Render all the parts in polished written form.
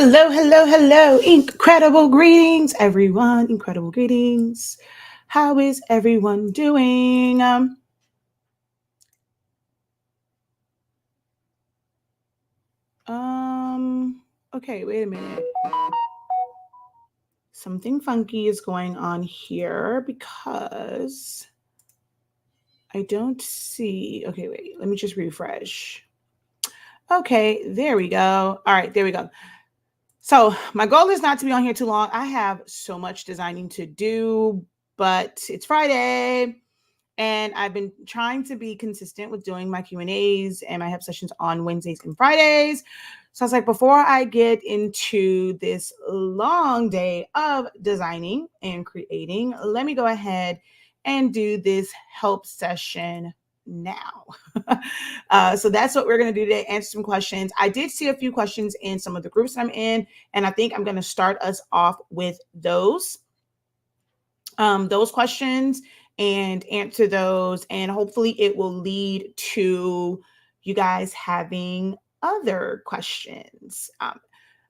Hello, hello, hello. Incredible greetings, everyone. Incredible greetings. How is everyone doing? Okay, wait a minute. Something funky is going on here because I don't see. Okay, wait. Let me just refresh. Okay, there we go. All right, there we go. So my goal is not to be on here too long. I have so much designing to do, but it's Friday. And I've been trying to be consistent with doing my Q&As, and I have sessions on Wednesdays and Fridays. So I was like, before I get into this long day of designing and creating, let me go ahead and do this help session now. So that's what we're going to do today, answer some questions. I did see a few questions in some of the groups I'm in, and I think I'm going to start us off with those questions and answer those, and hopefully it will lead to you guys having other questions. Want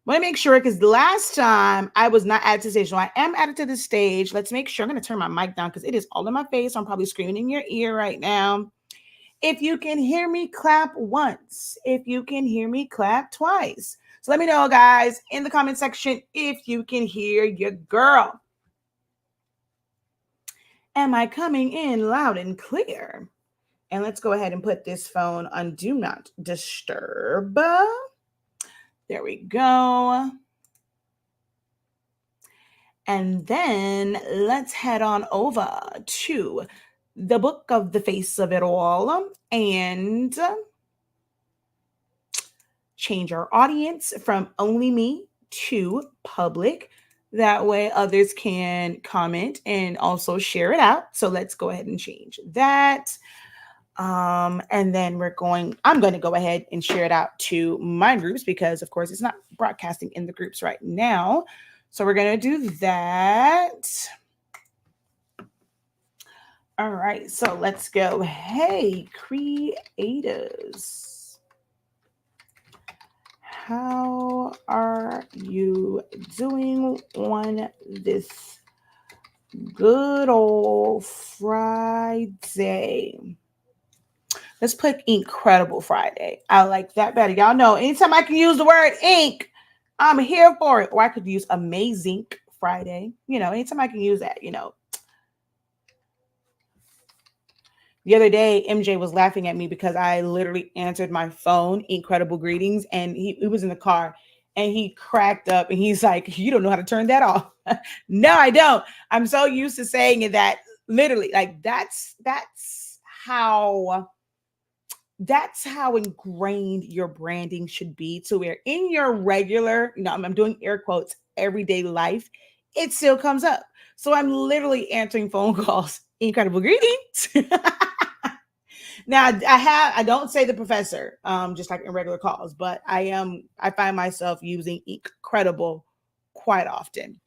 to make sure, because the last time I was not added to the stage, so I am added to the stage. Let's make sure. I'm going to turn my mic down because it is all in my face. So I'm probably screaming in your ear right now. If you can hear me, clap once. If you can hear me, clap twice. So let me know, guys, in the comment section if you can hear your girl. Am I coming in loud and clear? And let's go ahead and put this phone on Do Not Disturb. There we go. And then let's head on over to the book of the face of it all and change our audience from only me to public. That way others can comment and also share it out. So let's go ahead and change that. And then I'm going to go ahead and share it out to my groups because, of course, it's not broadcasting in the groups right now. So we're going to do that. All right, so let's go. Hey, creators. How are you doing on this good old Friday? Let's put Incredible Friday. I like that better. Y'all know, anytime I can use the word ink, I'm here for it. Or I could use Amazing Friday. Anytime I can use that, The other day, MJ was laughing at me because I literally answered my phone, Incredible Greetings, and he was in the car, and he cracked up, and he's like, you don't know how to turn that off. No, I don't. I'm so used to saying it that literally, like, that's how ingrained your branding should be, to where in your regular, I'm doing air quotes, everyday life, it still comes up. So I'm literally answering phone calls, Incredible Greetings. Now I don't say the professor, just like in regular calls, but I find myself using Incredible quite often.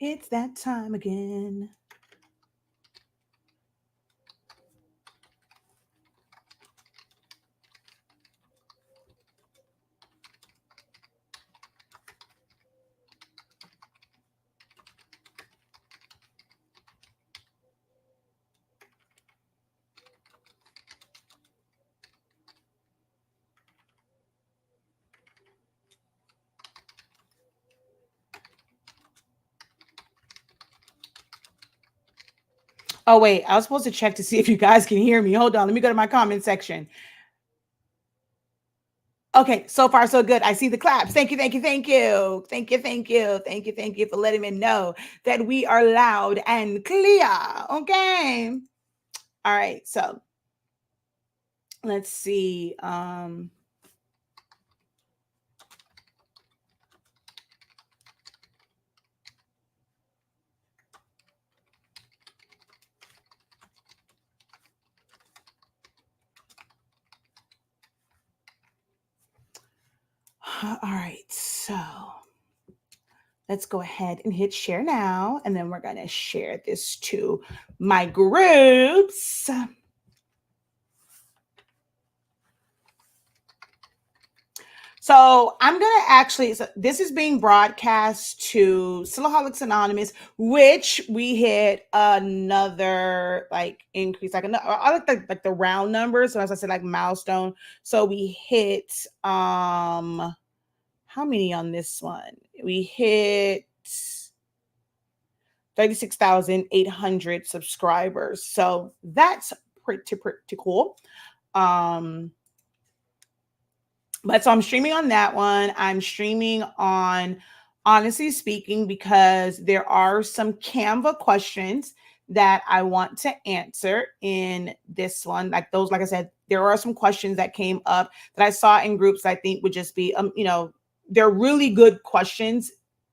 It's that time again. Oh, wait, I was supposed to check to see if you guys can hear me. Hold on, let me go to my comment section. Okay, so far so good. I see the claps. Thank you, thank you, thank you. Thank you, thank you. Thank you, thank you for letting me know that we are loud and clear. Okay. All right, so let's see. All right, so let's go ahead and hit share now. And then we're going to share this to my groups. So I'm going to actually, so this is being broadcast to Silhouette Anonymous, which we hit another like increase, like another, I like the round numbers. So as I said, like milestone. So we hit, how many on this one? We hit 36,800 subscribers. So that's pretty cool. But so I'm streaming on that one. I'm streaming on Honestly Speaking because there are some Canva questions that I want to answer in this one. Like those, like I said, there are some questions that came up that I saw in groups I think would just be, they're really good questions.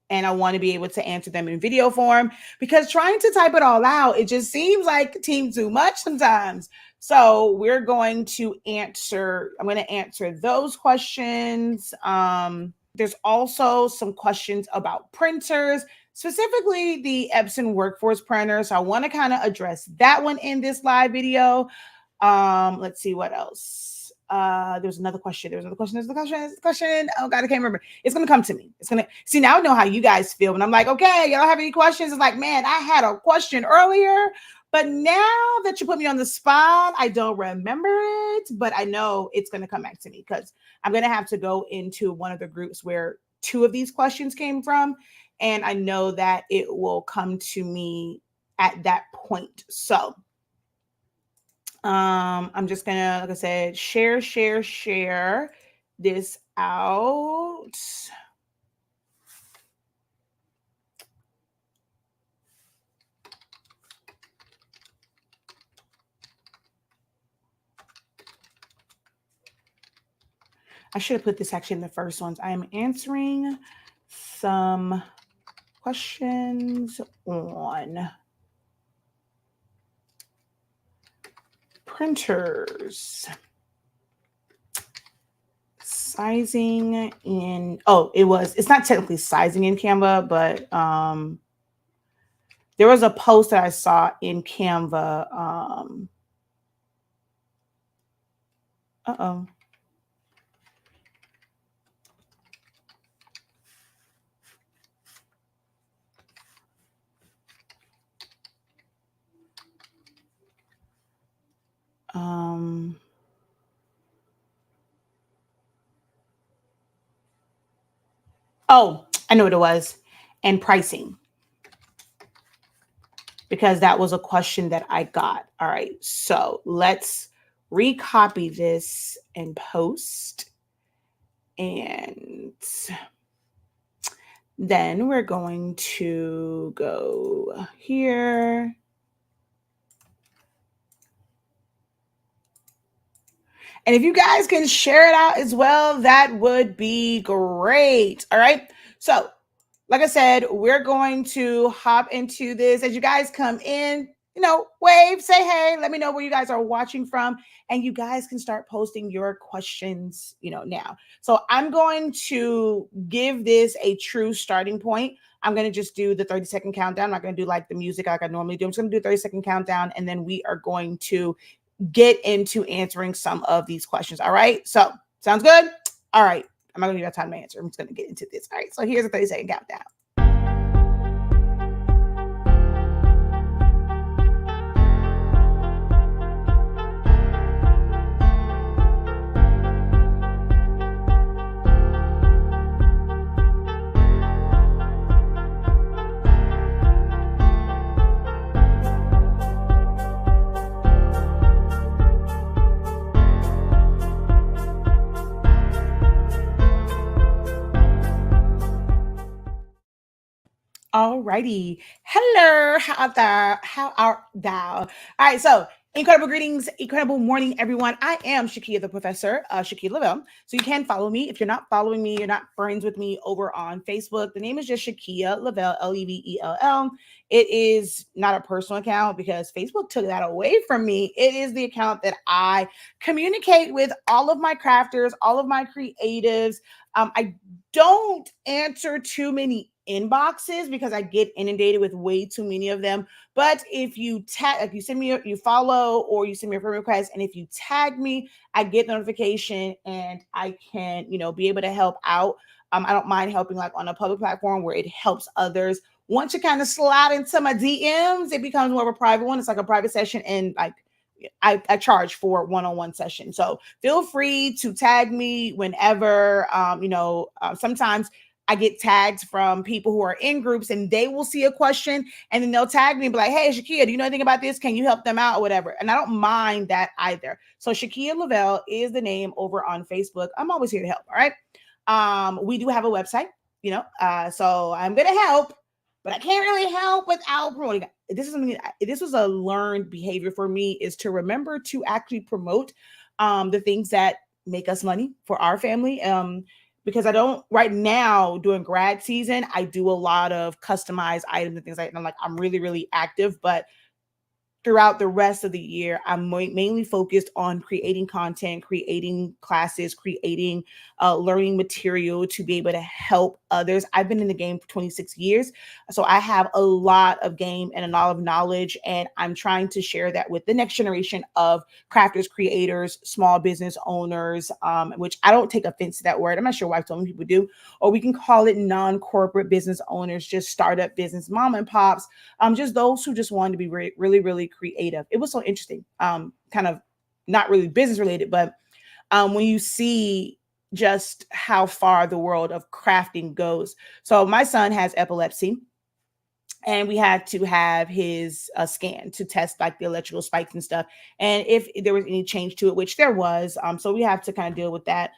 And I want to be able to answer them in video form because trying to type it all out, it just seems like team too much sometimes. So we're going to answer, I'm going to answer those questions. There's also some questions about printers, specifically the Epson Workforce printer. So I want to kind of address that one in this live video. Let's see what else. There's another question. There's another question. There's a question. Oh God, I can't remember. It's gonna come to me. It's gonna see now. I know how you guys feel, and I'm like, okay, y'all have any questions? It's like, man, I had a question earlier, but now that you put me on the spot, I don't remember it. But I know it's gonna come back to me because I'm gonna have to go into one of the groups where two of these questions came from, and I know that it will come to me at that point. So. I'm just gonna, like I said, share this out. I should have put this actually in the first ones. I am answering some questions on printers. Sizing in, it's not technically sizing in Canva, but there was a post that I saw in Canva. I know what it was. And pricing. Because that was a question that I got. All right. So let's recopy this and post. And then we're going to go here. And if you guys can share it out as well, that would be great. All right. So, like I said, we're going to hop into this. As you guys come in, wave, say hey, let me know where you guys are watching from. And you guys can start posting your questions, now. So I'm going to give this a true starting point. I'm going to just do the 30-second countdown. I'm not going to do like the music like I normally do. I'm just going to do a 30-second countdown. And then we are going to get into answering some of these questions. All right. So sounds good. All right. I'm not going to give you time to answer. I'm just going to get into this. All right. So here's a 30-second countdown. Alrighty. Hello. How art thou? All right. So incredible greetings, incredible morning, everyone. I am Shakia the Professor, Shakia Lavelle. So you can follow me. If you're not following me, you're not friends with me over on Facebook. The name is just Shakia Lavelle, Levell. It is not a personal account because Facebook took that away from me. It is the account that I communicate with all of my crafters, all of my creatives. I don't answer too many inboxes because I get inundated with way too many of them. But if you tag, if you send me, you follow or you send me a friend request, and if you tag me, I get notification and I can, be able to help out. I don't mind helping like on a public platform where it helps others. Once you kind of slide into my DMs, it becomes more of a private one. It's like a private session, and like I charge for one-on-one session. So feel free to tag me whenever. Sometimes I get tags from people who are in groups and they will see a question and then they'll tag me and be like, hey, Shakia, do you know anything about this? Can you help them out or whatever? And I don't mind that either. So Shakia Lavelle is the name over on Facebook. I'm always here to help. All right. We do have a website, so I'm going to help, but I can't really help without promoting. This was a learned behavior for me, is to remember to actually promote the things that make us money for our family. Because I don't right now during grad season, I do a lot of customized items and things like that. And I'm really, really active, but throughout the rest of the year, I'm mainly focused on creating content, creating classes, creating learning material to be able to help others. I've been in the game for 26 years, so I have a lot of game and a lot of knowledge, and I'm trying to share that with the next generation of crafters, creators, small business owners, which I don't take offense to that word. I'm not sure why so many people do, or we can call it non-corporate business owners, just startup business, mom and pops, just those who just want to be really, really creative. It was so interesting, kind of not really business related, but when you see just how far the world of crafting goes. So my son has epilepsy, and we had to have his scan to test like the electrical spikes and stuff, and if there was any change to it, which there was. So we have to kind of deal with that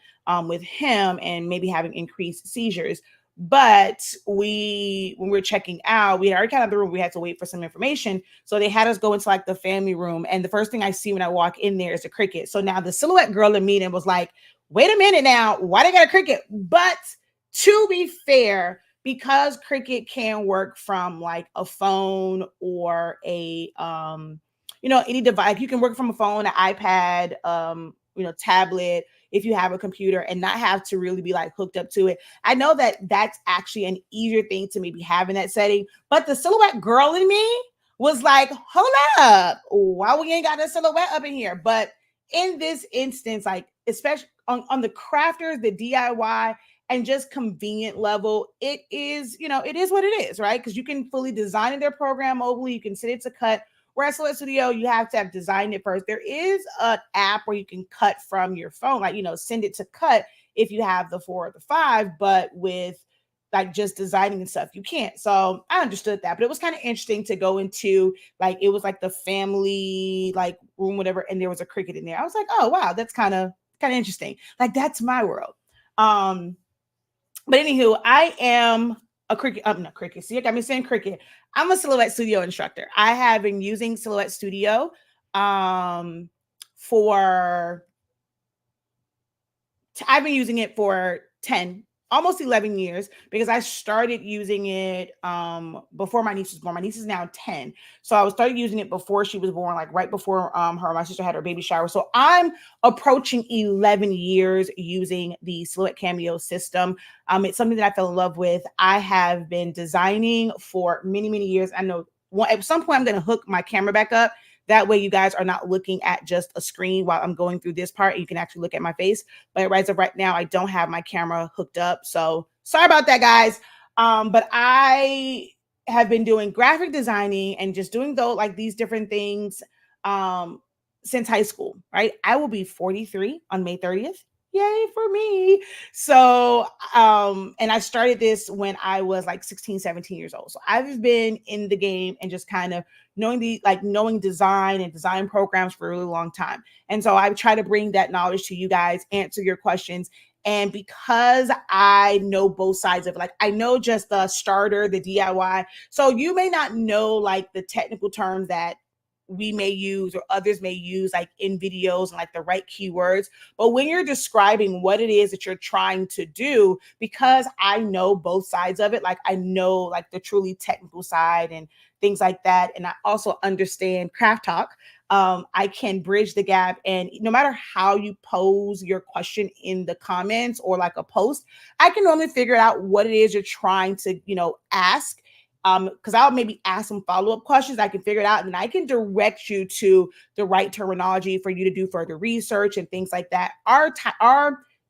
with him and maybe having increased seizures. But when we were checking out, we had already kind of the room. We had to wait for some information. So they had us go into like the family room. And the first thing I see when I walk in there is a Cricut. So now the Silhouette girl in me was like, wait a minute now, why they got a Cricut? But to be fair, because Cricut can work from like a phone or a, any device, you can work from a phone, an iPad, tablet, if you have a computer, and not have to really be like hooked up to it. I know that that's actually an easier thing to maybe have in that setting, but the Silhouette girl in me was like, hold up, why we ain't got a Silhouette up in here? But in this instance, like especially on the crafters, the DIY and just convenient level, it is, it is what it is, right? Because you can fully design in their program mobily, you can set it to cut. Whereas Silhouette Studio, you have to have designed it first. There is an app where you can cut from your phone, like, send it to cut if you have the 4 or the 5, but with like just designing and stuff, you can't. So I understood that, but it was kind of interesting to go into, like, it was like the family, like room, whatever. And there was a Cricut in there. I was like, oh, wow, that's kind of interesting. Like, that's my world. But anywho, I am a Cricut, not Cricut. See, you got me saying Cricut. I'm a Silhouette Studio instructor. I have been using Silhouette Studio I've been using it for 10, almost 11 years, because I started using it before my niece was born. My niece is now 10. So I started using it before she was born, like right before my sister had her baby shower. So I'm approaching 11 years using the Silhouette Cameo system. It's something that I fell in love with. I have been designing for many, many years. I know at some point I'm going to hook my camera back up. That way you guys are not looking at just a screen while I'm going through this part. You can actually look at my face. But as of right now, I don't have my camera hooked up. So sorry about that, guys. But I have been doing graphic designing and just doing these different things since high school, right? I will be 43 on May 30th. Yay for me. So, and I started this when I was like 16, 17 years old. So I've been in the game and just kind of knowing design and design programs for a really long time. And so I try to bring that knowledge to you guys, answer your questions. And because I know both sides of it, like I know just the starter, the DIY. So you may not know like the technical terms that we may use or others may use like in videos and like the right keywords. But when you're describing what it is that you're trying to do, because I know both sides of it, like I know like the truly technical side and things like that, and I also understand craft talk, I can bridge the gap. And no matter how you pose your question in the comments or like a post, I can normally figure out what it is you're trying to, ask. Because I'll maybe ask some follow-up questions. I can figure it out, and I can direct you to the right terminology for you to do further research and things like that. Our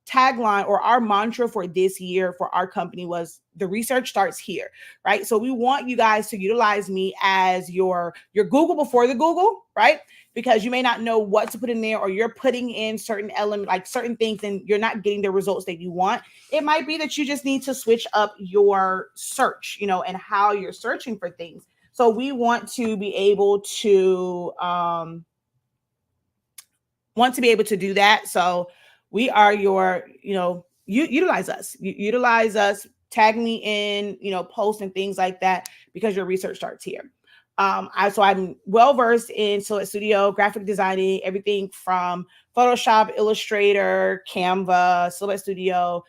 tagline or our mantra for this year for our company was the research starts here, right? So we want you guys to utilize me as your Google before the Google, right? Because you may not know what to put in there, or you're putting in certain element, like certain things, and you're not getting the results that you want. It might be that you just need to switch up your search, and how you're searching for things. So we want to be able to do that. So we are your, you utilize us. You utilize us, tag me in, post and things like that, because your research starts here. I'm well versed in Silhouette Studio, graphic designing, everything from Photoshop, Illustrator, Canva, Silhouette Studio.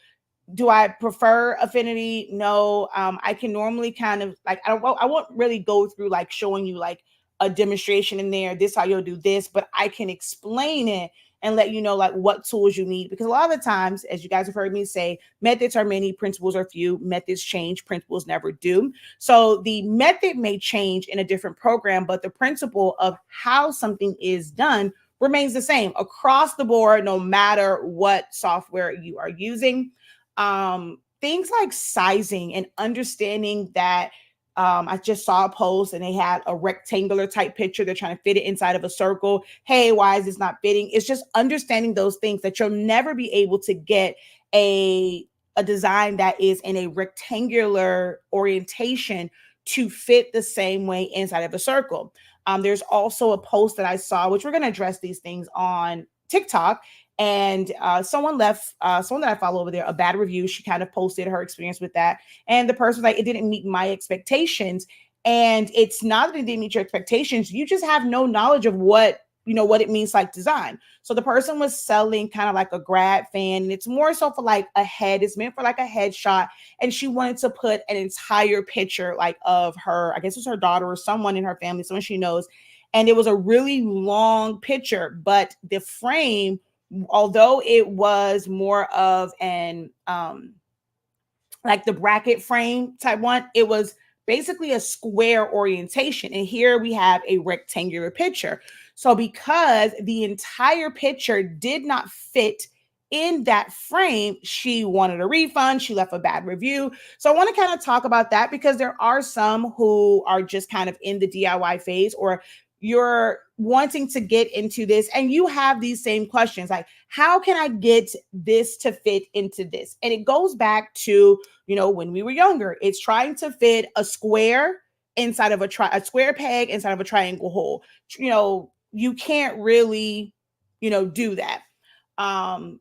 Do I prefer Affinity? No. I can normally kind of like, I won't really go through like showing you like a demonstration in there. This how you'll do this, but I can explain it and let you know like what tools you need, because a lot of the times, as you guys have heard me say, methods are many, principles are few. Methods change, principles never do. So the method may change in a different program, but the principle of how something is done remains the same across the board, no matter what software you are using. Things like sizing and understanding that. I just saw a post and they had a rectangular type picture. They're trying to fit it inside of a circle. Hey, why is this not fitting? It's just understanding those things that you'll never be able to get a design that is in a rectangular orientation to fit the same way inside of a circle. There's also a post that I saw, which we're going to address these things on TikTok. And someone that I follow over there, a bad review. She kind of posted her experience with that. And the person was like, it didn't meet my expectations. And it's not that it didn't meet your expectations. You just have no knowledge of what it means like design. So the person was selling kind of like a grad fan, and it's more so for like a head. It's meant for like a headshot. And she wanted to put an entire picture like of her, I guess it was her daughter or someone in her family, someone she knows. And it was a really long picture, but the frame, although it was more of an like the bracket frame type one, it was basically a square orientation. And here we have a rectangular picture. So because the entire picture did not fit in that frame, she wanted a refund. She left a bad review. So I want to kind of talk about that, because there are some who are just kind of in the DIY phase, or you're wanting to get into this and you have these same questions like, how can I get this to fit into this? And it goes back to, when we were younger, it's trying to fit a square inside of a square peg inside of a triangle hole. You can't really, do that.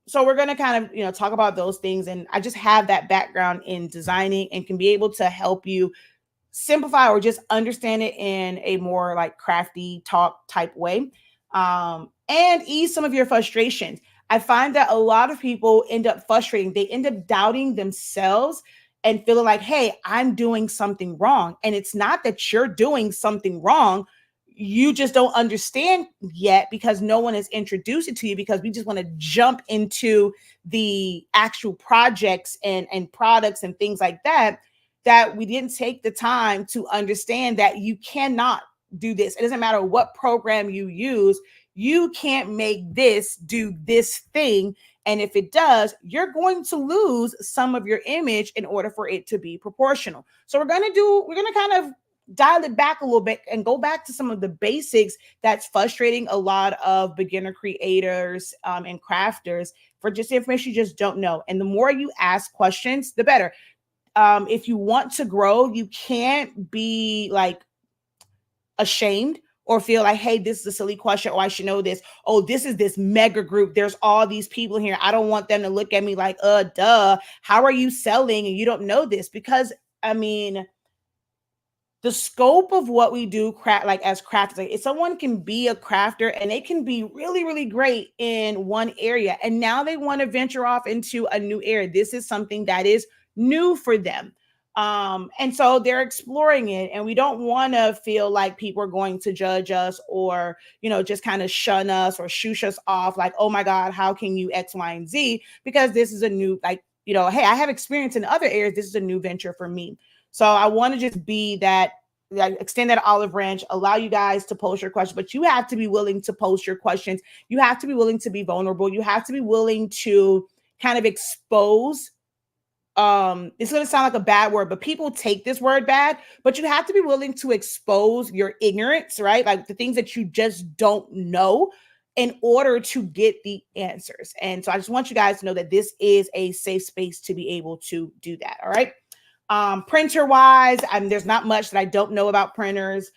So we're going to kind of, talk about those things. And I just have that background in designing and can be able to help you simplify or just understand it in a more like crafty talk type way, and ease some of your frustrations. I find that a lot of people end up frustrating. They end up doubting themselves and feeling like, hey, I'm doing something wrong. And it's not that you're doing something wrong. You just don't understand yet because no one has introduced it to you, because we just want to jump into the actual projects and products and things like that we didn't take the time to understand that you cannot do this. It doesn't matter what program you use. You can't make this do this thing. And if it does, you're going to lose some of your image in order for it to be proportional. So we're going to kind of dial it back a little bit and go back to some of the basics that's frustrating a lot of beginner creators and crafters for just information you just don't know. And the more you ask questions, the better. If you want to grow, you can't be like ashamed or feel like, hey, this is a silly question. Oh, I should know this. Oh, this is this mega group. There's all these people here. I don't want them to look at me like, duh. How are you selling and you don't know this? Because I mean, the scope of what we do like as crafters, like if someone can be a crafter and they can be really, really great in one area, and now they want to venture off into a new area. This is something that is new for them. And so they're exploring it, and we don't want to feel like people are going to judge us or, just kind of shun us or shoosh us off like, oh my God, how can you X, Y, and Z? Because this is a new, like, hey, I have experience in other areas. This is a new venture for me. So I want to just be that, like, extend that olive branch, allow you guys to post your questions, but you have to be willing to post your questions. You have to be willing to be vulnerable. You have to be willing to kind of expose. It's going to sound like a bad word, but people take this word bad, but you have to be willing to expose your ignorance, right? Like the things that you just don't know in order to get the answers. And so I just want you guys to know that this is a safe space to be able to do that. All right. Printer wise, there's not much that I don't know about printers.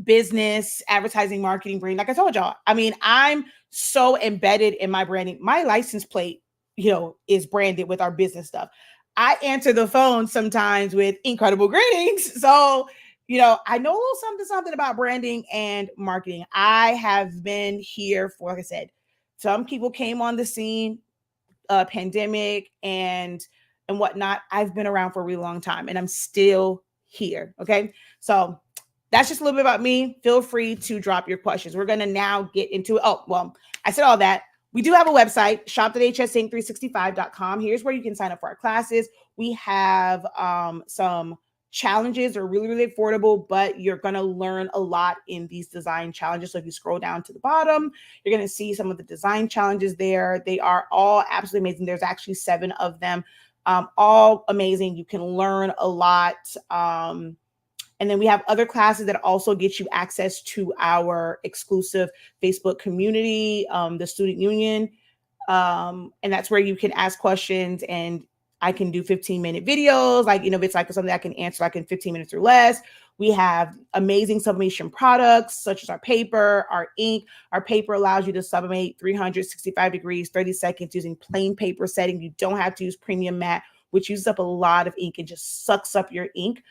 Business, advertising, marketing, branding. Like I told y'all, I'm so embedded in my branding. My license plate, is branded with our business stuff. I answer the phone sometimes with incredible greetings. So, I know a little something about branding and marketing. I have been here for, like I said, some people came on the scene, pandemic and whatnot. I've been around for a really long time and I'm still here. Okay. So that's just a little bit about me. Feel free to drop your questions. We're going to now get into it. Oh, well, I said all that. We do have a website, shop.hsinc365.com. Here's where you can sign up for our classes. We have some challenges are really, really affordable, but you're going to learn a lot in these design challenges. So if you scroll down to the bottom, you're going to see some of the design challenges there. They are all absolutely amazing. There's actually 7 of them, all amazing. You can learn a lot. And then we have other classes that also get you access to our exclusive Facebook community, the Student Union. And that's where you can ask questions and I can do 15-minute videos. Like, if it's like something I can answer like in 15 minutes or less. We have amazing sublimation products such as our paper, our ink. Our paper allows you to sublimate 365 degrees, 30 seconds using plain paper setting. You don't have to use premium matte, which uses up a lot of ink and just sucks up your ink.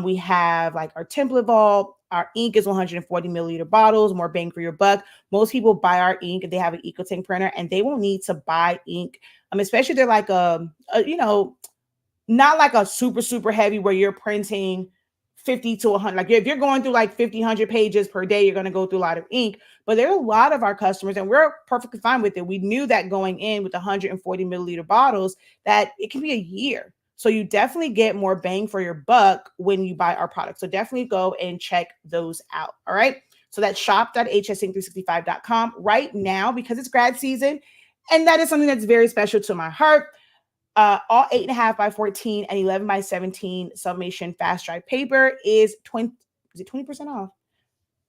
We have like our template vault. Our ink is 140 milliliter bottles, more bang for your buck. Most people buy our ink if they have an EcoTank printer and they won't need to buy ink. Especially if they're like not like a super, super heavy where you're printing 50 to 100. Like if you're going through like 50, 100 pages per day, you're going to go through a lot of ink. But there are a lot of our customers, and we're perfectly fine with it. We knew that going in with 140 milliliter bottles, that it can be a year. So you definitely get more bang for your buck when you buy our product. So definitely go and check those out. All right. So that's shop.hsinc365.com right now because it's grad season. And that is something that's very special to my heart. All 8.5 by 14 and 11 by 17 sublimation fast dry paper is 20% off?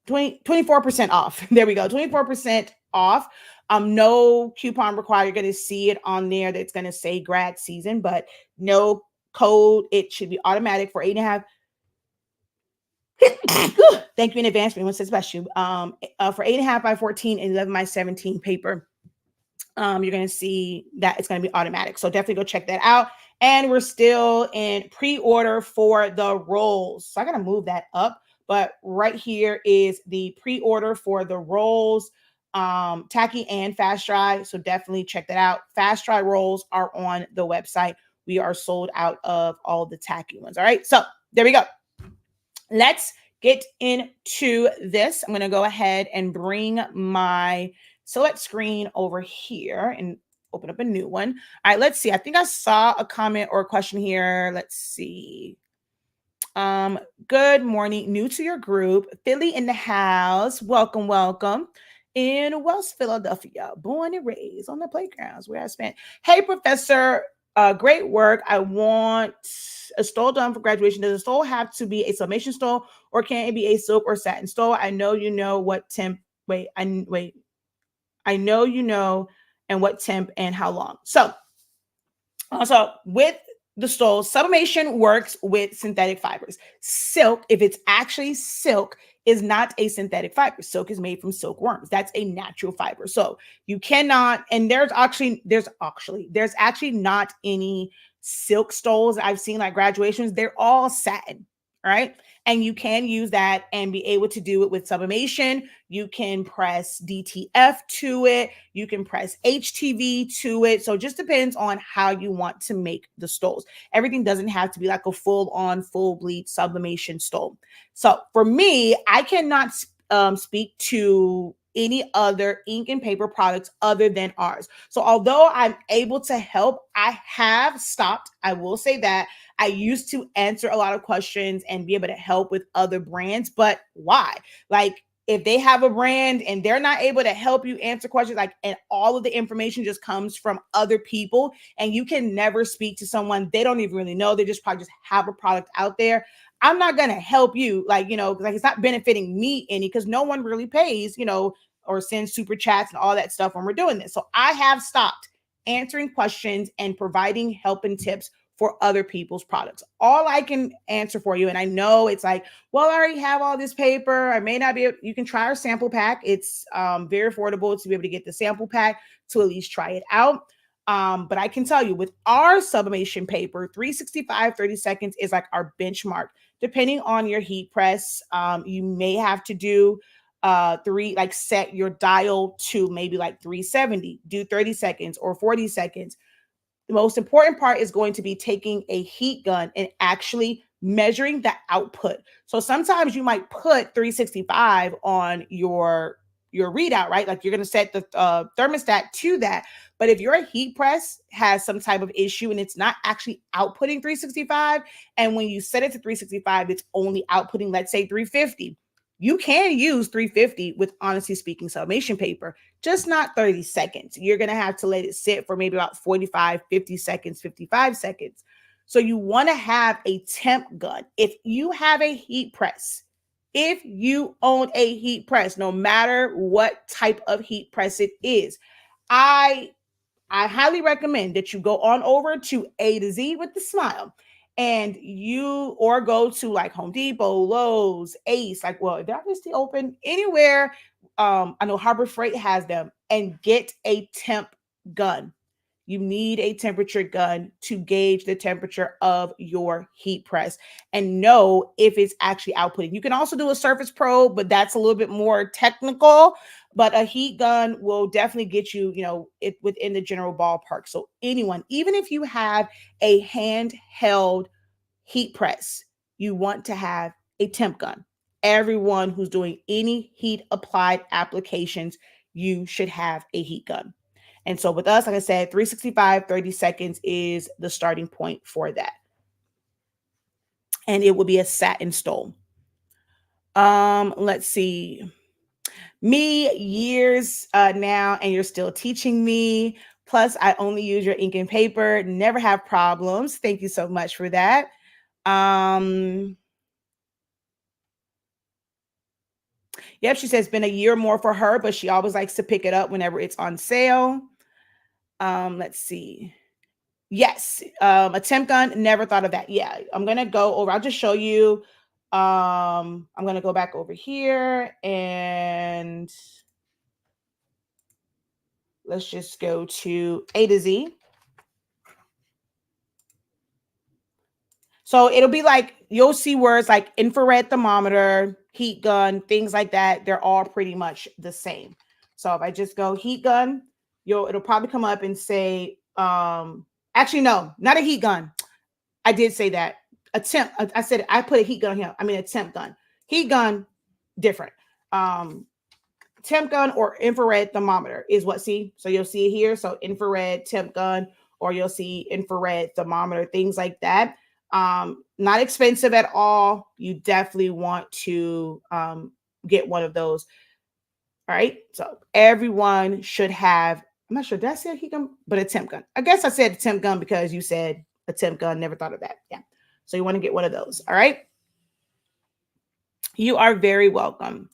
24% off. There we go. 24% off. No coupon required. You're going to see it on there that's going to say grad season, but no code. It should be automatic for 8.5. Thank you in advance for anyone says bless you. For 8.5 by 14 and 11 by 17 paper. You're going to see that it's going to be automatic. So definitely go check that out. And we're still in pre-order for the rolls. So I got to move that up. But right here is the pre-order for the rolls, tacky and fast dry. So definitely check that out. Fast dry rolls are on the website. We are sold out of all the tacky ones. All right. So there we go. Let's get into this. I'm going to go ahead and bring my Silhouette screen over here and open up a new one. All right, let's see. I think I saw a comment or a question here. Let's see. Good morning. New to your group. Philly in the house. Welcome, welcome. In West Philadelphia, born and raised on the playgrounds where I spent. Hey, Professor, great work. I want a stole done for graduation. Does a stole have to be a sublimation stole or can it be a silk or satin stole? I know you know what temp. I know you know and what temp and how long. So with the stole, sublimation works with synthetic fibers. Silk, if it's actually silk, is not a synthetic fiber. Silk is made from silkworms. That's a natural fiber. So you cannot, and there's actually not any silk stoles I've seen, like graduations, they're all satin, right? And you can use that and be able to do it with sublimation. You can press DTF to it. You can press HTV to it. So it just depends on how you want to make the stoles. Everything doesn't have to be like a full on, full bleed sublimation stole. So for me, I cannot speak to any other ink and paper products other than ours. So although I'm able to help, I have stopped. I will say that I used to answer a lot of questions and be able to help with other brands, but why? Like, if they have a brand and they're not able to help you answer questions, like, and all of the information just comes from other people, and you can never speak to someone they don't even really know, they just probably just have a product out there. I'm not going to help you, like, like it's not benefiting me any, because no one really pays, or sends super chats and all that stuff when we're doing this. So I have stopped answering questions and providing help and tips for other people's products. All I can answer for you, and I know it's like, well, I already have all this paper, I may not be able, you can try our sample pack. It's very affordable to be able to get the sample pack to at least try it out. But I can tell you, with our sublimation paper, 365 30 seconds is like our benchmark. Depending on your heat press, you may have to do set your dial to maybe like 370, do 30 seconds or 40 seconds. The most important part is going to be taking a heat gun and actually measuring the output. So sometimes you might put 365 on your readout, right? Like, you're going to set the thermostat to that. But if your heat press has some type of issue and it's not actually outputting 365, and when you set it to 365, it's only outputting, let's say, 350, you can use 350 with, honestly speaking, sublimation paper, just not 30 seconds. You're going to have to let it sit for maybe about 45, 50 seconds, 55 seconds. So you want to have a temp gun. If you have a heat press, if you own a heat press, no matter what type of heat press it is, I highly recommend that you go on over to A to Z with the Smile, and or go to like Home Depot, Lowe's, Ace, like, well, if they're obviously open anywhere, I know Harbor Freight has them, and get a temp gun. You need a temperature gun to gauge the temperature of your heat press and know if it's actually outputting. You can also do a surface probe, but that's a little bit more technical. But a heat gun will definitely get you, it within the general ballpark. So anyone, even if you have a handheld heat press, you want to have a temp gun. Everyone who's doing any heat applied applications, you should have a heat gun. And so with us, like I said, 365 30 seconds is the starting point for that. And it will be a satin stole. Let's see. Me, years now, and you're still teaching me. Plus, I only use your ink and paper, never have problems. Thank you so much for that. Yep, she says it's been a year or more for her, but she always likes to pick it up whenever it's on sale. Let's see. Yes, a temp gun, never thought of that. Yeah, I'm going to go over, I'll just show you. I'm going to go back over here and let's just go to A to Z. So it'll be like, you'll see words like infrared thermometer, heat gun, things like that. They're all pretty much the same. So if I just go heat gun, it'll probably come up and say, actually, no, not a heat gun. I did say that. I said, I put a heat gun here. I mean, a temp gun. Heat gun, different. Temp gun or infrared thermometer is what, see? So you'll see it here. So infrared temp gun, or you'll see infrared thermometer, things like that. Not expensive at all. You definitely want to get one of those. All right. So everyone should have, I'm not sure, did I say a heat gun? But a temp gun. I guess I said a temp gun because you said a temp gun. Never thought of that. Yeah. So you want to get one of those. All right. You are very welcome.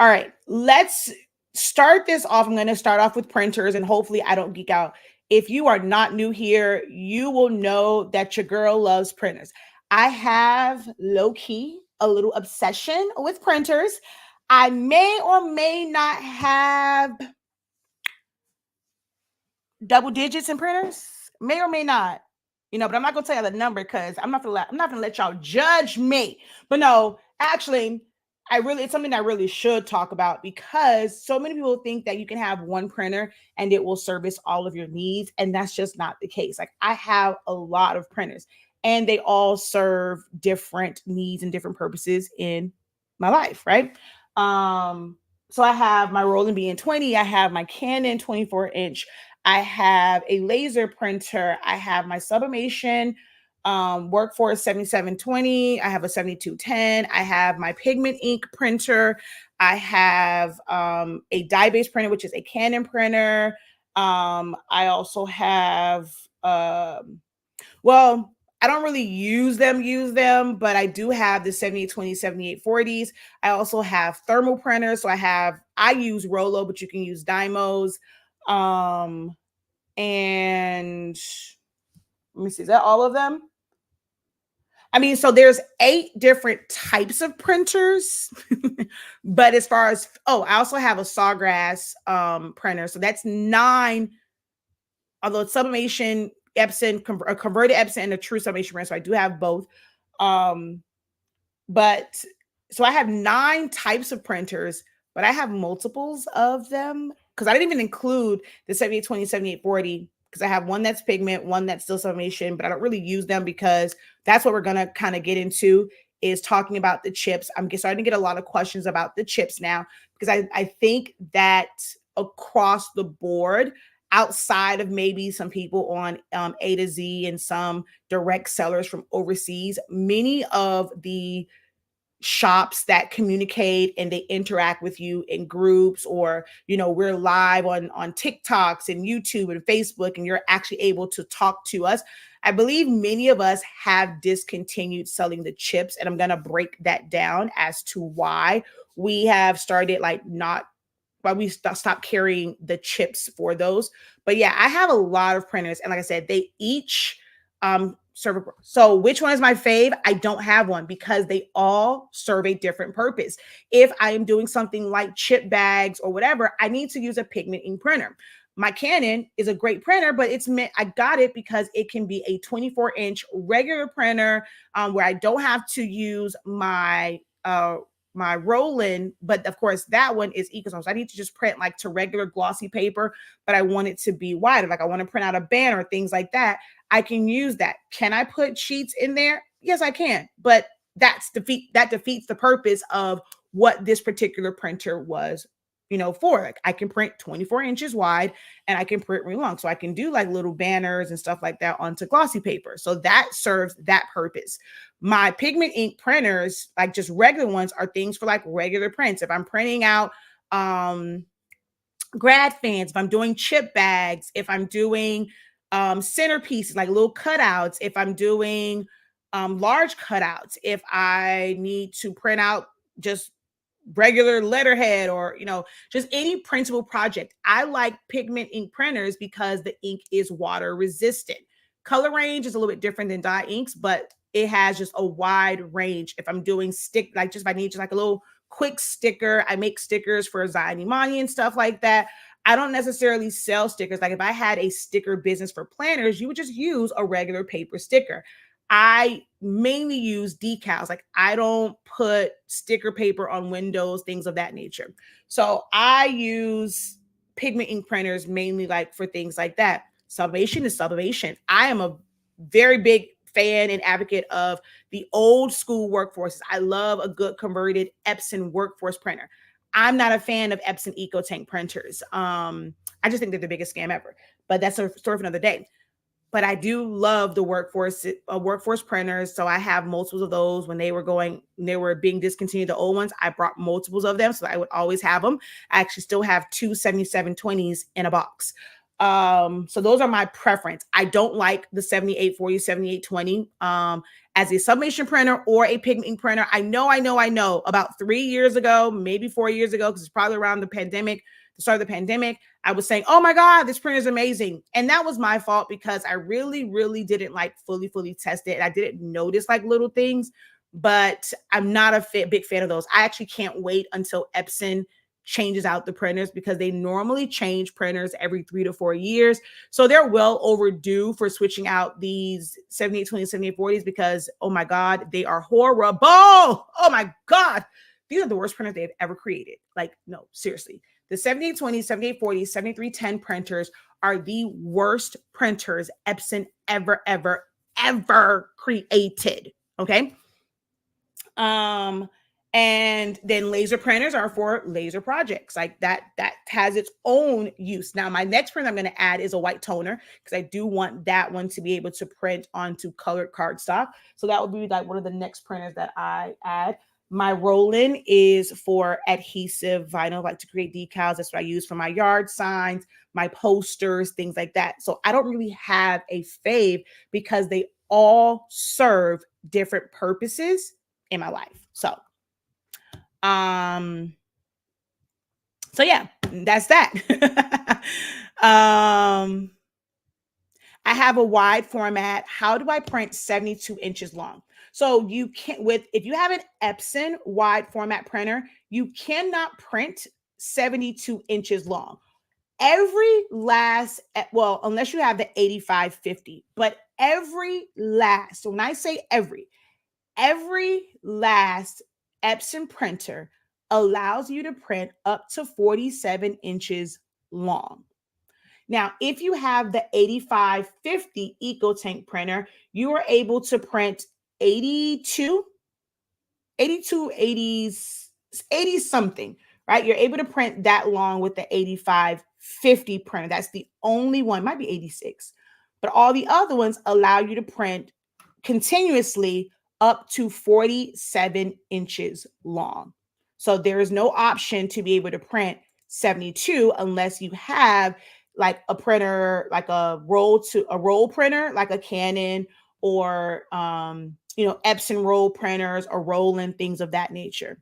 All right. Let's start this off. I'm going to start off with printers, and hopefully I don't geek out. If you are not new here, you will know that your girl loves printers. I have low-key a little obsession with printers. I may or may not have double digits in printers, may or may not. but I'm not gonna tell you the number because I'm not gonna let y'all judge me. But no, actually, it's something I really should talk about because so many people think that you can have one printer and it will service all of your needs, and that's just not the case. Like I have a lot of printers, and they all serve different needs and different purposes in my life, right? So I have my Roland BN20, I have my Canon 24-inch, I have a laser printer, I have my Sublimation Workforce 7720, I have a 7210, I have my pigment ink printer, I have a dye-based printer, which is a Canon printer. I also have well, I don't really use them, but I do have the 7820, 7840s. I also have thermal printers. So I use Rollo, but you can use Dymos. And let me see, is that all of them? I mean, so there's 8 different types of printers, but as far as, I also have a Sawgrass printer. So that's 9, although it's Sublimation, Epson, a converted Epson, and a true Sublimation printer. So I do have both. But so I have 9 types of printers, but I have multiples of them because I didn't even include the 7820, 7840 because I have one that's pigment, one that's still sublimation, but I don't really use them because that's what we're going to kind of get into is talking about the chips. I'm starting to get a lot of questions about the chips now because I think that across the board, outside of maybe some people on A to Z and some direct sellers from overseas, many of the shops that communicate and they interact with you in groups, or we're live on TikToks and YouTube and Facebook, and you're actually able to talk to us. I believe many of us have discontinued selling the chips, and I'm going to break that down as to why we have started why we stopped carrying the chips for those. But yeah, I have a lot of printers, and like I said, they each serve. So which one is my fave? I don't have one because they all serve a different purpose. If I am doing something like chip bags or whatever, I need to use a pigment ink printer. My Canon is a great printer, but I got it because it can be a 24-inch regular printer where I don't have to use my Roland, but of course that one is eco. So I need to just print like to regular glossy paper, but I want it to be wider. Like I want to print out a banner, things like that. I can use that. Can I put sheets in there? Yes, I can. But that defeats the purpose of what this particular printer was, for. Like I can print 24 inches wide and I can print really long. So I can do like little banners and stuff like that onto glossy paper. So that serves that purpose. My pigment ink printers, like just regular ones, are things for like regular prints. If I'm printing out grad fans, if I'm doing chip bags, if I'm doing centerpieces, like little cutouts, if I'm doing large cutouts, if I need to print out just regular letterhead or just any printable project, I like pigment ink printers because the ink is water resistant. Color range is a little bit different than dye inks, but it has just a wide range. If I'm doing if I need just like a little quick sticker, I make stickers for Zion Imani and stuff like that. I don't necessarily sell stickers. Like if I had a sticker business for planners, you would just use a regular paper sticker. I mainly use decals. Like I don't put sticker paper on windows, things of that nature. So I use pigment ink printers mainly like for things like that. Sublimation is sublimation. I am a very big fan and advocate of the old school workforces. I love a good converted Epson workforce printer. I'm not a fan of Epson EcoTank printers. I just think they're the biggest scam ever. But that's a story for another day. But I do love the workforce printers. So I have multiples of those. When they were being discontinued, the old ones, I brought multiples of them. So I would always have them. I actually still have 2 7720s in a box. So those are my preference. I don't like the 7840, 7820 as a sublimation printer or a pigment ink printer. I know about 3 years ago, maybe 4 years ago, because it's probably around the start of the pandemic, I was saying, oh my God, this printer is amazing. And that was my fault because I really, really didn't like fully test it. And I didn't notice like little things, but I'm not a big fan of those. I actually can't wait until Epson changes out the printers because they normally change printers every 3 to 4 years. So they're well overdue for switching out these 7820, 7840s because, oh my God, they are horrible. Oh my God. These are the worst printers they've ever created. Like, no, seriously. The 7820, 7840, 7310 printers are the worst printers Epson ever created. Okay. And then laser printers are for laser projects like that has its own use. Now, my next print I'm going to add is a white toner because I do want that one to be able to print onto colored cardstock. So that would be like one of the next printers that I add. My roll-in is for adhesive vinyl, like to create decals. That's what I use for my yard signs, my posters, things like that. So I don't really have a fave because they all serve different purposes in my life. So yeah, that's that. I have a wide format. How do I print 72 inches long? So you can't if you have an Epson wide format printer, you cannot print 72 inches long. Unless you have the 8550, but so when I say every last Epson printer allows you to print up to 47 inches long. Now, if you have the 8550 EcoTank printer, you are able to print 80 something, right? You're able to print that long with the 8550 printer. That's the only one, might be 86, but all the other ones allow you to print continuously up to 47 inches long. So there is no option to be able to print 72 unless you have like a printer, like a roll printer, like a Canon or, Epson roll printers or Roland, things of that nature.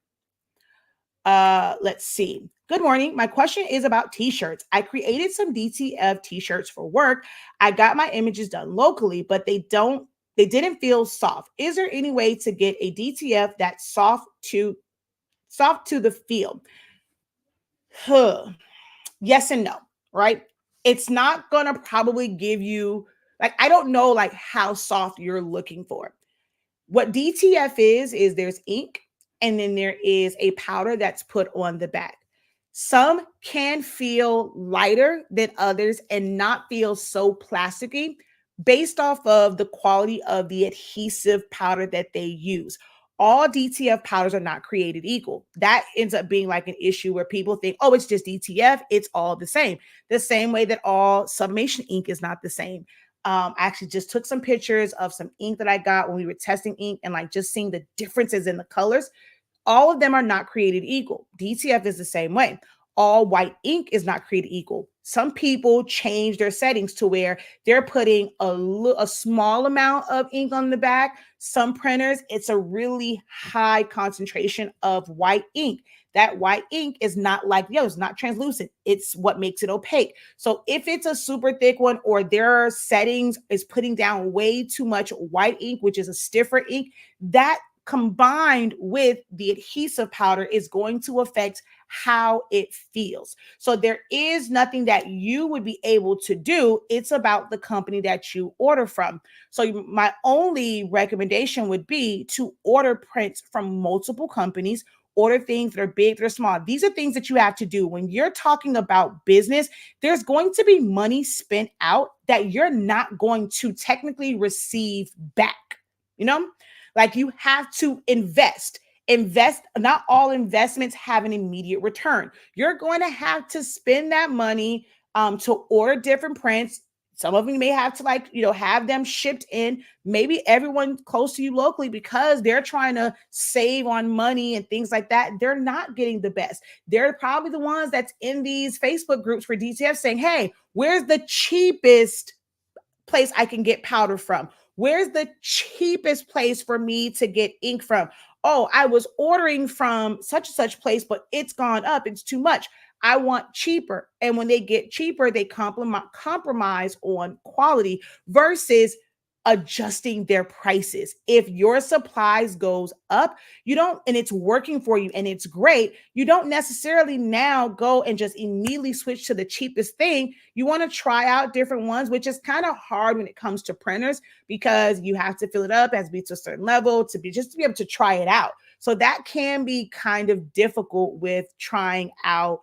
Let's see. Good morning. My question is about t-shirts. I created some DTF t-shirts for work. I got my images done locally, but they didn't feel soft. Is there any way to get a DTF that's soft to the feel? Yes and no, right? It's not going to probably give you, like, I don't know like how soft you're looking for. What DTF is there's ink and then there is a powder that's put on the back. Some can feel lighter than others and not feel so plasticky based off of the quality of the adhesive powder that they use. All DTF powders are not created equal. That ends up being like an issue where people think, oh, it's just DTF. It's all the same. The same way that all sublimation ink is not the same. I actually just took some pictures of some ink that I got when we were testing ink and like just seeing the differences in the colors. All of them are not created equal. DTF is the same way. All white ink is not created equal. Some people change their settings to where they're putting a small amount of ink on the back. Some printers, it's a really high concentration of white ink. That white ink is not like the others, not translucent. It's what makes it opaque. So if it's a super thick one or their settings is putting down way too much white ink, which is a stiffer ink, that combined with the adhesive powder is going to affect how it feels. So there is nothing that you would be able to do. It's about the company that you order from. So my only recommendation would be to order prints from multiple companies. Order things that are big, that are small. These are things that you have to do. When you're talking about business, there's going to be money spent out that you're not going to technically receive back. Like you have to invest. Not all investments have an immediate return. You're going to have to spend that money to order different prints. Some of them may have to have them shipped in, maybe everyone close to you locally, because they're trying to save on money and things like that. They're not getting the best. They're probably the ones that's in these Facebook groups for DTF saying, hey, where's the cheapest place I can get powder from? Where's the cheapest place for me to get ink from? Oh, I was ordering from such and such place, but it's gone up. It's too much. I want cheaper. And when they get cheaper, they compromise on quality versus adjusting their prices. If your supplies goes up, you don't, and it's working for you and it's great, you don't necessarily now go and just immediately switch to the cheapest thing. You want to try out different ones, which is kind of hard when it comes to printers because you have to fill it up, it has to be to a certain level to be able to try it out. So that can be kind of difficult with trying out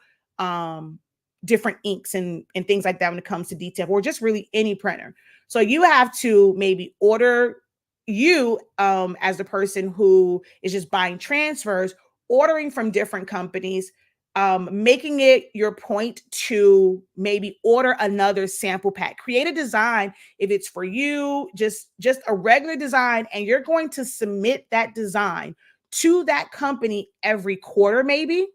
different inks and things like that when it comes to DTF or just really any printer. So you have to maybe order, you as the person who is just buying transfers, ordering from different companies, making it your point to maybe order another sample pack. Create a design if it's for you, just a regular design, and you're going to submit that design to that company every quarter, maybe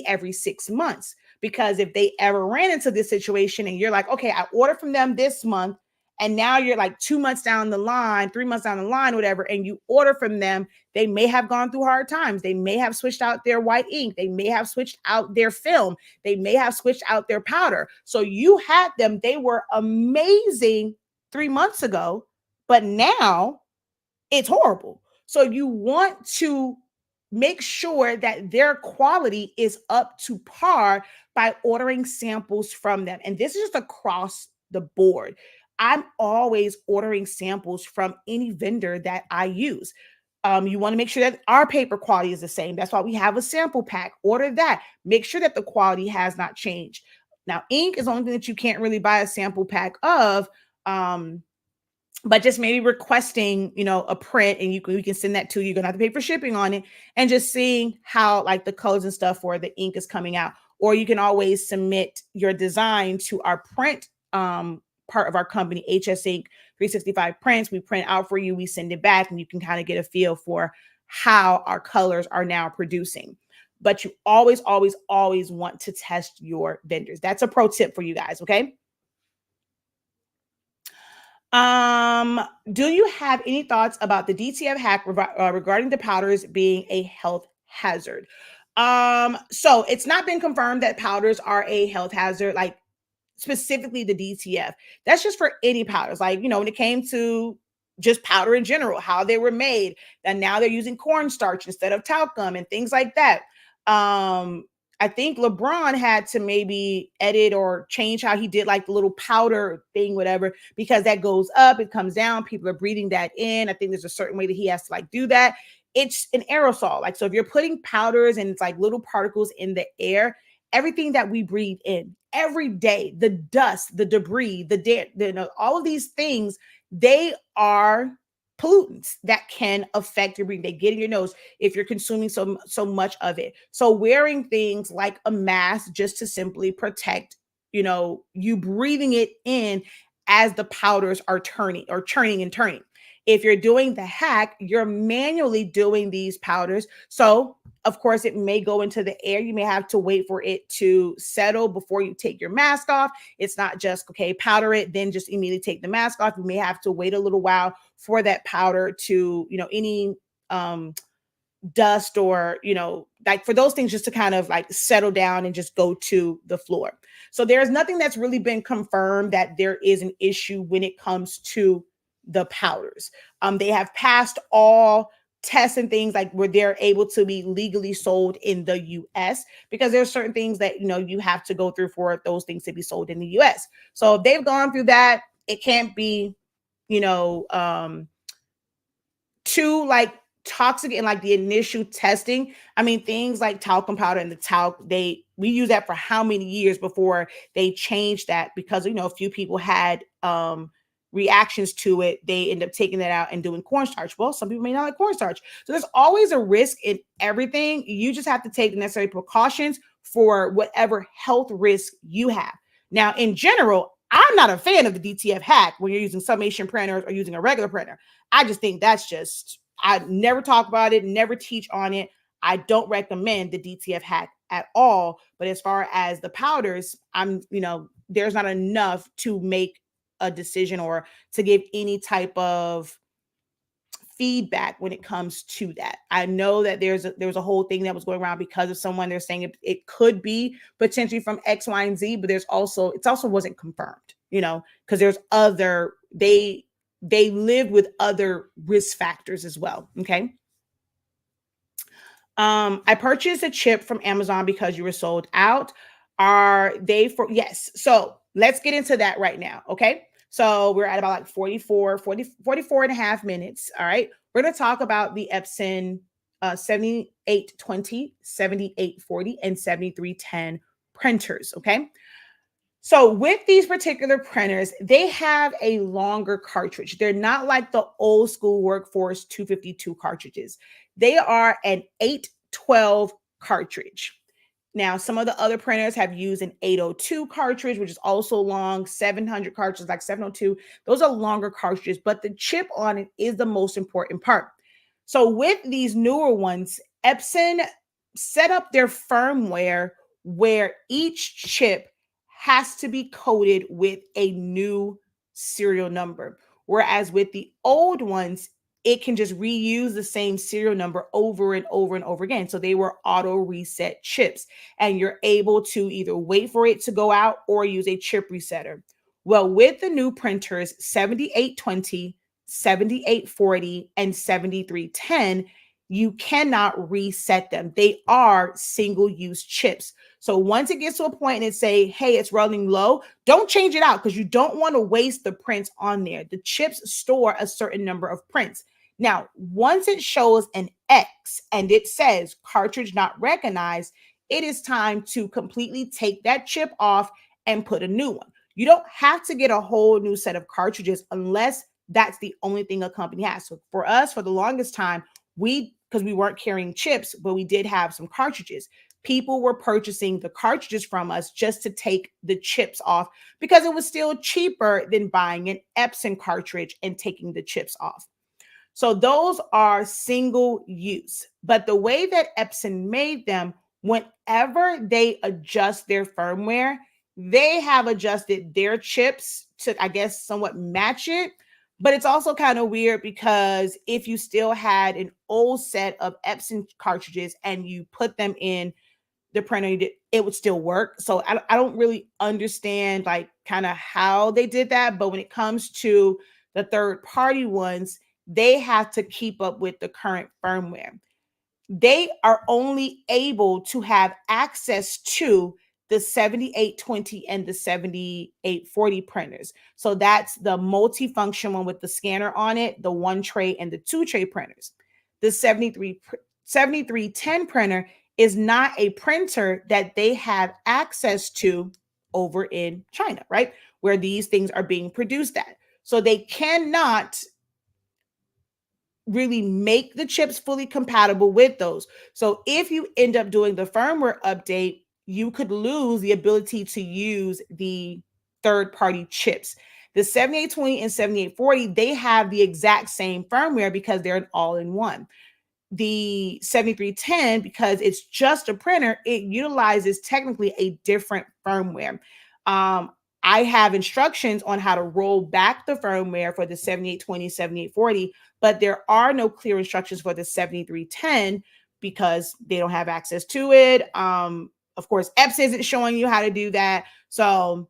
every 6 months. Because if they ever ran into this situation and you're like, okay, I ordered from them this month, and now you're like 2 months down the line, 3 months down the line, whatever, and you order from them, they may have gone through hard times. They may have switched out their white ink. They may have switched out their film. They may have switched out their powder. So you had them. They were amazing 3 months ago, but now it's horrible. So you want to make sure that their quality is up to par by ordering samples from them. And this is just across the board. I'm always ordering samples from any vendor that I use. You want to make sure that our paper quality is the same. That's why we have a sample pack. Order that. Make sure that the quality has not changed. Now, ink is the only thing that you can't really buy a sample pack of. But just maybe requesting, a print, and we can send that to you. You're gonna have to pay for shipping on it, and just seeing how like the colors and stuff or the ink is coming out. Or you can always submit your design to our print part of our company, HS Ink 365 Prints. We print out for you, we send it back, and you can kind of get a feel for how our colors are now producing. But you always, always, always want to test your vendors. That's a pro tip for you guys, okay? Do you have any thoughts about the DTF hack regarding the powders being a health hazard? So it's not been confirmed that powders are a health hazard, like specifically the DTF. That's just for any powders. Like, when it came to just powder in general, how they were made, and now they're using cornstarch instead of talcum and things like that. I think LeBron had to maybe edit or change how he did like the little powder thing, whatever, because that goes up, it comes down. People are breathing that in. I think there's a certain way that he has to like do that. It's an aerosol. Like, so if you're putting powders and it's like little particles in the air, everything that we breathe in every day, the dust, the debris, all of these things, they are pollutants that can affect your breathing. They get in your nose if you're consuming so much of it. So wearing things like a mask just to simply protect, you breathing it in as the powders are churning and turning. If you're doing the hack, you're manually doing these powders. So of course, it may go into the air. You may have to wait for it to settle before you take your mask off. It's not just, okay, powder it, then just immediately take the mask off. You may have to wait a little while for that powder to, any dust or, like for those things just to kind of like settle down and just go to the floor. So there's nothing that's really been confirmed that there is an issue when it comes to the powders. They have passed all tests and things like where they're able to be legally sold in the US, because there's certain things that, you have to go through for those things to be sold in the US. So if they've gone through that, it can't be, too like toxic in like the initial testing. I mean, things like talcum powder and the talc, we use that for how many years before they changed that, because, a few people had, reactions to it. They end up taking that out and doing cornstarch. Well, some people may not like cornstarch. So there's always a risk in everything. You just have to take the necessary precautions for whatever health risk you have. Now, in general, I'm not a fan of the DTF hack when you're using sublimation printers or using a regular printer. I just think I never talk about it, never teach on it. I don't recommend the DTF hack at all. But as far as the powders, there's not enough to make a decision or to give any type of feedback when it comes to that. I know that there was a whole thing that was going around because of someone. They're saying it could be potentially from X, Y, and Z, but it also wasn't confirmed, because there's they live with other risk factors as well. Okay. I purchased a chip from Amazon because you were sold out. Are they for, yes. So let's get into that right now. Okay. So we're at about like 44 and a half minutes. All right. We're going to talk about the Epson 7820, 7840, and 7310 printers. Okay. So with these particular printers, they have a longer cartridge. They're not like the old school Workforce 252 cartridges. They are an 812 cartridge. Now, some of the other printers have used an 802 cartridge, which is also long, 700 cartridges, like 702. Those are longer cartridges, but the chip on it is the most important part. So with these newer ones, Epson set up their firmware where each chip has to be coded with a new serial number. Whereas with the old ones, it can just reuse the same serial number over and over and over again. So they were auto reset chips, and you're able to either wait for it to go out or use a chip resetter. Well, with the new printers, 7820, 7840, and 7310, you cannot reset them. They are single-use chips. So once it gets to a point and it say, hey, it's running low, don't change it out because you don't want to waste the prints on there. The chips store a certain number of prints. Now, once it shows an X and it says cartridge not recognized, it is time to completely take that chip off and put a new one. You don't have to get a whole new set of cartridges unless that's the only thing a company has. So for us, for the longest time, because we weren't carrying chips, but we did have some cartridges. People were purchasing the cartridges from us just to take the chips off because it was still cheaper than buying an Epson cartridge and taking the chips off. So those are single use. But the way that Epson made them, whenever they adjust their firmware, they have adjusted their chips to, I guess, somewhat match it. But it's also kind of weird because if you still had an old set of Epson cartridges and you put them in the printer, it would still work. So I don't really understand like kind of how they did that. But when it comes to the third party ones, they have to keep up with the current firmware. They are only able to have access to the 7820 and the 7840 printers. So that's the multifunction one with the scanner on it, the one tray and the two tray printers. The 7310 printer is not a printer that they have access to over in China, right? Where these things are being produced at. So they cannot really make the chips fully compatible with those. So if you end up doing the firmware update, you could lose the ability to use the third-party chips. The 7820 and 7840, they have the exact same firmware because they're an all-in-one. The 7310, because it's just a printer, it utilizes technically a different firmware. I have instructions on how to roll back the firmware for the 7820, 7840, but there are no clear instructions for the 7310 because they don't have access to it. Of course, Epson isn't showing you how to do that. So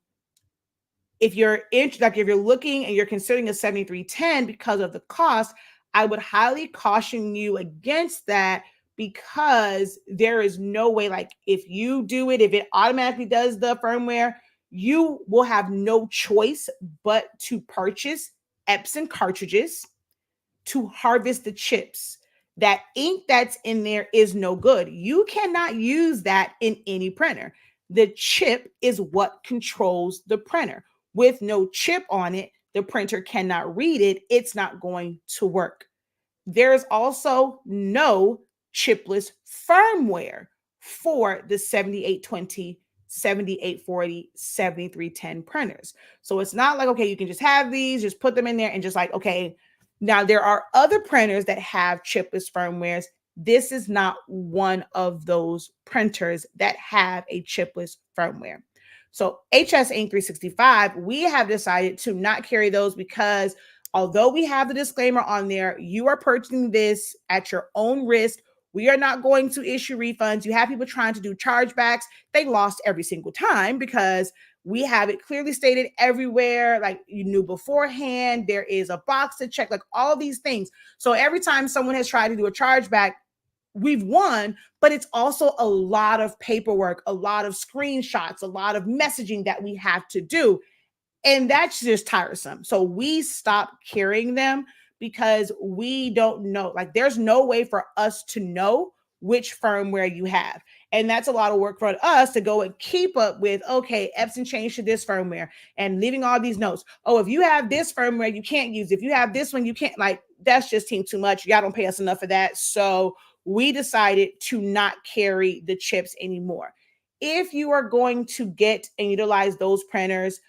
if you're looking and you're considering a 7310 because of the cost, I would highly caution you against that because there is no way, like if you do it, if it automatically does the firmware, you will have no choice but to purchase Epson cartridges to harvest the chips. That ink that's in there is no good. You cannot use that in any printer. The chip is what controls the printer. With no chip on it, the printer cannot read it. It's not going to work. There's also no chipless firmware for the 7820, 7840, 7310 printers. So it's not like, okay, you can just have these, just put them in there and just like, okay. Now there are other printers that have chipless firmwares. This is not one of those printers that have a chipless firmware. So HS Ink 365, we have decided to not carry those because although we have the disclaimer on there, you are purchasing this at your own risk. We are not going to issue refunds. You have people trying to do chargebacks. They lost every single time because We have it clearly stated everywhere, like you knew beforehand. There is a box to check, like all these things. So every time someone has tried to do a chargeback, we've won, but it's also a lot of paperwork, a lot of screenshots, a lot of messaging that we have to do. And that's just tiresome. So we stop carrying them because we don't know. Like there's no way for us to know which firmware you have. And that's a lot of work for us to go and keep up with, okay, Epson changed to this firmware and leaving all these notes. Oh, if you have this firmware, you can't use it. If you have this one, you can't. Like that's just too much. Y'all don't pay us enough for that. So we decided to not carry the chips anymore. If you are going to get and utilize those printers,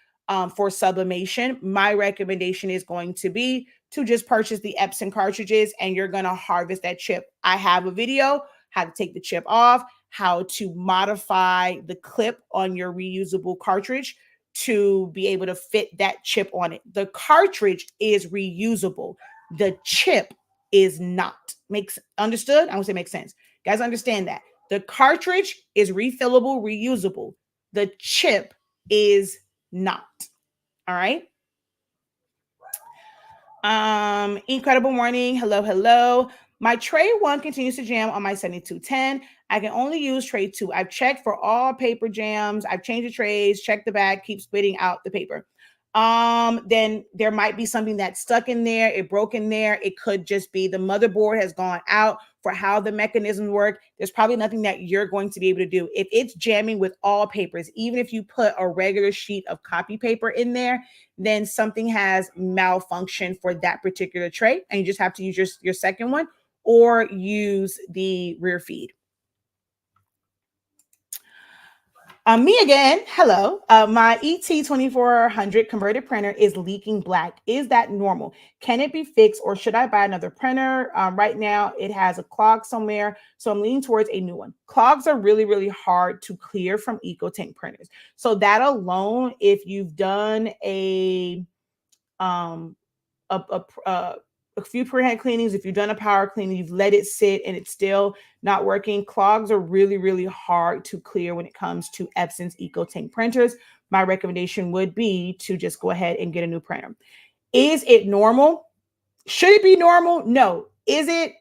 for sublimation, my recommendation is going to be to just purchase the Epson cartridges and you're going to harvest that chip. I have a video how to take the chip off, how to modify the clip on your reusable cartridge to be able to fit that chip on it. The cartridge is reusable. The chip is not. Makes understood? I would say makes sense. Guys, understand that. The cartridge is refillable, reusable. The chip is not. All right. Incredible morning. Hello. My tray 1 continues to jam on my 7210. I can only use tray 2. I've checked for all paper jams. I've changed the trays, checked the bag, keep spitting out the paper. Then there might be something that's stuck in there. It broke in there. It could just be the motherboard has gone out for how the mechanisms work. There's probably nothing that you're going to be able to do. If it's jamming with all papers, even if you put a regular sheet of copy paper in there, then something has malfunctioned for that particular tray. And you just have to use your second one or use the rear feed. Me again. Hello. My ET2400 converted printer is leaking black. Is that normal? Can it be fixed or should I buy another printer? Right now it has a clog somewhere, so I'm leaning towards a new one. Clogs are really, really hard to clear from EcoTank printers. So that alone, if you've done a few pre-head cleanings, if you've done a power cleaning, you've let it sit and it's still not working, clogs are really, really hard to clear when it comes to Epson's EcoTank printers. My recommendation would be to just go ahead and get a new printer. Is it normal? Should it be normal? No. Is it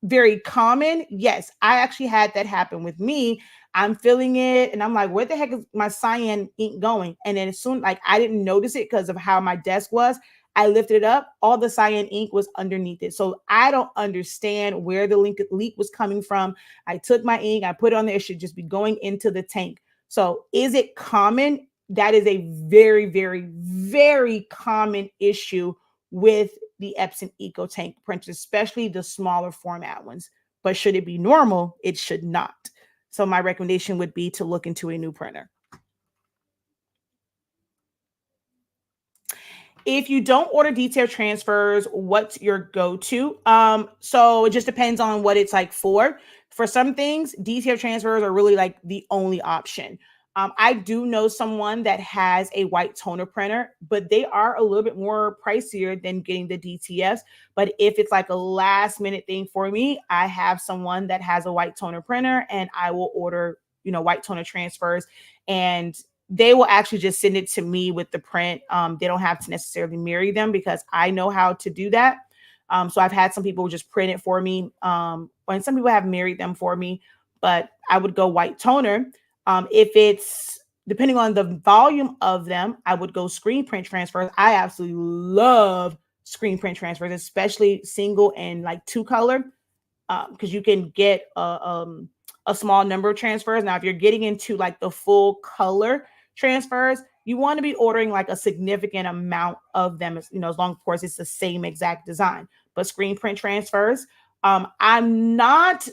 very common? Yes. I actually had that happen with me. I'm filling it and I'm like, where the heck is my cyan ink going? And then as soon, like I didn't notice it because of how my desk was. I lifted it up, all the cyan ink was underneath it. So I don't understand where the leak was coming from. I took my ink, I put it on there. It should just be going into the tank. So is it common? That is a very, very, very common issue with the Epson EcoTank printers, especially the smaller format ones. But should it be normal? It should not. So my recommendation would be to look into a new printer. If you don't order detail transfers, what's your go-to? So it just depends on what it's like for. For some things, detail transfers are really like the only option. I do know someone that has a white toner printer, but they are a little bit more pricier than getting the DTFs. But if it's like a last minute thing for me, I have someone that has a white toner printer and I will order, white toner transfers, and they will actually just send it to me with the print. They don't have to necessarily mirror them because I know how to do that. So I've had some people just print it for me. And some people have mirrored them for me, but I would go white toner. If it's depending on the volume of them, I would go screen print transfers. I absolutely love screen print transfers, especially single and like 2-color, because you can get a small number of transfers. Now, if you're getting into like the full color transfers, you want to be ordering like a significant amount of them, as long, of course, it's the same exact design. But screen print transfers, I'm not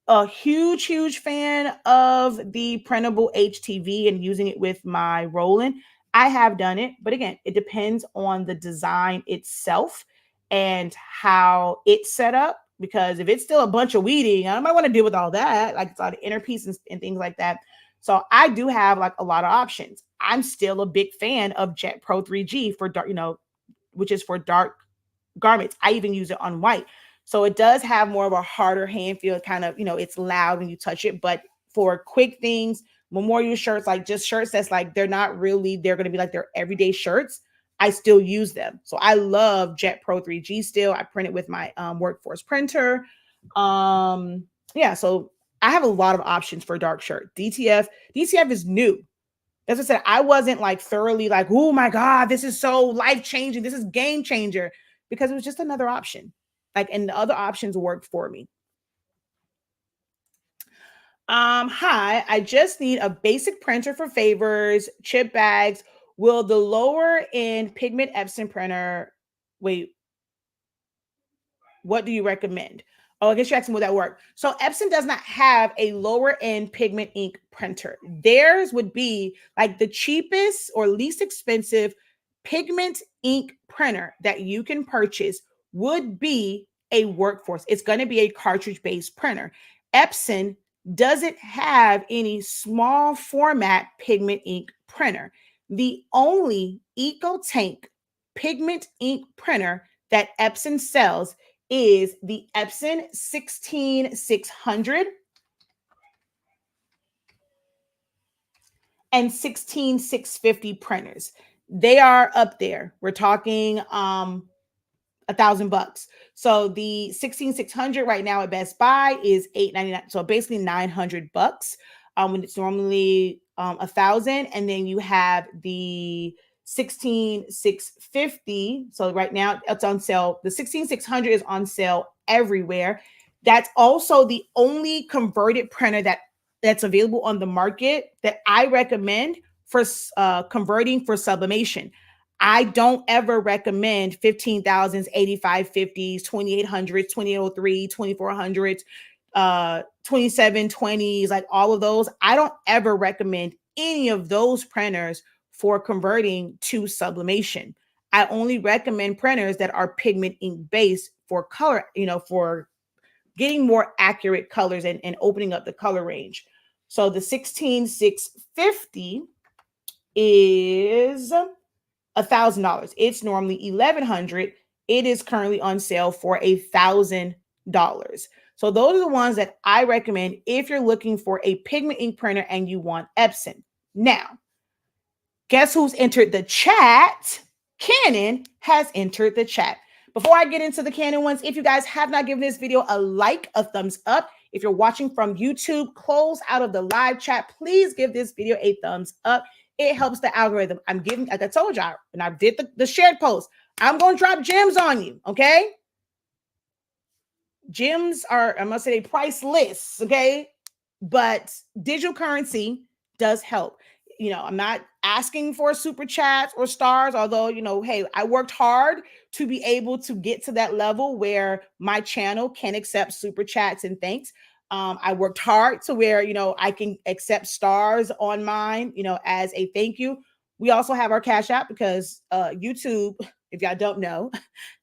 a huge fan of the printable HTV and using it with my Roland. I have done it, but again, it depends on the design itself and how it's set up. Because if it's still a bunch of weeding, I might want to deal with all that, like it's all the inner pieces and things like that. So I do have like a lot of options. I'm still a big fan of Jet Pro 3G for dark, which is for dark garments. I even use it on white. So it does have more of a harder hand feel. Kind of, it's loud when you touch it, but for quick things, memorial shirts, like just shirts that's like they're going to be like their everyday shirts. I still use them. So I love Jet Pro 3G still. I print it with my workforce printer. Yeah, so I have a lot of options for dark shirt. DTF is new. As I said, I wasn't like thoroughly like, oh my God, this is so life-changing. This is game changer, because it was just another option. Like, and the other options worked for me. Hi, I just need a basic printer for favors, chip bags. Will the lower end pigment Epson printer, wait, what do you recommend? Oh, I guess you're asking will that work. So Epson does not have a lower end pigment ink printer. Theirs would be like the cheapest or least expensive pigment ink printer that you can purchase would be a workforce. It's going to be a cartridge based printer. Epson doesn't have any small format pigment ink printer. The only EcoTank pigment ink printer that Epson sells is the Epson 16600 and 16650 printers. They are up there. We're talking $1,000. So the 16600 right now at Best Buy is $899. So basically $900 when it's normally 1,000. And then you have the 16650. So right now it's on sale. The 16600 is on sale everywhere. That's also the only converted printer that's available on the market that I recommend for converting for sublimation. I don't ever recommend 15,000s, 8550s, 2800s, 2803, 2400s, 2720s, like all of those. I don't ever recommend any of those printers for converting to sublimation. I only recommend printers that are pigment ink based for color, for getting more accurate colors and opening up the color range. So the 16650 is $1,000. It's normally $1,100. It is currently on sale for $1,000. So those are the ones that I recommend if you're looking for a pigment ink printer and you want Epson. Now, guess who's entered the chat? Canon has entered the chat. Before I get into the Canon ones, if you guys have not given this video a like, a thumbs up. If you're watching from YouTube, close out of the live chat. Please give this video a thumbs up. It helps the algorithm. I'm giving, like I told y'all, and I did the shared post. I'm going to drop gems on you, okay? Gems are, I'm going to say, priceless, okay? But digital currency does help. I'm not asking for super chats or stars, although, hey, I worked hard to be able to get to that level where my channel can accept super chats and thanks. I worked hard to where, I can accept stars on mine, as a thank you. We also have our Cash App because YouTube, if y'all don't know,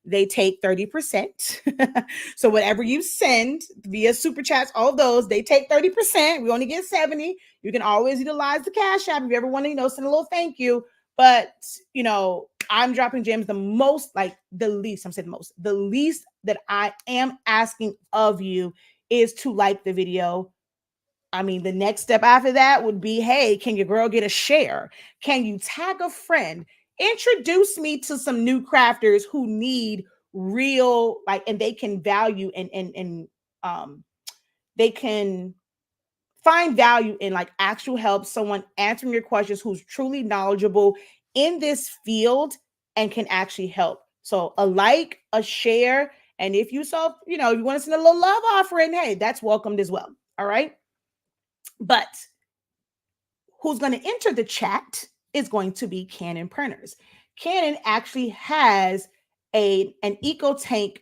they take 30%. So whatever you send via super chats, all of those, they take 30%. We only get 70. You can always utilize the Cash App if you ever want to, send a little thank you. But, I'm dropping gems the most, like the least, the least that I am asking of you is to like the video. I mean, the next step after that would be, hey, can your girl get a share? Can you tag a friend? Introduce me to some new crafters who need real, and they can value and they can find value in actual help, someone answering your questions who's truly knowledgeable in this field and can actually help. So a like, a share, and if you you want to send a little love offering, hey, that's welcomed as well. All right. But who's going to enter the chat is going to be Canon printers. Canon actually has an EcoTank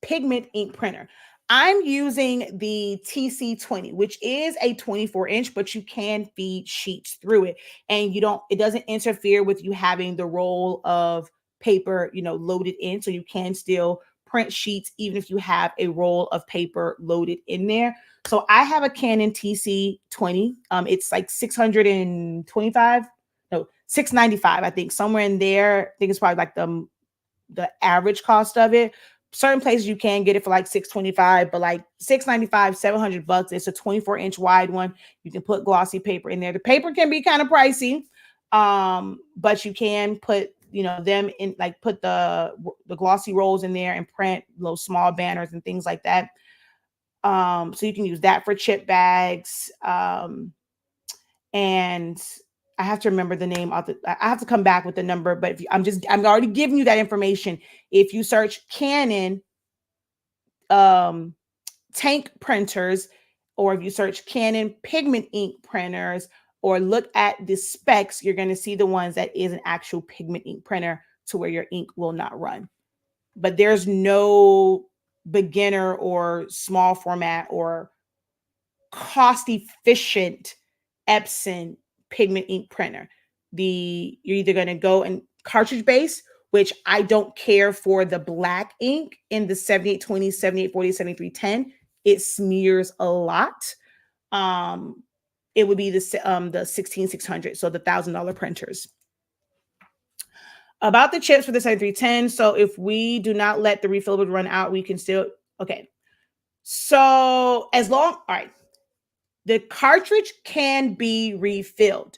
pigment ink printer. I'm using the TC20, which is a 24-inch, but you can feed sheets through it. And it doesn't interfere with you having the roll of paper, loaded in. So you can still print sheets, even if you have a roll of paper loaded in there. So I have a Canon TC20. It's like $625, no, $695, I think, somewhere in there. I think it's probably like the average cost of it. certain places you can get it for like $625, but like $695, $700. It's a 24-inch wide one. You can put glossy paper in there. The paper can be kind of pricey, but you can put, you know, them in, like put the glossy rolls in there and print little small banners and things like that. So you can use that for chip bags. And I have to remember the name of I have to come back with the number, but if I'm already giving you that information. If you search Canon tank printers, or if you search Canon pigment ink printers, or look at the specs, you're going to see the ones that is an actual pigment ink printer to where your ink will not run. But there's no beginner or small format or cost efficient Epson pigment ink printer. You're either going to go in cartridge base, which I don't care for the black ink in the 7820, 7840, 7310. It smears a lot. It would be the 16600, so the $1,000 printers. About the chips for the 7310. So if we do not let the refillable run out, we can still, okay. So as long, all right, the cartridge can be refilled.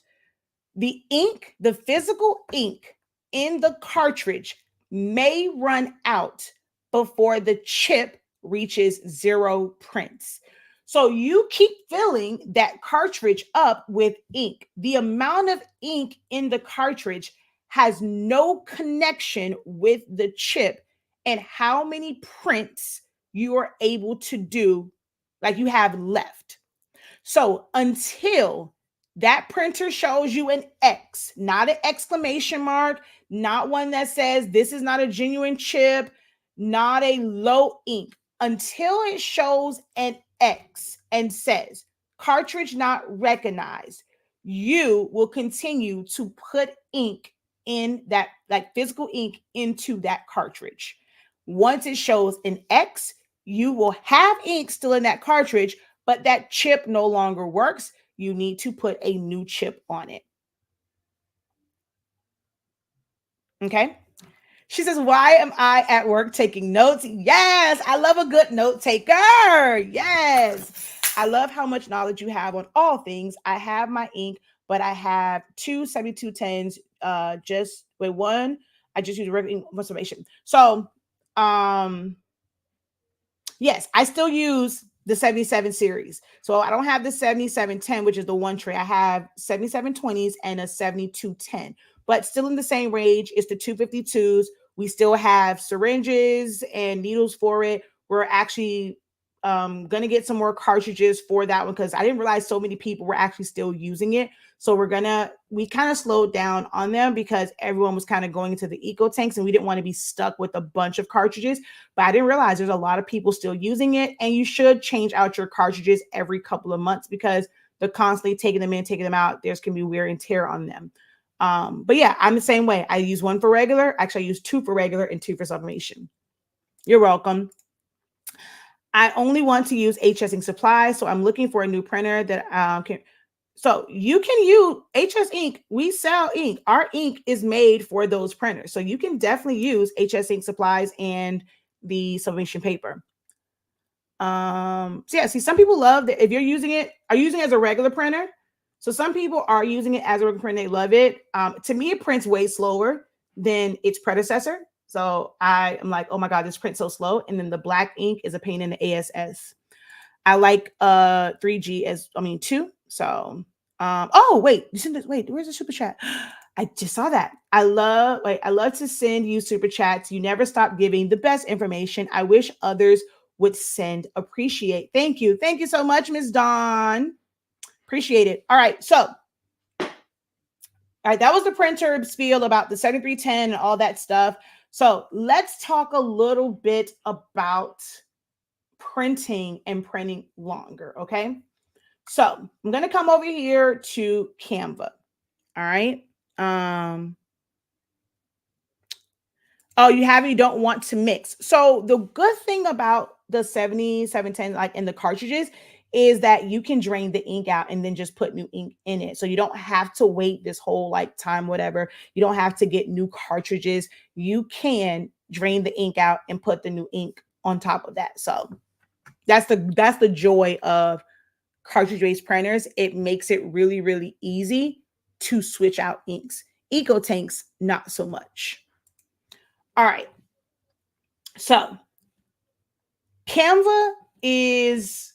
The ink, the physical ink in the cartridge may run out before the chip reaches 0 prints. So you keep filling that cartridge up with ink. The amount of ink in the cartridge has no connection with the chip and how many prints you are able to do, like you have left. So until that printer shows you an X, not an exclamation mark, not one that says this is not a genuine chip, not a low ink, until it shows an X and says cartridge not recognized, you will continue to put ink in that, like physical ink, into that cartridge. Once it shows an X, you will have ink still in that cartridge, but that chip no longer works. You need to put a new chip on it. Okay. She says, why am I at work taking notes? Yes, I love a good note taker. Yes. I love how much knowledge you have on all things. I have my ink, but I have two 7210s. Just with one, I just use regular ink information. So, yes, I still use the 77 series. So I don't have the 7710, which is the one tray. I have 7720s and a 7210, but still in the same range. It's the 252s. We still have syringes and needles for it. We're actually going to get some more cartridges for that one because I didn't realize so many people were actually still using it. So we kind of slowed down on them because everyone was kind of going into the eco tanks and we didn't want to be stuck with a bunch of cartridges. But I didn't realize there's a lot of people still using it, and you should change out your cartridges every couple of months because they're constantly taking them in, taking them out. There's can be wear and tear on them. But yeah, I'm the same way. I use one for regular. Actually, I use two for regular and two for sublimation. You're welcome. I only want to use HS Ink supplies, so I'm looking for a new printer that can. So you can use HS Ink. We sell ink. Our ink is made for those printers. So you can definitely use HS Ink supplies and the sublimation paper. So yeah, see, some people love that. If you're using it, are using it as a regular printer. So some people are using it as a regular printer. They love it. To me, it prints way slower than its predecessor. So I am like, oh my God, this prints so slow. And then the black ink is a pain in the ASS. I like 3G 2. So oh wait, where's the super chat? I just saw that. I love to send you super chats. You never stop giving the best information. I wish others would send. Appreciate. Thank you so much, Miss Dawn. Appreciate it. All right, so all right, that was the printer spiel about the 7310 and all that stuff. So let's talk a little bit about printing and printing longer, okay? So I'm going to come over here to Canva. All right. Oh, you don't want to mix. So the good thing about the 7710, like in the cartridges, is that you can drain the ink out and then just put new ink in it. So you don't have to wait this whole like time, whatever. You don't have to get new cartridges. You can drain the ink out, and put the new ink on top of that. So that's the joy of cartridge-based printers. It makes it really, really easy to switch out inks. Eco tanks, not so much. All right. So Canva is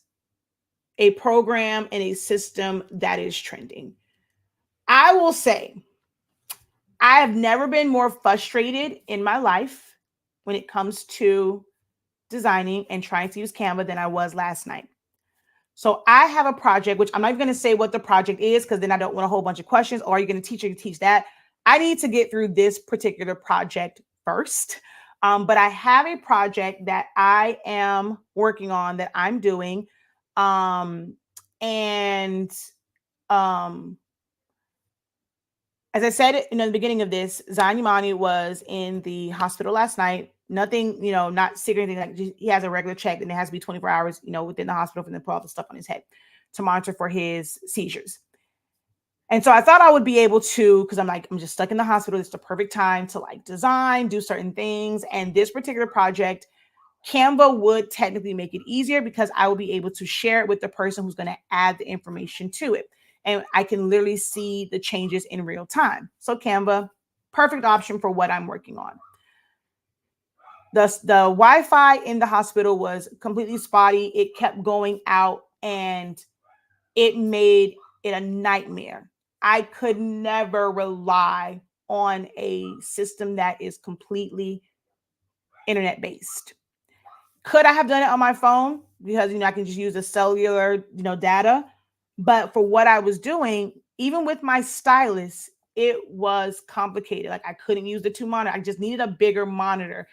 a program and a system that is trending. I will say, I have never been more frustrated in my life when it comes to designing and trying to use Canva than I was last night. So I have a project, which I'm not going to say what the project is because then I don't want a whole bunch of questions. Or are you going to teach that? I need to get through this particular project first. But I have a project that I am working on that I'm doing. As I said in the beginning of this, Zanyamani was in the hospital last night. Nothing, not sick or anything. Like, he has a regular check, and it has to be 24 hours, within the hospital for them to put all the stuff on his head to monitor for his seizures. And so I thought I would be able to, because I'm just stuck in the hospital. It's the perfect time to design, do certain things. And this particular project, Canva would technically make it easier because I will be able to share it with the person who's going to add the information to it. And I can literally see the changes in real time. So Canva, perfect option for what I'm working on. The Wi-Fi in the hospital was completely spotty. It kept going out and it made it a nightmare. I could never rely on a system that is completely internet-based. Could I have done it on my phone? Because, I can just use the cellular, data. But for what I was doing, even with my stylus, it was complicated. I couldn't use the two monitor. I just needed a bigger monitor.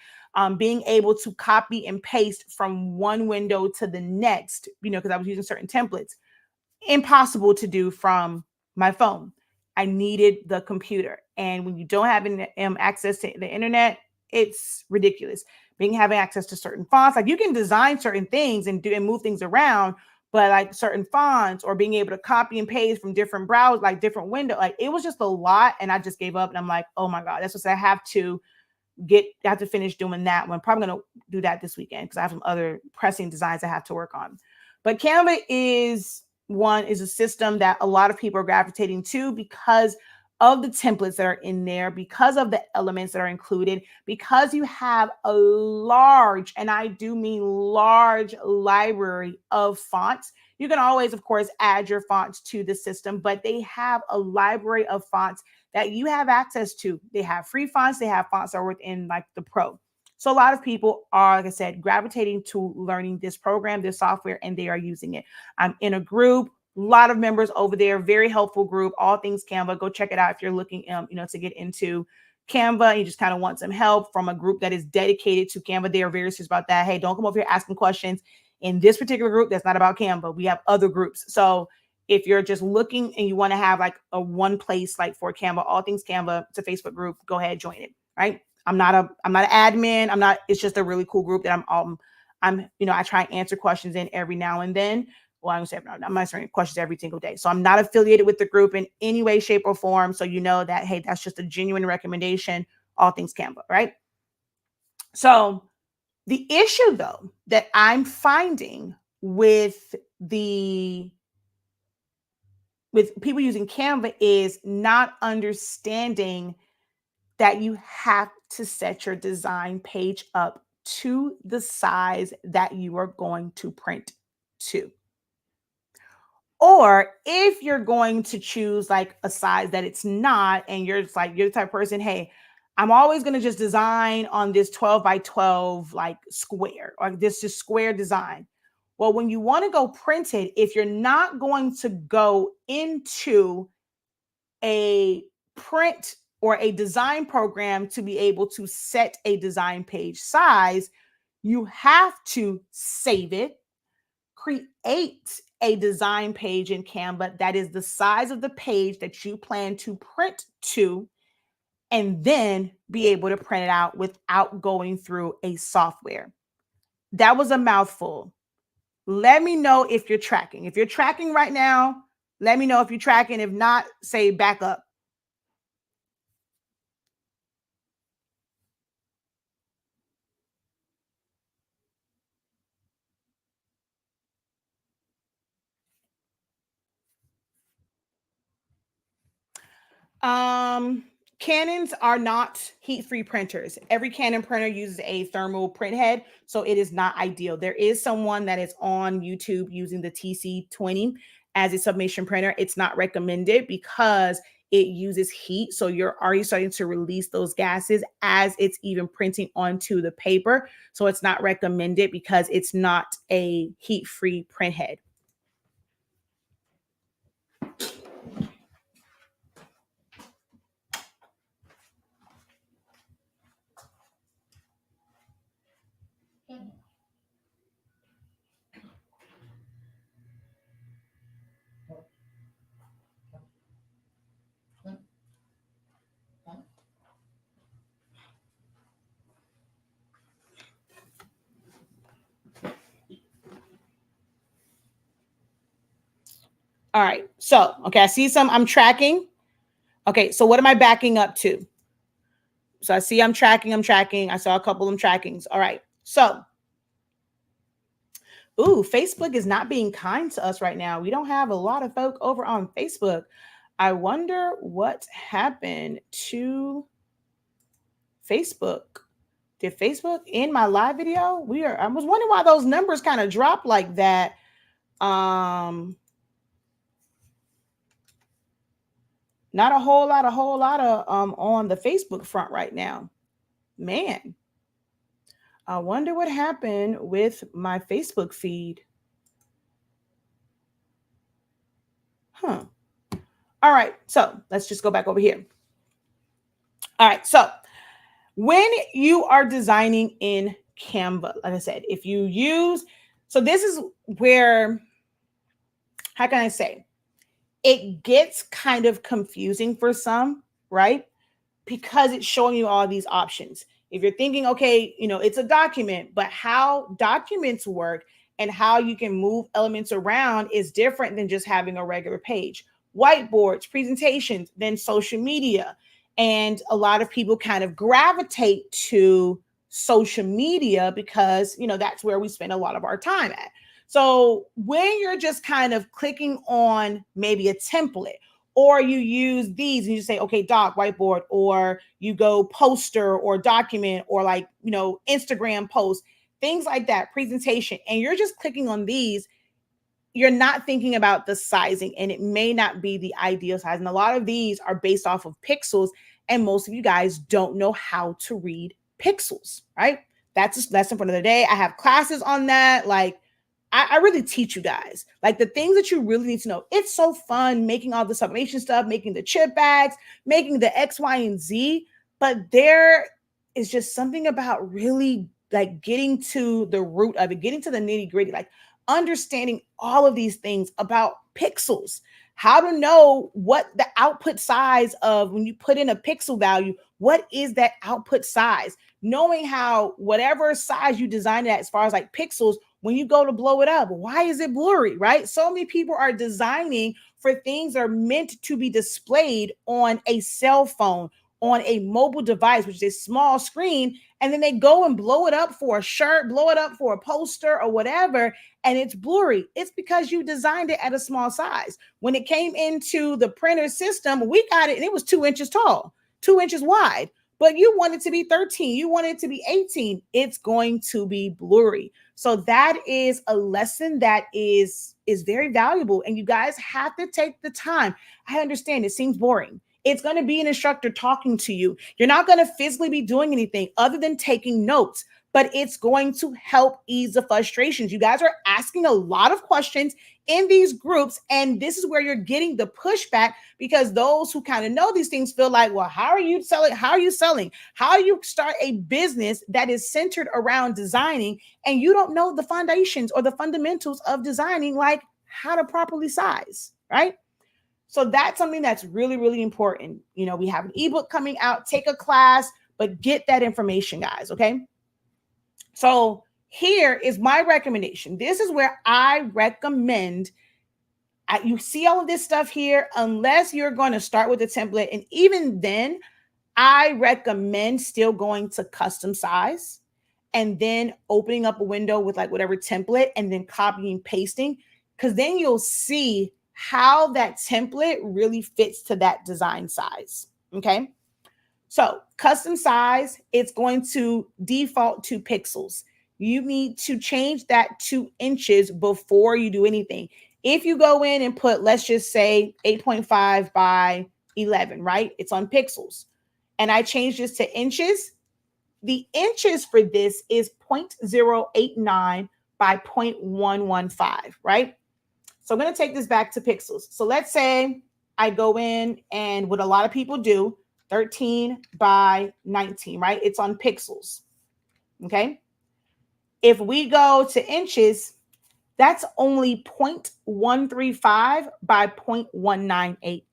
Being able to copy and paste from one window to the next, because I was using certain templates, impossible to do from my phone. I needed the computer. And when you don't have access to the internet, it's ridiculous. Having access to certain fonts, you can design certain things and move things around, but certain fonts or being able to copy and paste from different browsers, different windows, it was just a lot. And I just gave up. And I'm like, oh my God, that's what I have to finish doing that one. I'm probably going to do that this weekend because I have some other pressing designs I have to work on. But Canva is a system that a lot of people are gravitating to because of the templates that are in there, because of the elements that are included, because you have a large, and I do mean large, library of fonts. You can always, of course, add your fonts to the system, but they have a library of fonts that you have access to. They have free fonts. They have fonts that are within the Pro. So a lot of people are, like I said, gravitating to learning this program, this software, and they are using it. I'm in a group. A lot of members over there, very helpful group, all things Canva. Go check it out if you're looking, to get into Canva and you just kind of want some help from a group that is dedicated to Canva. They are very serious about that. Hey, don't come over here asking questions in this particular group. That's not about Canva. We have other groups. So if you're just looking and you want to have a one place for Canva, all things Canva, it's a Facebook group, go ahead, join it. Right. I'm not an admin. It's just a really cool group that I try and answer questions in every now and then. Well, I'm answering questions every single day. So I'm not affiliated with the group in any way, shape, or form. So that, hey, that's just a genuine recommendation, all things Canva, right? So the issue, though, that I'm finding with people using Canva is not understanding that you have to set your design page up to the size that you are going to print to. Or if you're going to choose a size that it's not, and you're you're the type of person, hey, I'm always going to just design on this 12 by 12 square, or this just square design. Well, when you want to go print it, if you're not going to go into a print or a design program to be able to set a design page size, you have to save it, create a design page in Canva that is the size of the page that you plan to print to, and then be able to print it out without going through a software. That was a mouthful. Let me know if you're tracking. If you're tracking right now, let me know if you're tracking. If not, say back up. Canons are not heat-free printers. Every Canon printer uses a thermal print head, so it is not ideal. There is someone that is on YouTube using the TC20 as a sublimation printer. It's not recommended because it uses heat, so you're already starting to release those gases as it's even printing onto the paper. So it's not recommended because it's not a heat-free print head. All right. So, okay, I see some, I'm tracking. Okay, so what am I backing up to? So I see I'm tracking. I saw a couple of trackings. All right. So, Facebook is not being kind to us right now. We don't have a lot of folk over on Facebook. I wonder what happened to Facebook. Did Facebook end my live video? I was wondering why those numbers kind of dropped like that. Not a whole lot of on the Facebook front right now. Man, I wonder what happened with my Facebook feed. Huh. All right, so let's just go back over here. All right, so when you are designing in Canva, like I said, if you use, so this is where, how can I say, it gets kind of confusing for some, right? Because it's showing you all these options. If you're thinking, okay, it's a document, but how documents work and how you can move elements around is different than just having a regular page. Whiteboards, presentations, then social media. And a lot of people kind of gravitate to social media because, that's where we spend a lot of our time at. So when you're just kind of clicking on maybe a template, or you use these and you say, okay, doc, whiteboard, or you go poster or document or Instagram post, things like that, presentation, and you're just clicking on these, you're not thinking about the sizing and it may not be the ideal size. And a lot of these are based off of pixels and most of you guys don't know how to read pixels, right? That's a lesson for another day. I have classes on that. I really teach you guys the things that you really need to know. It's so fun making all the sublimation stuff, making the chip bags, making the X, Y, and Z. But there is just something about really getting to the root of it, getting to the nitty gritty, understanding all of these things about pixels, how to know what the output size of when you put in a pixel value, what is that output size? Knowing how whatever size you design it at, as far as pixels, when you go to blow it up, why is it blurry, right? So many people are designing for things that are meant to be displayed on a cell phone, on a mobile device, which is a small screen, and then they go and blow it up for a shirt, blow it up for a poster or whatever, and it's blurry. It's because you designed it at a small size. When it came into the printer system, we got it and it was 2 inches tall, 2 inches wide. But you want it to be 13, you want it to be 18, it's going to be blurry. So that is a lesson that is very valuable. And you guys have to take the time. I understand it seems boring. It's going to be an instructor talking to you. You're not going to physically be doing anything other than taking notes, but it's going to help ease the frustrations. You guys are asking a lot of questions in these groups, and this is where you're getting the pushback because those who kind of know these things feel like, well, how are you selling? How do you start a business that is centered around designing and you don't know the foundations or the fundamentals of designing, like how to properly size, right? So that's something that's really, really important. We have an ebook coming out, take a class, but get that information, guys, okay? So here is my recommendation. This is where I recommend, you see all of this stuff here, unless you're going to start with a template. And even then, I recommend still going to custom size and then opening up a window with whatever template and then copying, pasting, because then you'll see how that template really fits to that design size. Okay. So custom size, it's going to default to pixels. You need to change that to inches before you do anything. If you go in and put, let's just say 8.5 by 11, right? It's on pixels. And I change this to inches. The inches for this is 0.089 by 0.115, right? So I'm going to take this back to pixels. So let's say I go in and what a lot of people do, 13 by 19, right? It's on pixels. Okay. If we go to inches, that's only 0.135 by 0.198.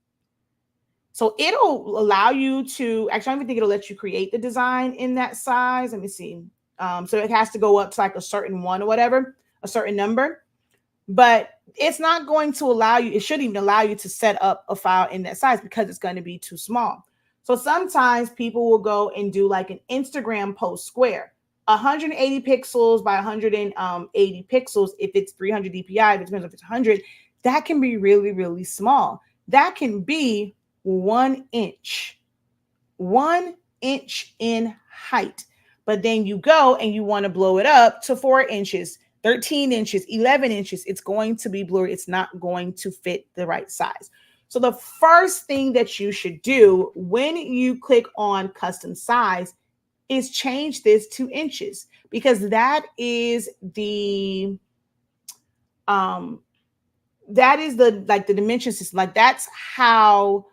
So it'll allow you to, actually, I don't even think it'll let you create the design in that size. Let me see. So it has to go up to like a certain one or whatever, a certain number. But it's not going to allow you, it shouldn't even allow you to set up a file in that size because it's going to be too small. So sometimes people will go and do like an Instagram post square, 180 pixels by 180 pixels. If it's 300 DPI, if it depends if it's 100, that can be really, really small. That can be 1 inch in height. But then you go and you want to blow it up to 4 inches, 13 inches, 11 inches. It's going to be blurry. It's not going to fit the right size. So the first thing that you should do when you click on custom size is change this to inches, because that is the like the dimension system. Like that's how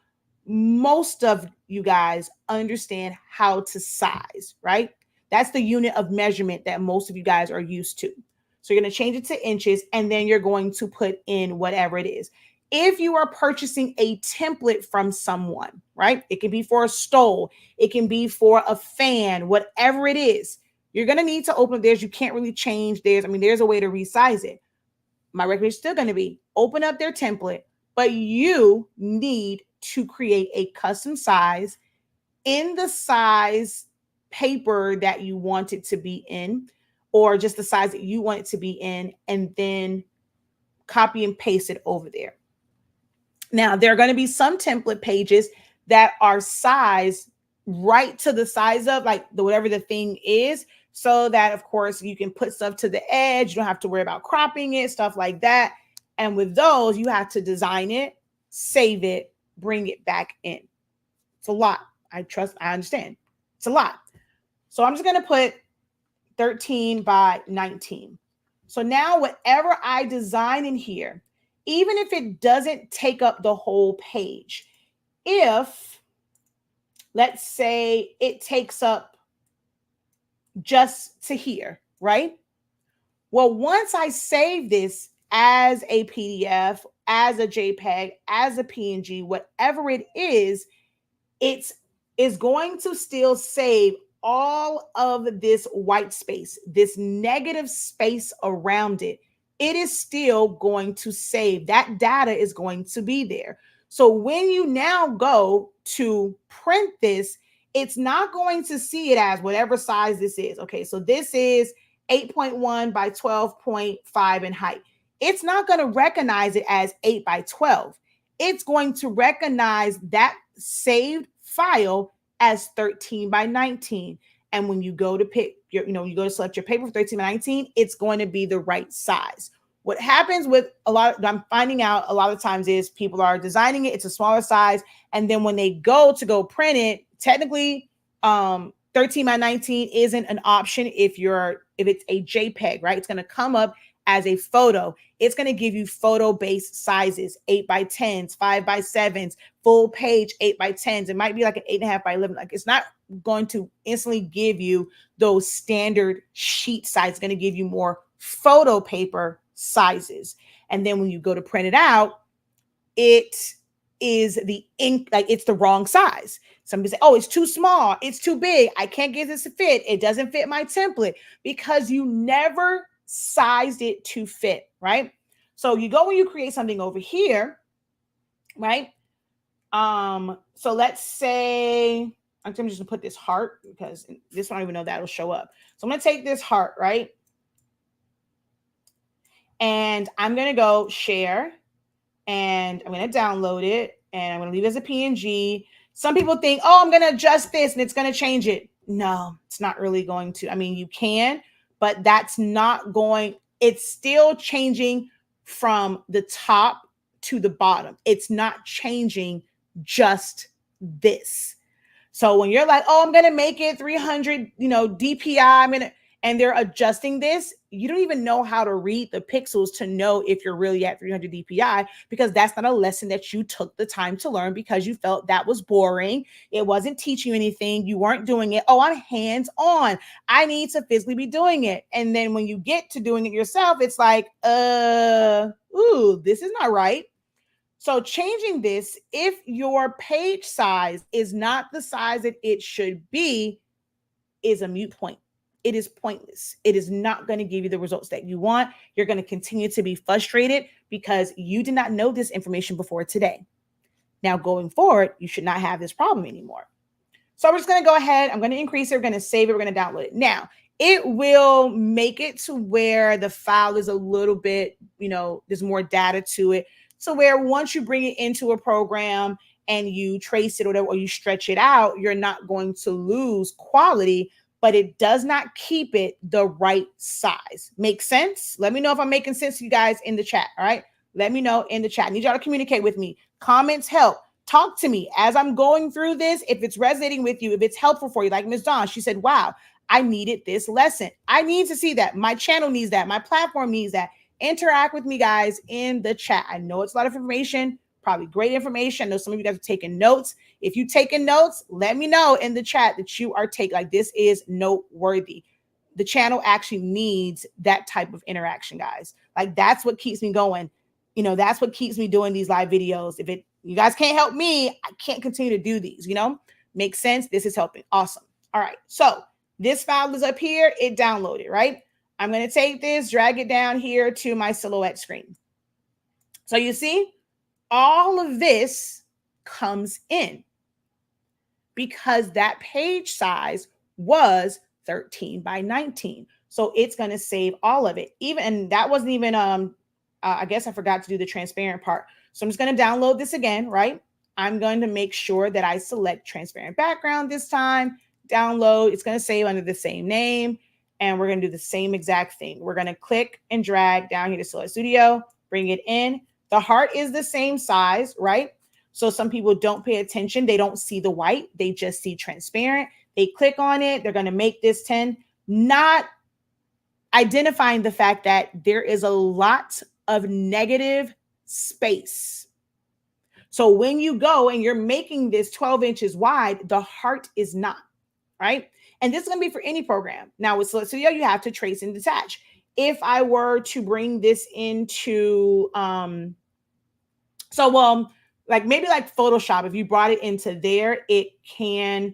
most of you guys understand how to size, right? That's the unit of measurement that most of you guys are used to. So you're going to change it to inches, and then you're going to put in whatever it is. If you are purchasing a template from someone, right? It can be for a stole, it can be for a fan, whatever it is, you're going to need to open theirs. You can't really change theirs. I mean, there's a way to resize it. My recommendation is still going to be open up their template, but you need to create a custom size in the size paper that you want it to be in, or just the size that you want it to be in, and then copy and paste it over there. Now, there are going to be some template pages that are sized right to the size of like whatever the thing is, so that, of course, you can put stuff to the edge. You don't have to worry about cropping it, stuff like that. And with those, you have to design it, save it, bring it back in. It's a lot. I understand. It's a lot. So I'm just going to put 13 by 19. So now whatever I design in here, even if it doesn't take up the whole page, if let's say it takes up just to here, right? Well, once I save this as a PDF, as a JPEG, as a PNG, whatever it is going to still save all of this white space, this negative space around it. It is still going to save. That data is going to be there. So when you now go to print this, it's not going to see it as whatever size this is. Okay, so this is 8.1 by 12.5 in height. It's not going to recognize it as 8 by 12. It's going to recognize that saved file as 13 by 19. And when you go to pick your, you go to select your paper for 13 by 19, it's going to be the right size. What happens with I'm finding out a lot of times is people are designing it, it's a smaller size. And then when they go print it, technically 13 by 19 isn't an option if it's a JPEG, right? It's going to come up as a photo. It's going to give you photo-based sizes, 8 by 10s, 5 by 7s, full page 8 by 10s. It might be like an 8.5 by 11. Like it's not going to instantly give you those standard sheet sizes. It's going to give you more photo paper sizes. And then when you go to print it out, it is the ink, like it's the wrong size. Somebody say, oh, it's too small, it's too big, I can't get this to fit, it doesn't fit my template, because you never sized it to fit, right? So you go when you create something over here, right? So let's say, I'm just gonna put this heart because this one I don't even know that'll show up. So I'm gonna take this heart, right? And I'm gonna go share, and I'm going to download it, and I'm going to leave it as a PNG. Some people think, oh, I'm going to adjust this and it's going to change it. No, it's not really going to. I mean, you can, but that's not going, it's still changing from the top to the bottom. It's not changing just this. So when you're like, oh, I'm going to make it 300, DPI, and they're adjusting this, you don't even know how to read the pixels to know if you're really at 300 DPI, because that's not a lesson that you took the time to learn because you felt that was boring. It wasn't teaching you anything. You weren't doing it. Oh, I'm hands on. I need to physically be doing it. And then when you get to doing it yourself, it's like, this is not right. So changing this, if your page size is not the size that it should be, is a moot point. It is pointless. It is not going to give you the results that you want. You're going to continue to be frustrated because you did not know this information before today. Now, going forward, you should not have this problem anymore. So I'm just going to go ahead. I'm going to increase it. We're going to save it. We're going to download it. Now, it will make it to where the file is a little bit, there's more data to it. So where once you bring it into a program and you trace it or you stretch it out, you're not going to lose quality, but it does not keep it the right size. Make sense? Let me know if I'm making sense to you guys in the chat. All right. Let me know in the chat. I need y'all to communicate with me. Comments help. Talk to me as I'm going through this. If it's resonating with you, if it's helpful for you, like Ms. Dawn, she said, wow, I needed this lesson. I need to see that. My channel needs that. My platform needs that. Interact with me, guys, in the chat. I know it's a lot of information, probably great information. I know some of you guys are taking notes. If you're taking notes, let me know in the chat that you are taking, like, this is noteworthy. The channel actually needs that type of interaction, guys. Like, that's what keeps me going. That's what keeps me doing these live videos. If you guys can't help me, I can't continue to do these, Makes sense? This is helping. Awesome. All right. So this file is up here. It downloaded, right? I'm going to take this, drag it down here to my Silhouette screen. So you see, all of this comes in because that page size was 13 by 19. So it's going to save all of it. And that wasn't even, I guess I forgot to do the transparent part. So I'm just going to download this again, right? I'm going to make sure that I select transparent background this time, download. It's going to save under the same name. And we're going to do the same exact thing. We're going to click and drag down here to Silhouette Studio, bring it in. The heart is the same size, right? So some people don't pay attention. They don't see the white. They just see transparent. They click on it. They're going to make this 10, not identifying the fact that there is a lot of negative space. So when you go and you're making this 12 inches wide, the heart is not, right? And this is going to be for any program. Now with Silhouette Studio, you have to trace and detach. If I were to bring this into, like maybe like Photoshop, if you brought it into there, it can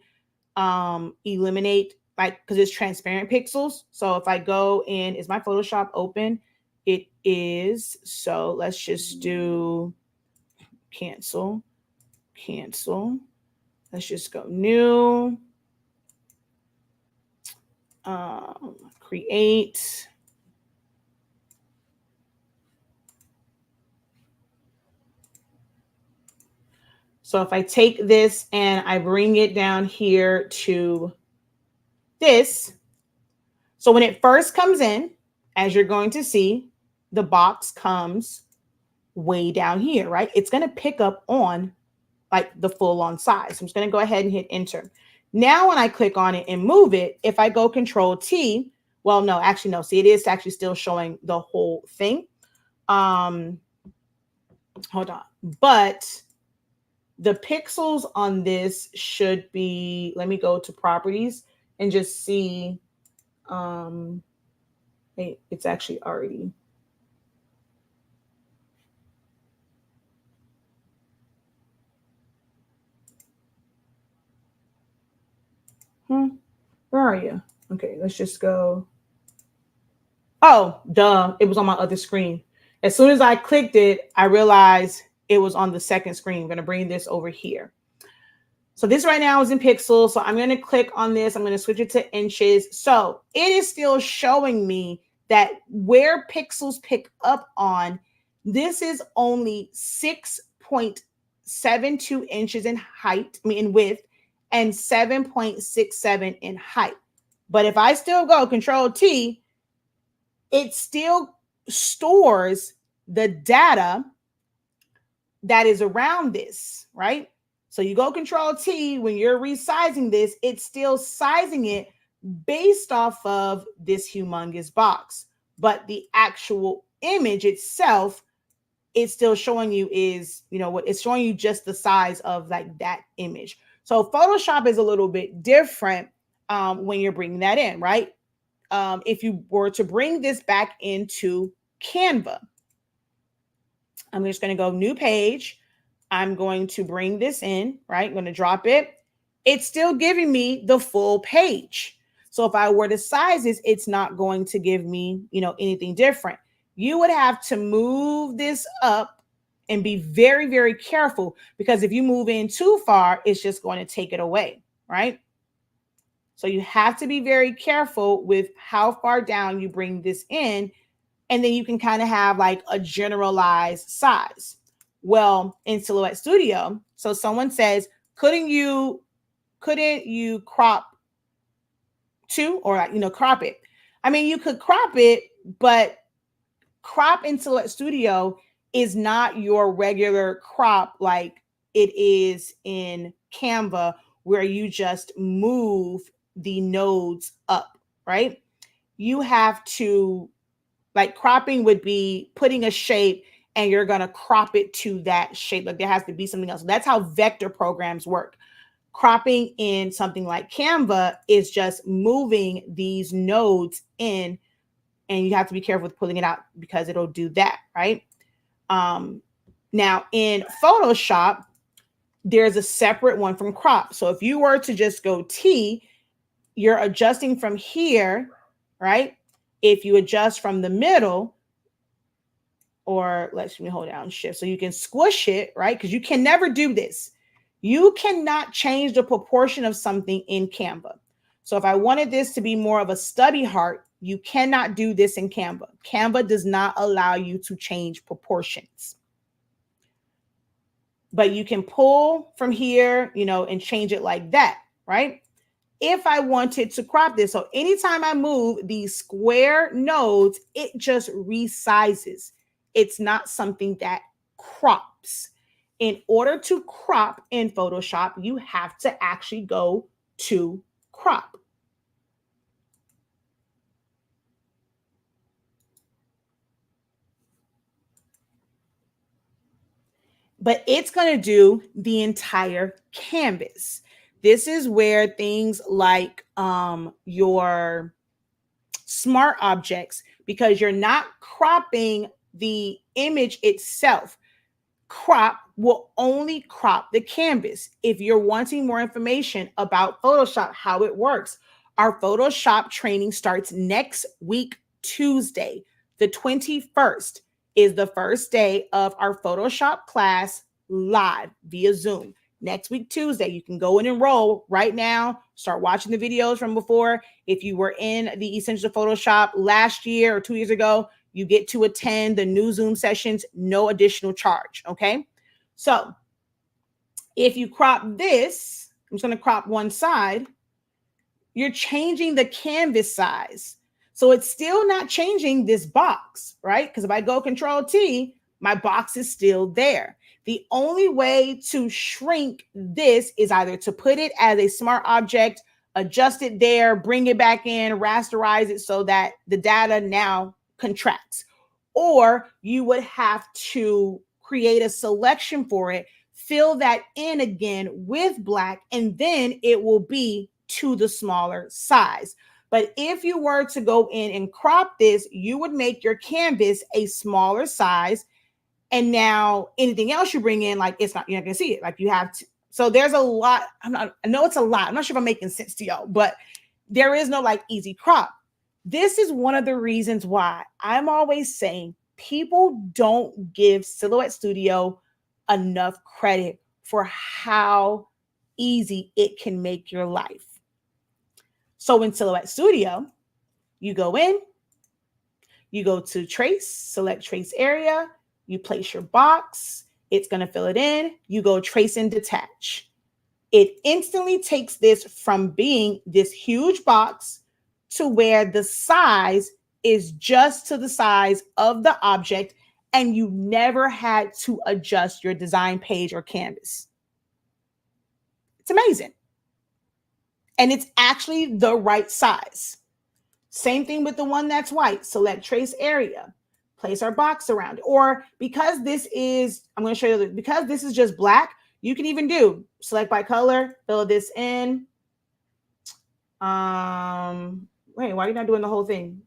eliminate, like, because it's transparent pixels. So if I go in, is my Photoshop open? It is. So let's just do cancel. Let's just go new. Create. So if I take this and I bring it down here to this, so when it first comes in, as you're going to see, the box comes way down here, right? It's going to pick up on like the full on size. So I'm just going to go ahead and hit enter. Now, when I click on it and move it, if I go Control T, well, no, actually, no. See, it is actually still showing the whole thing. Hold on. But the pixels on this should be, let me go to properties and just see. Hey, it's actually already. Where are you? Okay, let's just go. Oh, duh. It was on my other screen. As soon as I clicked it, I realized it was on the second screen. I'm going to bring this over here. So this right now is in pixels. So I'm going to click on this. I'm going to switch it to inches. So it is still showing me that where pixels pick up on This is only 6.72 inches in height, in width, and 7.67 in height. But if I still go Control T, it still stores the data that is around this, right? So you go Control T, when you're resizing this, it's still sizing it based off of this humongous box. But the actual image itself, it's still showing you is, what it's showing you just the size of like that image. So Photoshop is a little bit different when you're bringing that in, right? If you were to bring this back into Canva, I'm just going to go new page. I'm going to bring this in, right? I'm going to drop it. It's still giving me the full page. So if I were to size this, it's not going to give me, anything different. You would have to move this up and be very, very careful, because if you move in too far, it's just going to take it away, right? So you have to be very careful with how far down you bring this in, and then you can kind of have like a generalized size. Well, in Silhouette Studio, so someone says, couldn't you crop to, or crop it? I mean, you could crop it, but crop in Silhouette Studio is not your regular crop like it is in Canva, where you just move the nodes up, right? You have to, like, cropping would be putting a shape and you're going to crop it to that shape. Like, there has to be something else. That's how vector programs work. Cropping in something like Canva is just moving these nodes in, and you have to be careful with pulling it out because it'll do that, right? Now in Photoshop, there's a separate one from crop. So if you were to just go T, you're adjusting from here, right? If you adjust from the middle, or let me hold down shift so you can squish it, right? Because you can never do this. You cannot change the proportion of something in Canva. So if I wanted this to be more of a stubby heart, you cannot do this in Canva. Canva does not allow you to change proportions. But you can pull from here, and change it like that, right? If I wanted to crop this, so anytime I move these square nodes, it just resizes. It's not something that crops. In order to crop in Photoshop, you have to actually go to crop. But it's going to do the entire canvas. This is where things like your smart objects, because you're not cropping the image itself. Crop will only crop the canvas. If you're wanting more information about Photoshop, how it works, our Photoshop training starts next week, Tuesday, the 21st is the first day of our Photoshop class live via Zoom. Next week, Tuesday, you can go and enroll right now. Start watching the videos from before. If you were in the Essentials of Photoshop last year or 2 years ago, you get to attend the new Zoom sessions, no additional charge, okay? So if you crop this, I'm just going to crop one side, you're changing the canvas size. So it's still not changing this box, right? Because if I go Control T, my box is still there. The only way to shrink this is either to put it as a smart object, adjust it there, bring it back in, rasterize it so that the data now contracts. Or you would have to create a selection for it, fill that in again with black, and then it will be to the smaller size. But if you were to go in and crop this, you would make your canvas a smaller size. And now anything else you bring in, like, you're not going to see it. Like, you have to. So there's a lot. I know it's a lot. I'm not sure if I'm making sense to y'all, but there is no like easy crop. This is one of the reasons why I'm always saying people don't give Silhouette Studio enough credit for how easy it can make your life. So in Silhouette Studio, you go in, you go to trace, select trace area, You place your box. It's going to fill it in. You go trace and detach. It instantly takes this from being this huge box to where the size is just to the size of the object, and you never had to adjust your design page or canvas. It's amazing. And it's actually the right size. Same thing with the one that's white. Select trace area, place our box around it. Or because this is, I'm going to show you, because this is just black, you can even do select by color, fill this in. Wait, why are you not doing the whole thing?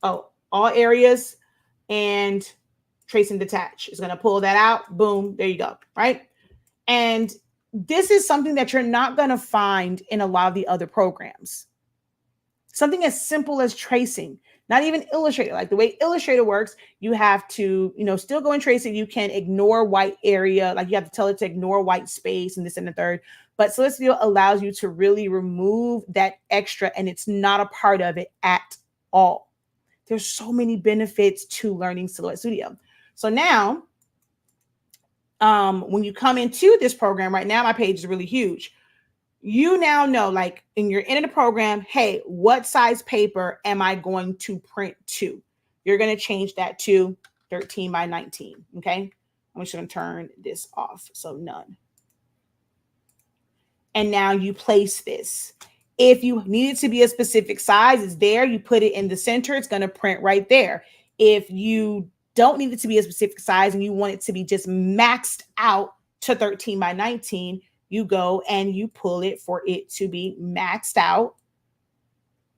Oh, all areas and trace and detach. It's going to pull that out. Boom. There you go. Right. And this is something that you're not going to find in a lot of the other programs. Something as simple as tracing, not even Illustrator. Like the way Illustrator works, you have to, still go and trace it. You can ignore white area. Like you have to tell it to ignore white space and this and the third. But Silhouette Studio allows you to really remove that extra, and it's not a part of it at all. There's so many benefits to learning Silhouette Studio. So now, when you come into this program right now, my page is really huge. You now know, like, and you're in the program, hey, what size paper am I going to print to? You're going to change that to 13 by 19, okay? I'm just going to turn this off, so none. And now you place this. If you need it to be a specific size, it's there. You put it in the center, it's going to print right there. If you don't need it to be a specific size and you want it to be just maxed out to 13 by 19, you go and you pull it for it to be maxed out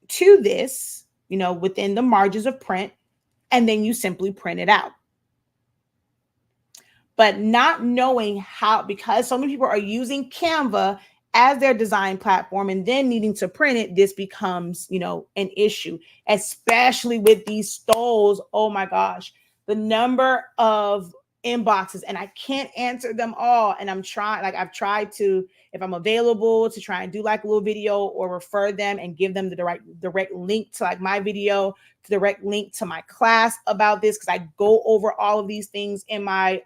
to this, within the margins of print, and then you simply print it out. But not knowing how, because so many people are using Canva as their design platform and then needing to print it, this becomes, an issue, especially with these stoles. Oh my gosh, the number of inboxes, and I can't answer them all. And I've tried to, if I'm available, to try and do like a little video or refer them and give them the direct link to like my video, to direct link to my class about this, because I go over all of these things in my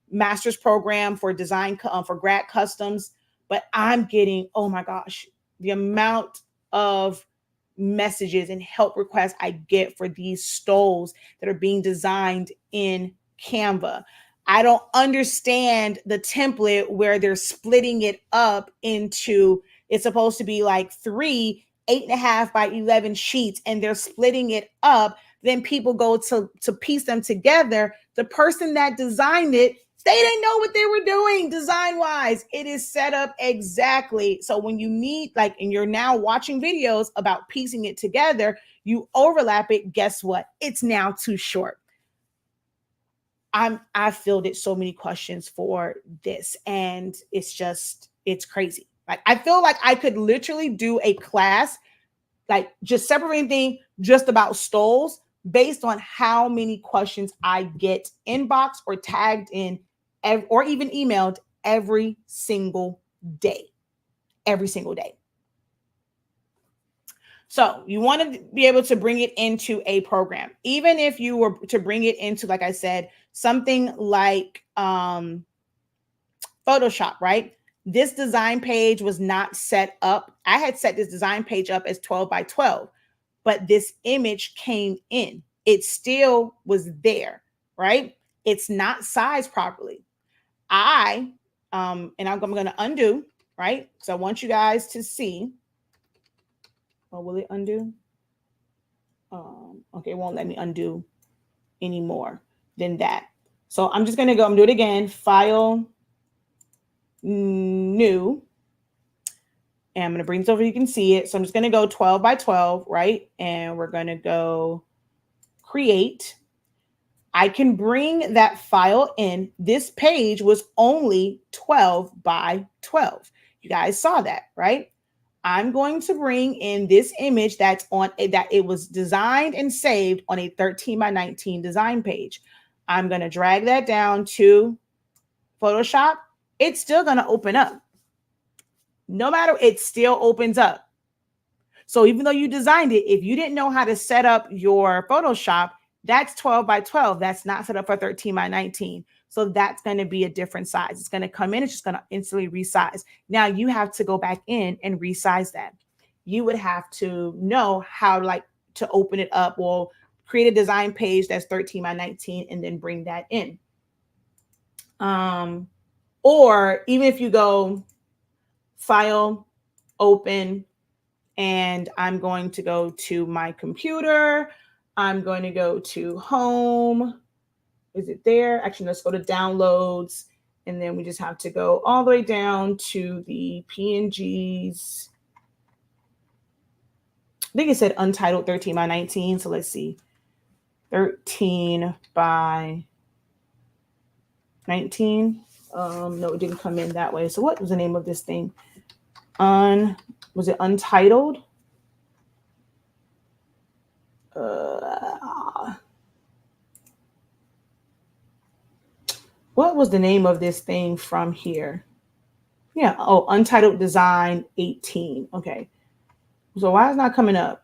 master's program for design, for grad customs. But I'm getting, oh my gosh, the amount of messages and help requests I get for these stoles that are being designed in Canva. I don't understand the template where they're splitting it up into, it's supposed to be like 3 8.5 by 11 sheets, and they're splitting it up. Then people go to piece them together. The person that designed it, they didn't know what they were doing design wise. It is set up exactly. So when you need, like, and you're now watching videos about piecing it together, you overlap it. Guess what? It's now too short. I fielded so many questions for this, and it's crazy. Like, I feel like I could literally do a class, like just separating thing just about stoles based on how many questions I get inboxed or tagged in or even emailed every single day. So you want to be able to bring it into a program. Even if you were to bring it into, like I said, something like Photoshop, right? This design page was not set up. I had set this design page up as 12 by 12, but this image came in. It still was there, right? It's not sized properly. And I'm going to undo, right? So I want you guys to see. Oh, will it undo? Okay, it won't let me undo any more than that. So I'm just going to go and do it again. File, new. And I'm going to bring this over. You can see it. So I'm just going to go 12 by 12, right? And we're going to go create. I can bring that file in. This page was only 12 by 12. You guys saw that, right? I'm going to bring in this image that it was designed and saved on a 13 by 19 design page. I'm going to drag that down to Photoshop. It's still going to open up. No matter, it still opens up. So even though you designed it, if you didn't know how to set up your Photoshop, That's 12 by 12. That's not set up for 13 by 19. So that's going to be a different size. It's going to come in. It's just going to instantly resize. Now you have to go back in and resize that. You would have to know how to open it up or create a design page that's 13 by 19 and then bring that in. Or even if you go file, open, and I'm going to go to my computer. I'm going to go to home. Is it there? Actually, let's go to downloads. And then we just have to go all the way down to the PNGs. I think it said untitled 13 by 19. So let's see. 13 by 19. No, it didn't come in that way. So what was the name of this thing? Was it untitled? What was the name of this thing from here? Yeah. Oh, untitled design 18. Okay. So why is it not coming up?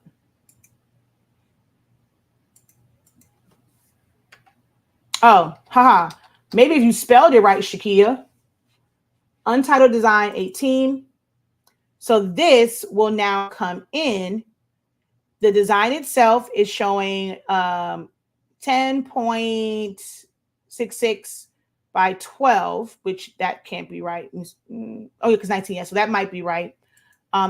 Oh, haha. Maybe if you spelled it right, Shakia. Untitled design 18. So this will now come in. The design itself is showing 10.66 by 12, which that can't be right. Oh, yeah, because 19, yeah, so that might be right,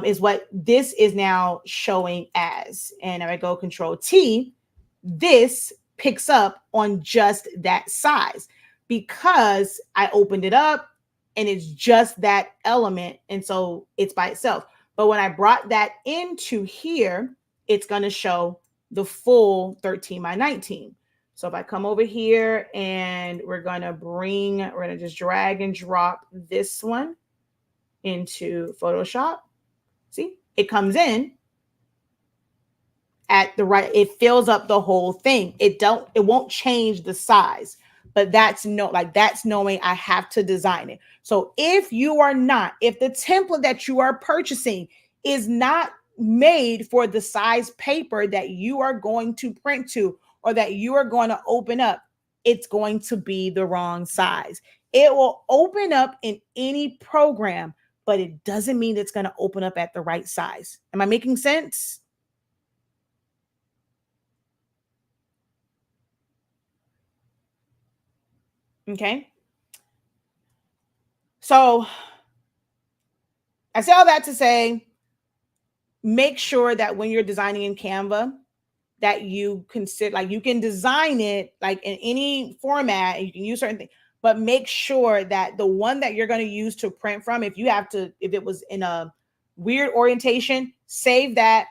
is what this is now showing as. And if I go Control T, this picks up on just that size because I opened it up and it's just that element. And so it's by itself. But when I brought that into here, it's going to show the full 13 by 19. So if I come over here and we're going to just drag and drop this one into Photoshop. See, it comes in at the right, it fills up the whole thing. It won't change the size, but that's knowing I have to design it. So if the template that you are purchasing is not made for the size paper that you are going to print to or that you are going to open up, it's going to be the wrong size. It will open up in any program, but it doesn't mean it's going to open up at the right size. Am I making sense? Okay. So I say all that to say, make sure that when you're designing in Canva, that you consider, you can design it in any format and you can use certain things, but make sure that the one that you're going to use to print from, if it was in a weird orientation, save that,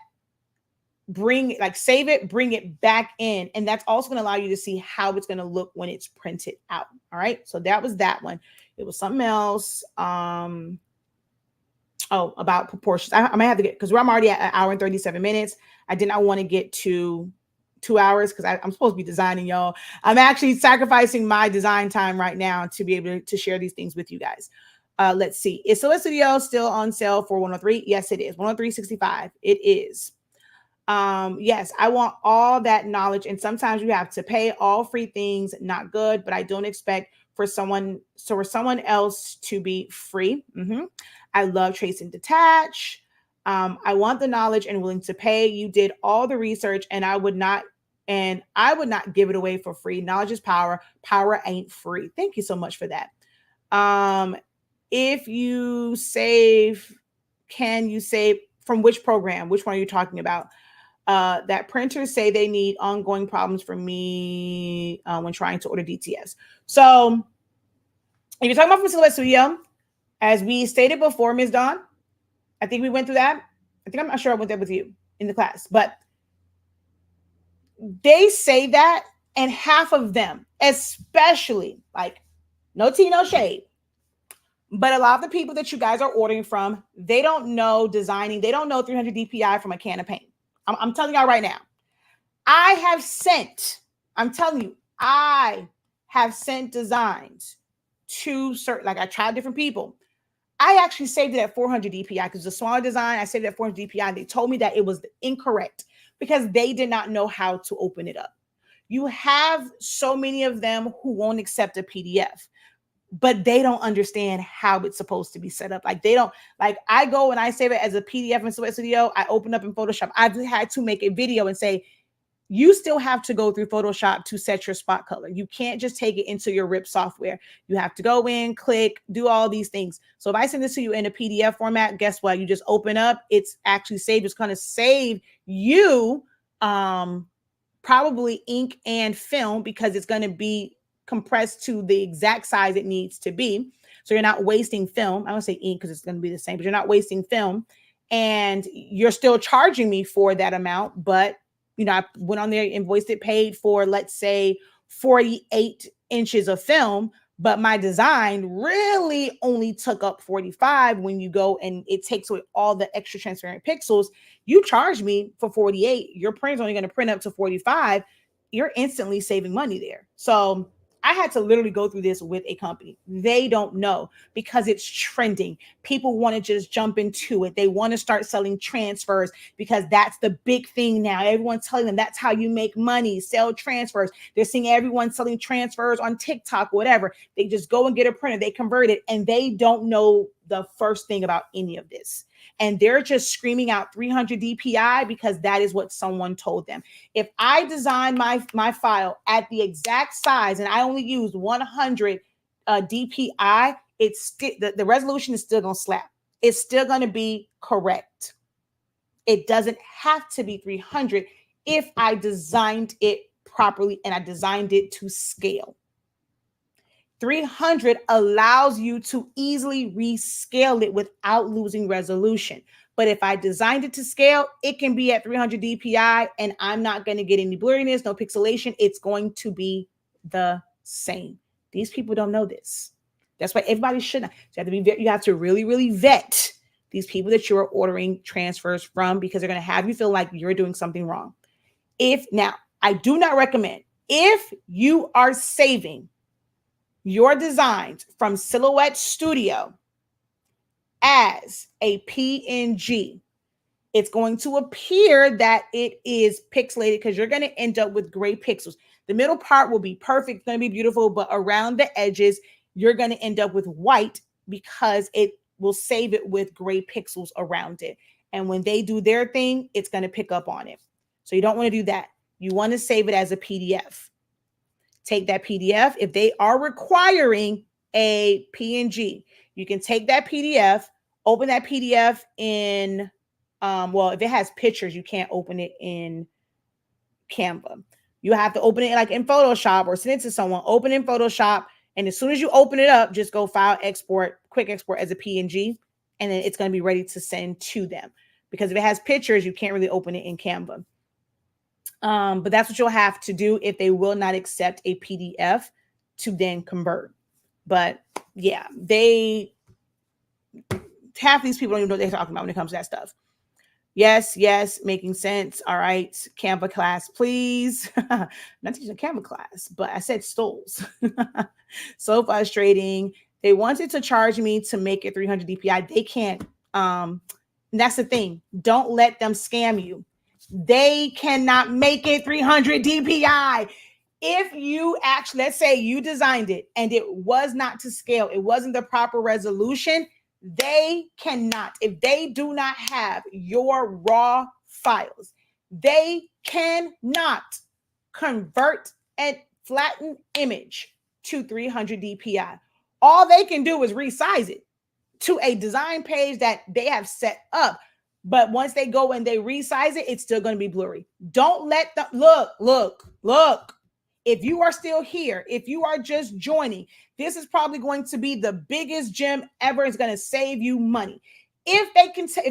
save it, bring it back in. And that's also going to allow you to see how it's going to look when it's printed out. All right. So that was that one. It was something else. About proportions. I might have to because I'm already at 1 hour and 37 minutes. I did not want to get to 2 hours because I'm supposed to be designing, y'all. I'm actually sacrificing my design time right now to be able to share these things with you guys. Let's see. Is Silhouette Studio still on sale for 103? Yes, it is. 103.65. It is. Yes, I want all that knowledge. And sometimes you have to pay. All free things, not good, but I don't expect for someone else to be free. I love trace and detach. I want the knowledge and willing to pay. You did all the research and I would not give it away for free. Knowledge is power. Power ain't free. Thank you so much for that. If you save, can you save from which program? Which one are you talking about? That printers say they need ongoing problems for me when trying to order DTS. So if you're talking about from Silhouette Studio, as we stated before, Ms. Dawn, I think we went through that. I'm not sure I went there with you in the class, but they say that, and half of them, especially no tea, no shade, but a lot of the people that you guys are ordering from, they don't know designing. They don't know 300 DPI from a can of paint. I'm telling y'all right now. I have sent designs to certain, I tried different people. I actually saved it at 400 DPI because the smaller design, I saved it at 400 DPI. And they told me that it was incorrect because they did not know how to open it up. You have so many of them who won't accept a PDF, but they don't understand how it's supposed to be set up. Like they don't, like I go and I save it as a PDF in Silhouette Studio. I open up in Photoshop. I've had to make a video and say, you still have to go through Photoshop to set your spot color. You can't just take it into your RIP software. You have to go in, click, do all these things. So if I send this to you in a PDF format, guess what? You just open up, it's actually saved. It's going to save you probably ink and film, because it's going to be compressed to the exact size it needs to be. So you're not wasting film. I don't say ink because it's going to be the same, but you're not wasting film. And you're still charging me for that amount, but you know, I went on there, invoiced it, paid for, let's say, 48 inches of film, but my design really only took up 45. When you go and it takes away all the extra transparent pixels, you charge me for 48. Your print's only going to print up to 45. You're instantly saving money there. So I had to literally go through this with a company. They don't know because it's trending. People want to just jump into it. They want to start selling transfers because that's the big thing now. Everyone's telling them that's how you make money, sell transfers. They're seeing everyone selling transfers on TikTok, whatever. They just go and get a printer, they convert it, and they don't know the first thing about any of this. And they're just screaming out 300 DPI because that is what someone told them. If I design my file at the exact size and I only use 100 DPI, it's the resolution is still going to slap. It's still going to be correct. It doesn't have to be 300 if I designed it properly and I designed it to scale. 300 allows you to easily rescale it without losing resolution. But if I designed it to scale, it can be at 300 DPI and I'm not going to get any blurriness, no pixelation. It's going to be the same. These people don't know this. That's why everybody should not. You have to really, really vet these people that you're ordering transfers from, because they're going to have you feel like you're doing something wrong. Now, I do not recommend, if you are saving your designs from Silhouette Studio as a PNG, it's going to appear that it is pixelated because you're going to end up with gray pixels. The middle part will be perfect, it's going to be beautiful, but around the edges, you're going to end up with white because it will save it with gray pixels around it. And when they do their thing, it's going to pick up on it. So you don't want to do that. You want to save it as a PDF. Take that PDF. If they are requiring a PNG, you can take that PDF, open that PDF in, well, if it has pictures, you can't open it in Canva. You have to open it like in Photoshop or send it to someone, open in Photoshop. And as soon as you open it up, just go file, export, quick export as a PNG, and then it's going to be ready to send to them. Because if it has pictures, you can't really open it in Canva. But that's what you'll have to do if they will not accept a PDF to then convert. But yeah, half these people don't even know what they're talking about when it comes to that stuff. Yes, making sense. All right, Canva class, please. I'm not teaching a Canva class, but I said stools. So frustrating. They wanted to charge me to make it 300 DPI. They can't. That's the thing. Don't let them scam you. They cannot make it 300 DPI. If you actually, let's say you designed it and it was not to scale, it wasn't the proper resolution, they cannot. If they do not have your raw files, they cannot convert a flattened image to 300 DPI. All they can do is resize it to a design page that they have set up. But once they go and they resize it, it's still going to be blurry. Don't let them look. If you are still here, if you are just joining, this is probably going to be the biggest gem ever. It's going to save you money. If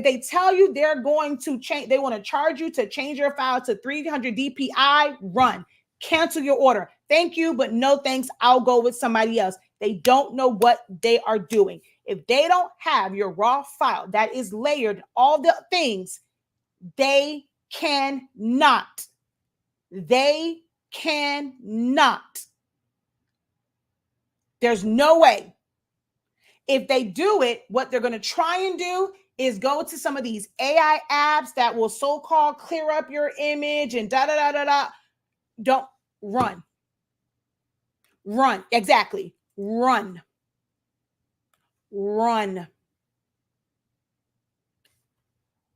they tell you they're going to change, they want to charge you to change your file to 300 DPI, run. Cancel your order. Thank you, but no thanks. I'll go with somebody else. They don't know what they are doing. If they don't have your raw file that is layered, all the things, they cannot. They cannot. There's no way. If they do it, what they're going to try and do is go to some of these AI apps that will so-called clear up your image and da-da-da-da-da. Run. Run. Exactly. Run. Run.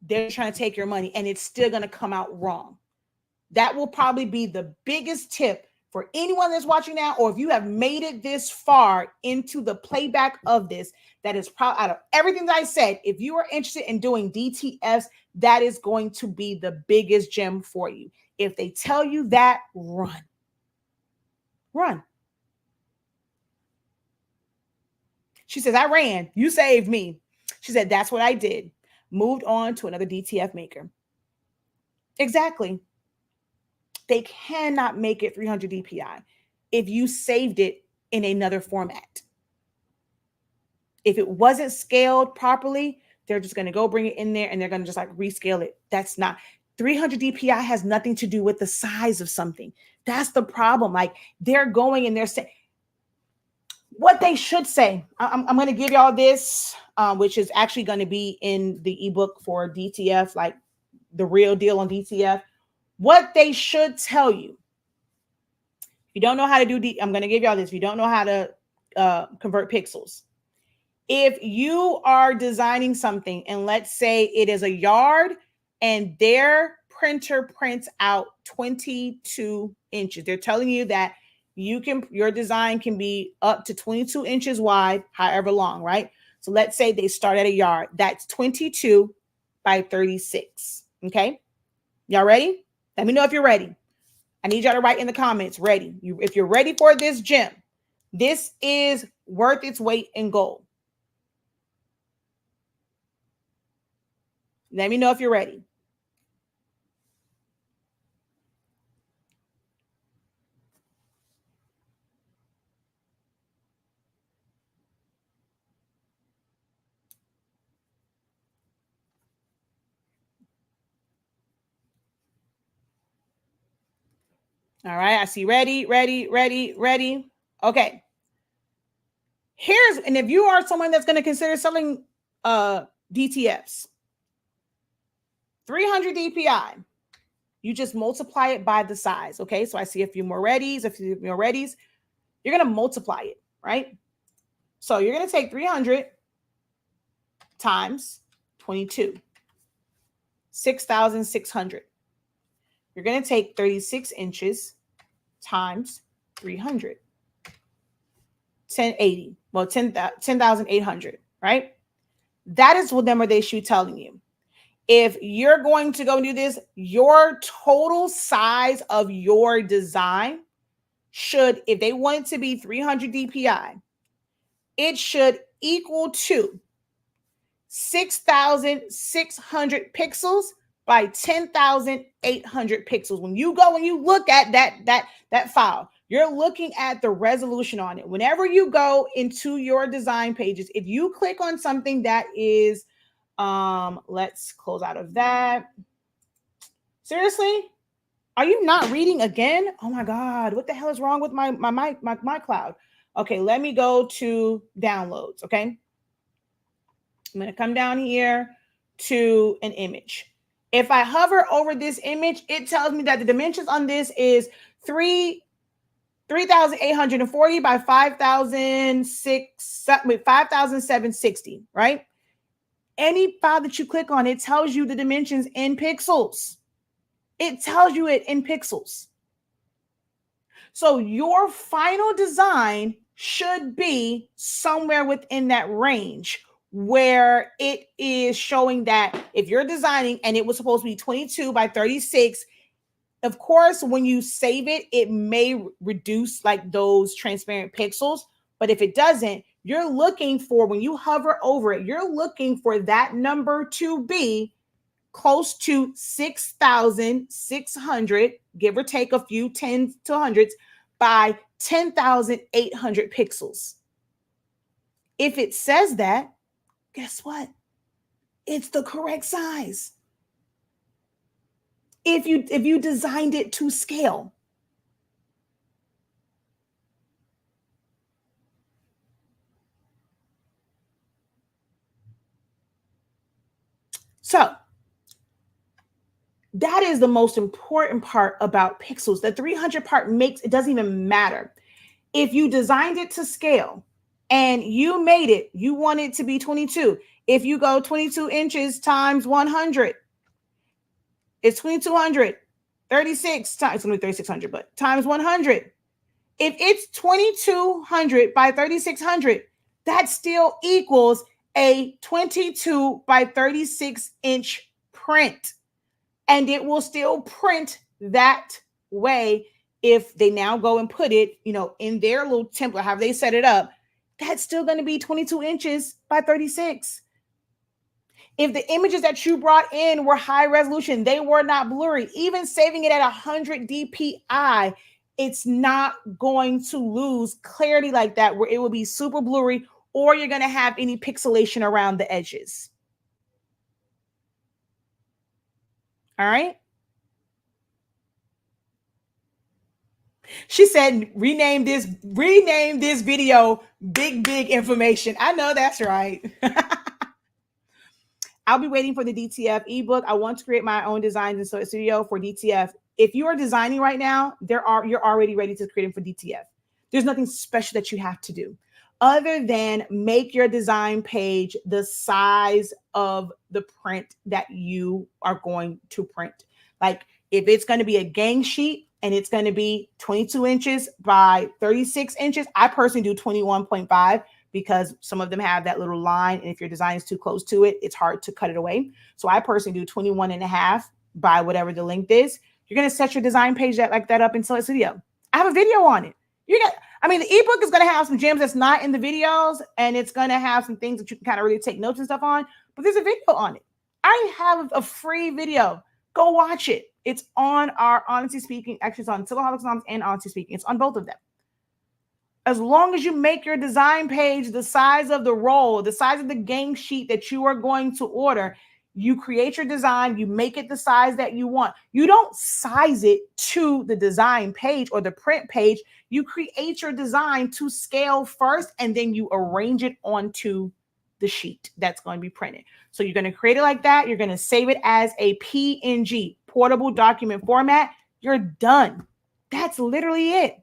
They're trying to take your money and it's still going to come out wrong. That will probably be the biggest tip for anyone that's watching now, or if you have made it this far into the playback of this, that is probably out of everything that I said, if you are interested in doing DTFs, that is going to be the biggest gem for you. If they tell you that, run. Run. She says, I ran. You saved me. She said, that's what I did. Moved on to another DTF maker. Exactly. They cannot make it 300 DPI if you saved it in another format. If it wasn't scaled properly, they're just going to go bring it in there and they're going to just like rescale it. That's not 300 DPI has nothing to do with the size of something. That's the problem. Like they're going and they're saying what they should say. I'm going to give y'all this, which is actually going to be in the ebook for DTF, like the real deal on DTF. What they should tell you. If you don't know how to do I'm going to give y'all this. If you don't know how to convert pixels. If you are designing something and let's say it is a yard and their printer prints out 22 inches, they're telling you that your design can be up to 22 inches wide, however long, right? So let's say they start at a yard. That's 22 by 36. Okay. Y'all ready? Let me know if you're ready. I need y'all to write in the comments, ready. If you're ready for this gem, this is worth its weight in gold. Let me know if you're ready. All right, I see ready. Okay. And if you are someone that's going to consider selling DTFs, 300 DPI, you just multiply it by the size. Okay, so I see a few more readies, You're going to multiply it, right? So you're going to take 300 times 22, 6,600. You're going to take 36 inches times 300, 1080. Well, 10,800, right? That is what number they should be telling you. If you're going to go do this, your total size of your design should, if they want it to be 300 DPI, it should equal to 6,600 pixels by 10,800 pixels. When you look at that file, you're looking at the resolution on it. Whenever you go into your design pages, if you click on something that is, let's close out of that. Seriously? Are you not reading again? Oh my God, what the hell is wrong with my cloud? Okay, let me go to downloads, okay? I'm going to come down here to an image. If I hover over this image, it tells me that the dimensions on this is 3,840 by 5,760, right? Any file that you click on, it tells you the dimensions in pixels. It tells you it in pixels. So your final design should be somewhere within that range where it is showing that if you're designing and it was supposed to be 22 by 36, of course, when you save it, it may reduce like those transparent pixels. But if it doesn't, you're looking for, when you hover over it, you're looking for that number to be close to 6,600, give or take a few tens to hundreds, by 10,800 pixels. If it says that, guess what? It's the correct size. If you designed it to scale. So That is the most important part about pixels. The 300 part makes, it doesn't even matter. If you designed it to scale and you made it, you want it to be 22. If you go 22 inches times 100, it's 2200. 36 times, it's going to be 3600, but times 100. If it's 2200 by 3600, that still equals a 22 by 36 inch print. And it will still print that way. If they now go and put it, in their little template, however they set it up, that's still going to be 22 inches by 36. If the images that you brought in were high resolution, they were not blurry, even saving it at 100 DPI, it's not going to lose clarity like that, where it will be super blurry, or you're going to have any pixelation around the edges. All right. She said, rename this video big information. I know that's right. I'll be waiting for the DTF ebook. I want to create my own designs in Silhouette Studio for DTF. If you are designing right now, you're already ready to create them for DTF. There's nothing special that you have to do other than make your design page the size of the print that you are going to print. Like if it's going to be a gang sheet and it's going to be 22 inches by 36 inches, I personally do 21.5 because some of them have that little line. And if your design is too close to it, it's hard to cut it away. So I personally do 21.5 by whatever the length is. You're going to set your design page like that up in Silhouette Studio. I have a video on it. The ebook is going to have some gems that's not in the videos, and it's going to have some things that you can kind of really take notes and stuff on, but there's a video on it. I have a free video. Go watch it. It's on our Honestly Speaking, actually it's on Silhouette Moms and Honestly Speaking. It's on both of them. As long as you make your design page the size of the roll, the size of the gang sheet that you are going to order, you create your design, you make it the size that you want. You don't size it to the design page or the print page. You create your design to scale first, and then you arrange it onto the sheet that's going to be printed. So you're going to create it like that. You're going to save it as a PNG, portable document format. You're done. That's literally it.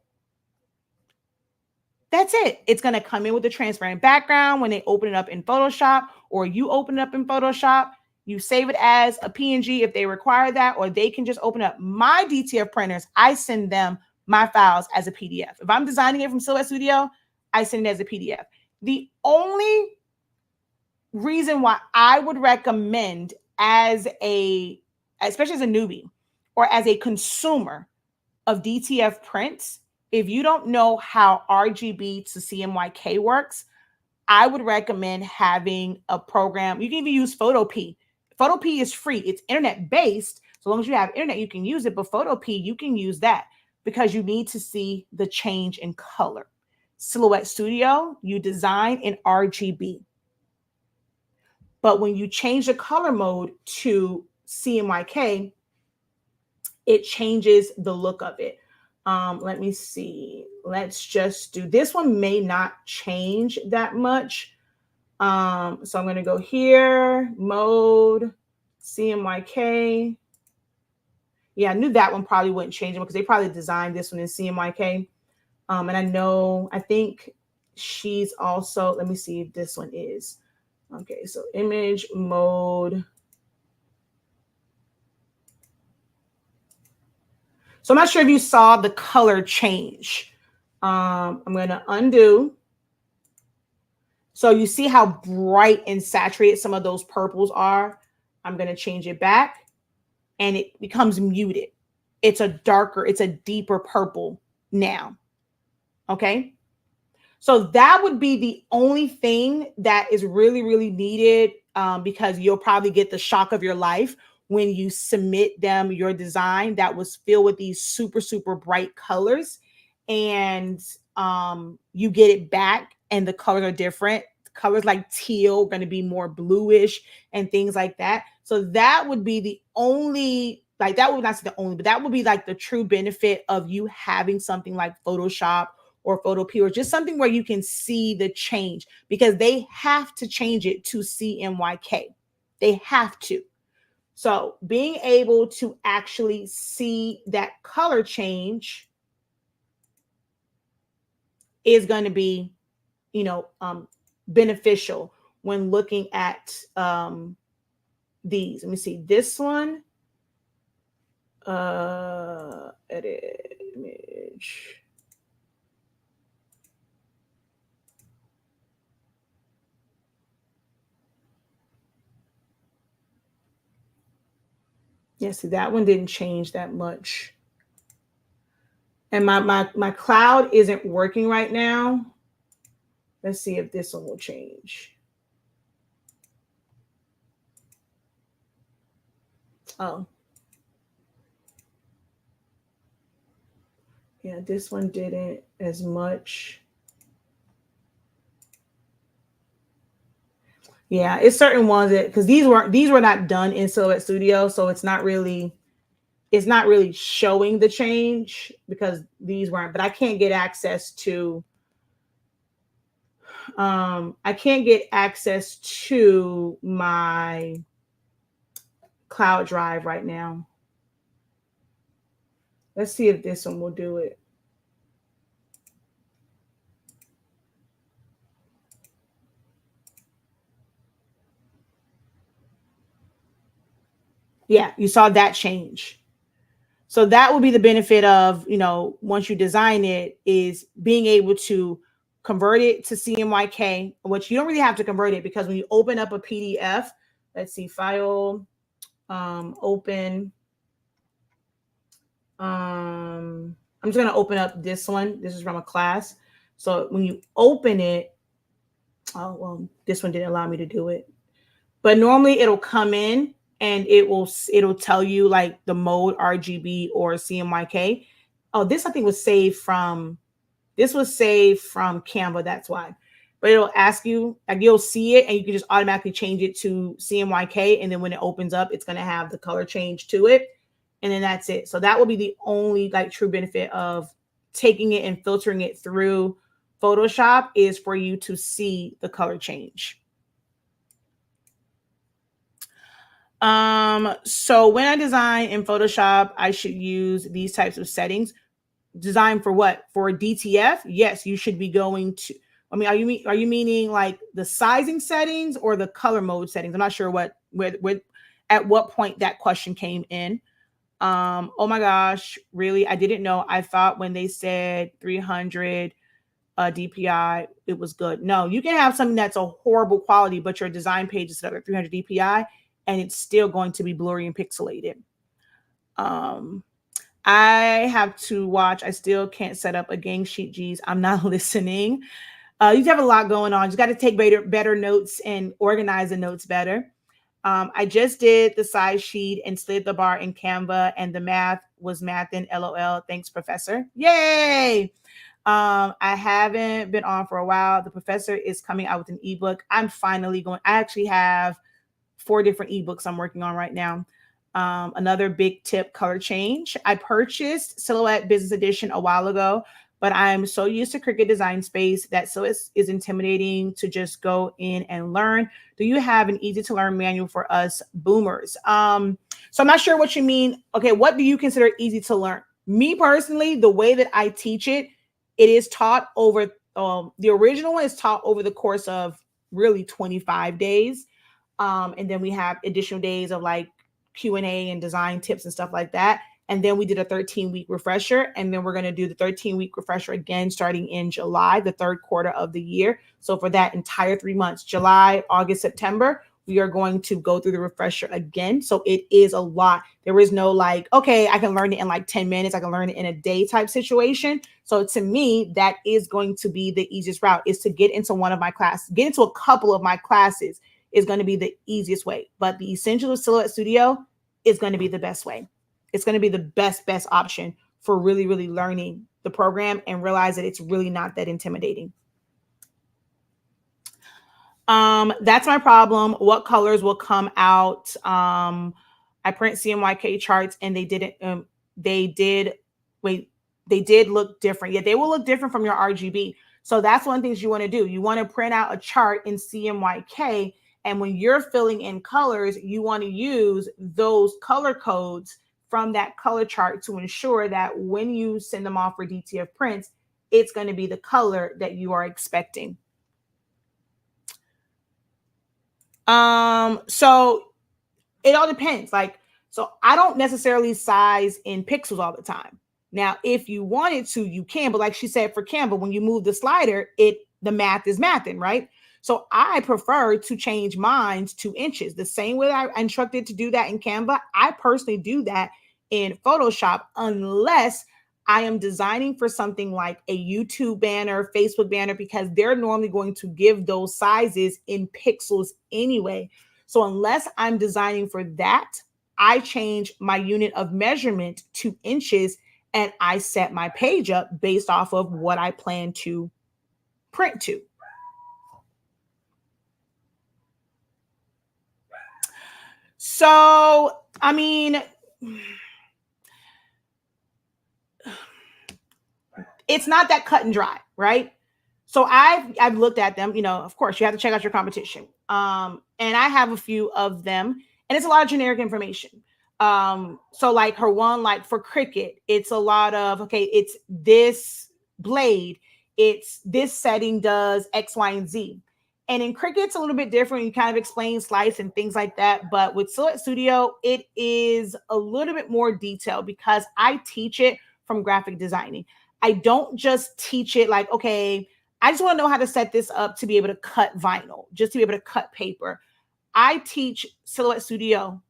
That's it. It's going to come in with a transparent background when they open it up in Photoshop, or you open it up in Photoshop. You save it as a PNG if they require that, or they can just open up my DTF printers. I send them my files as a PDF. If I'm designing it from Silhouette Studio, I send it as a PDF. The only reason why I would recommend especially as a newbie or as a consumer of DTF prints, if you don't know how RGB to CMYK works, I would recommend having a program. You can even use PhotoP. PhotoP is free. It's internet-based. So long as you have internet, you can use it. But PhotoP, you can use that because you need to see the change in color. Silhouette Studio, you design in RGB. But when you change the color mode to CMYK, it changes the look of it. Let me see. Let's just do this one. May not change that much. So I'm going to go here, mode, CMYK. Yeah, I knew that one probably wouldn't change it because they probably designed this one in CMYK. And I think she's also, let me see if this one is. Okay, so image mode. So I'm not sure if you saw the color change. I'm going to undo. So you see how bright and saturated some of those purples are. I'm going to change it back and it becomes muted. It's a deeper purple now. Okay. So that would be the only thing that is really, really needed because you'll probably get the shock of your life when you submit them your design that was filled with these super, super bright colors and you get it back and the colors are different. Colors like teal are going to be more bluish and things like that. So that would be the only, like that would not say the only, but that would be like the true benefit of you having something like Photoshop or PhotoP or just something where you can see the change because they have to change it to CMYK. They have to. So being able to actually see that color change is going to be, beneficial when looking at these. Let me see this one. Edit image. Yeah, see, that one didn't change that much. And my cloud isn't working right now. Let's see if this one will change. Oh. Yeah, this one didn't as much. Yeah, it's certain ones that, because these were not done in Silhouette Studio, so it's not really showing the change because these weren't. But I can't get access to my cloud drive right now. Let's see if this one will do it. Yeah, you saw that change. So that will be the benefit of, once you design it, is being able to convert it to CMYK, which you don't really have to convert it, because when you open up a PDF, let's see, file, open. I'm just going to open up this one. This is from a class. So when you open it, oh, well, this one didn't allow me to do it. But normally it'll come in and it'll tell you like the mode RGB or CMYK. Oh, this I think was saved from Canva. That's why. But it'll ask you, like, you'll see it and you can just automatically change it to CMYK. And then when it opens up, it's going to have the color change to it. And then that's it. So that will be the only like true benefit of taking it and filtering it through Photoshop, is for you to see the color change. So when I design in Photoshop, I should use these types of settings. Design for what? For DTF? Yes, you should be going to, I mean, are you meaning like the sizing settings or the color mode settings? I'm not sure at what point that question came in. Oh my gosh, really? I didn't know. I thought when they said 300 DPI, it was good. No, you can have something that's a horrible quality, but your design page is set up at 300 DPI and it's still going to be blurry and pixelated. I have to watch. I still can't set up a gang sheet. Geez, I'm not listening. You have a lot going on. You got to take better notes and organize the notes better. I just did the size sheet and slid the bar in Canva, and the math was math in LOL. Thanks, Professor. Yay! I haven't been on for a while. The Professor is coming out with an ebook. I'm finally going. I actually have 4 different ebooks I'm working on right now. Another big tip, color change. I purchased Silhouette Business Edition a while ago, but I'm so used to Cricut Design Space that so is intimidating to just go in and learn. Do you have an easy to learn manual for us boomers? So I'm not sure what you mean. Okay, what do you consider easy to learn? Me personally, the way that I teach it, it is taught over, the original one is taught over the course of really 25 days. And then we have additional days of like Q&A and design tips and stuff like that. And then we did a 13-week refresher. And then we're going to do the 13-week refresher again starting in July, the 3rd quarter of the year. So for that entire 3 months, July, August, September, we are going to go through the refresher again. So it is a lot. There is no like, okay, I can learn it in like 10 minutes. I can learn it in a day type situation. So to me, that is going to be the easiest route, is to get into one of my classes, get into a couple of my classes is going to be the easiest way. But the Essentials of Silhouette Studio is going to be the best way. It's going to be the best option for really, really learning the program and realize that it's really not that intimidating. That's my problem. What colors will come out? I print CMYK charts and they did look different. Yeah, they will look different from your RGB. So that's one of the things you want to do. You want to print out a chart in CMYK And when you're filling in colors, you want to use those color codes from that color chart to ensure that when you send them off for DTF prints, it's going to be the color that you are expecting. So it all depends. Like, so I don't necessarily size in pixels all the time. Now, if you wanted to, you can, but like she said, for Canva, when you move the slider, the math is mathing, right? So I prefer to change mine to inches. The same way I instructed to do that in Canva, I personally do that in Photoshop, unless I am designing for something like a YouTube banner, Facebook banner, because they're normally going to give those sizes in pixels anyway. So unless I'm designing for that, I change my unit of measurement to inches, and I set my page up based off of what I plan to print to. So, I mean, it's not that cut and dry, right? So I've looked at them. You know, of course, you have to check out your competition. And I have a few of them, and it's a lot of generic information. So like her one, like for Cricut, it's a lot of, okay, it's this blade, it's this setting does X, Y, and Z. And in Cricut, it's a little bit different. You kind of explain slice and things like that. But with Silhouette Studio, it is a little bit more detailed because I teach it from graphic designing. I don't just teach it like, okay, I just want to know how to set this up to be able to cut vinyl, just to be able to cut paper. I teach Silhouette Studio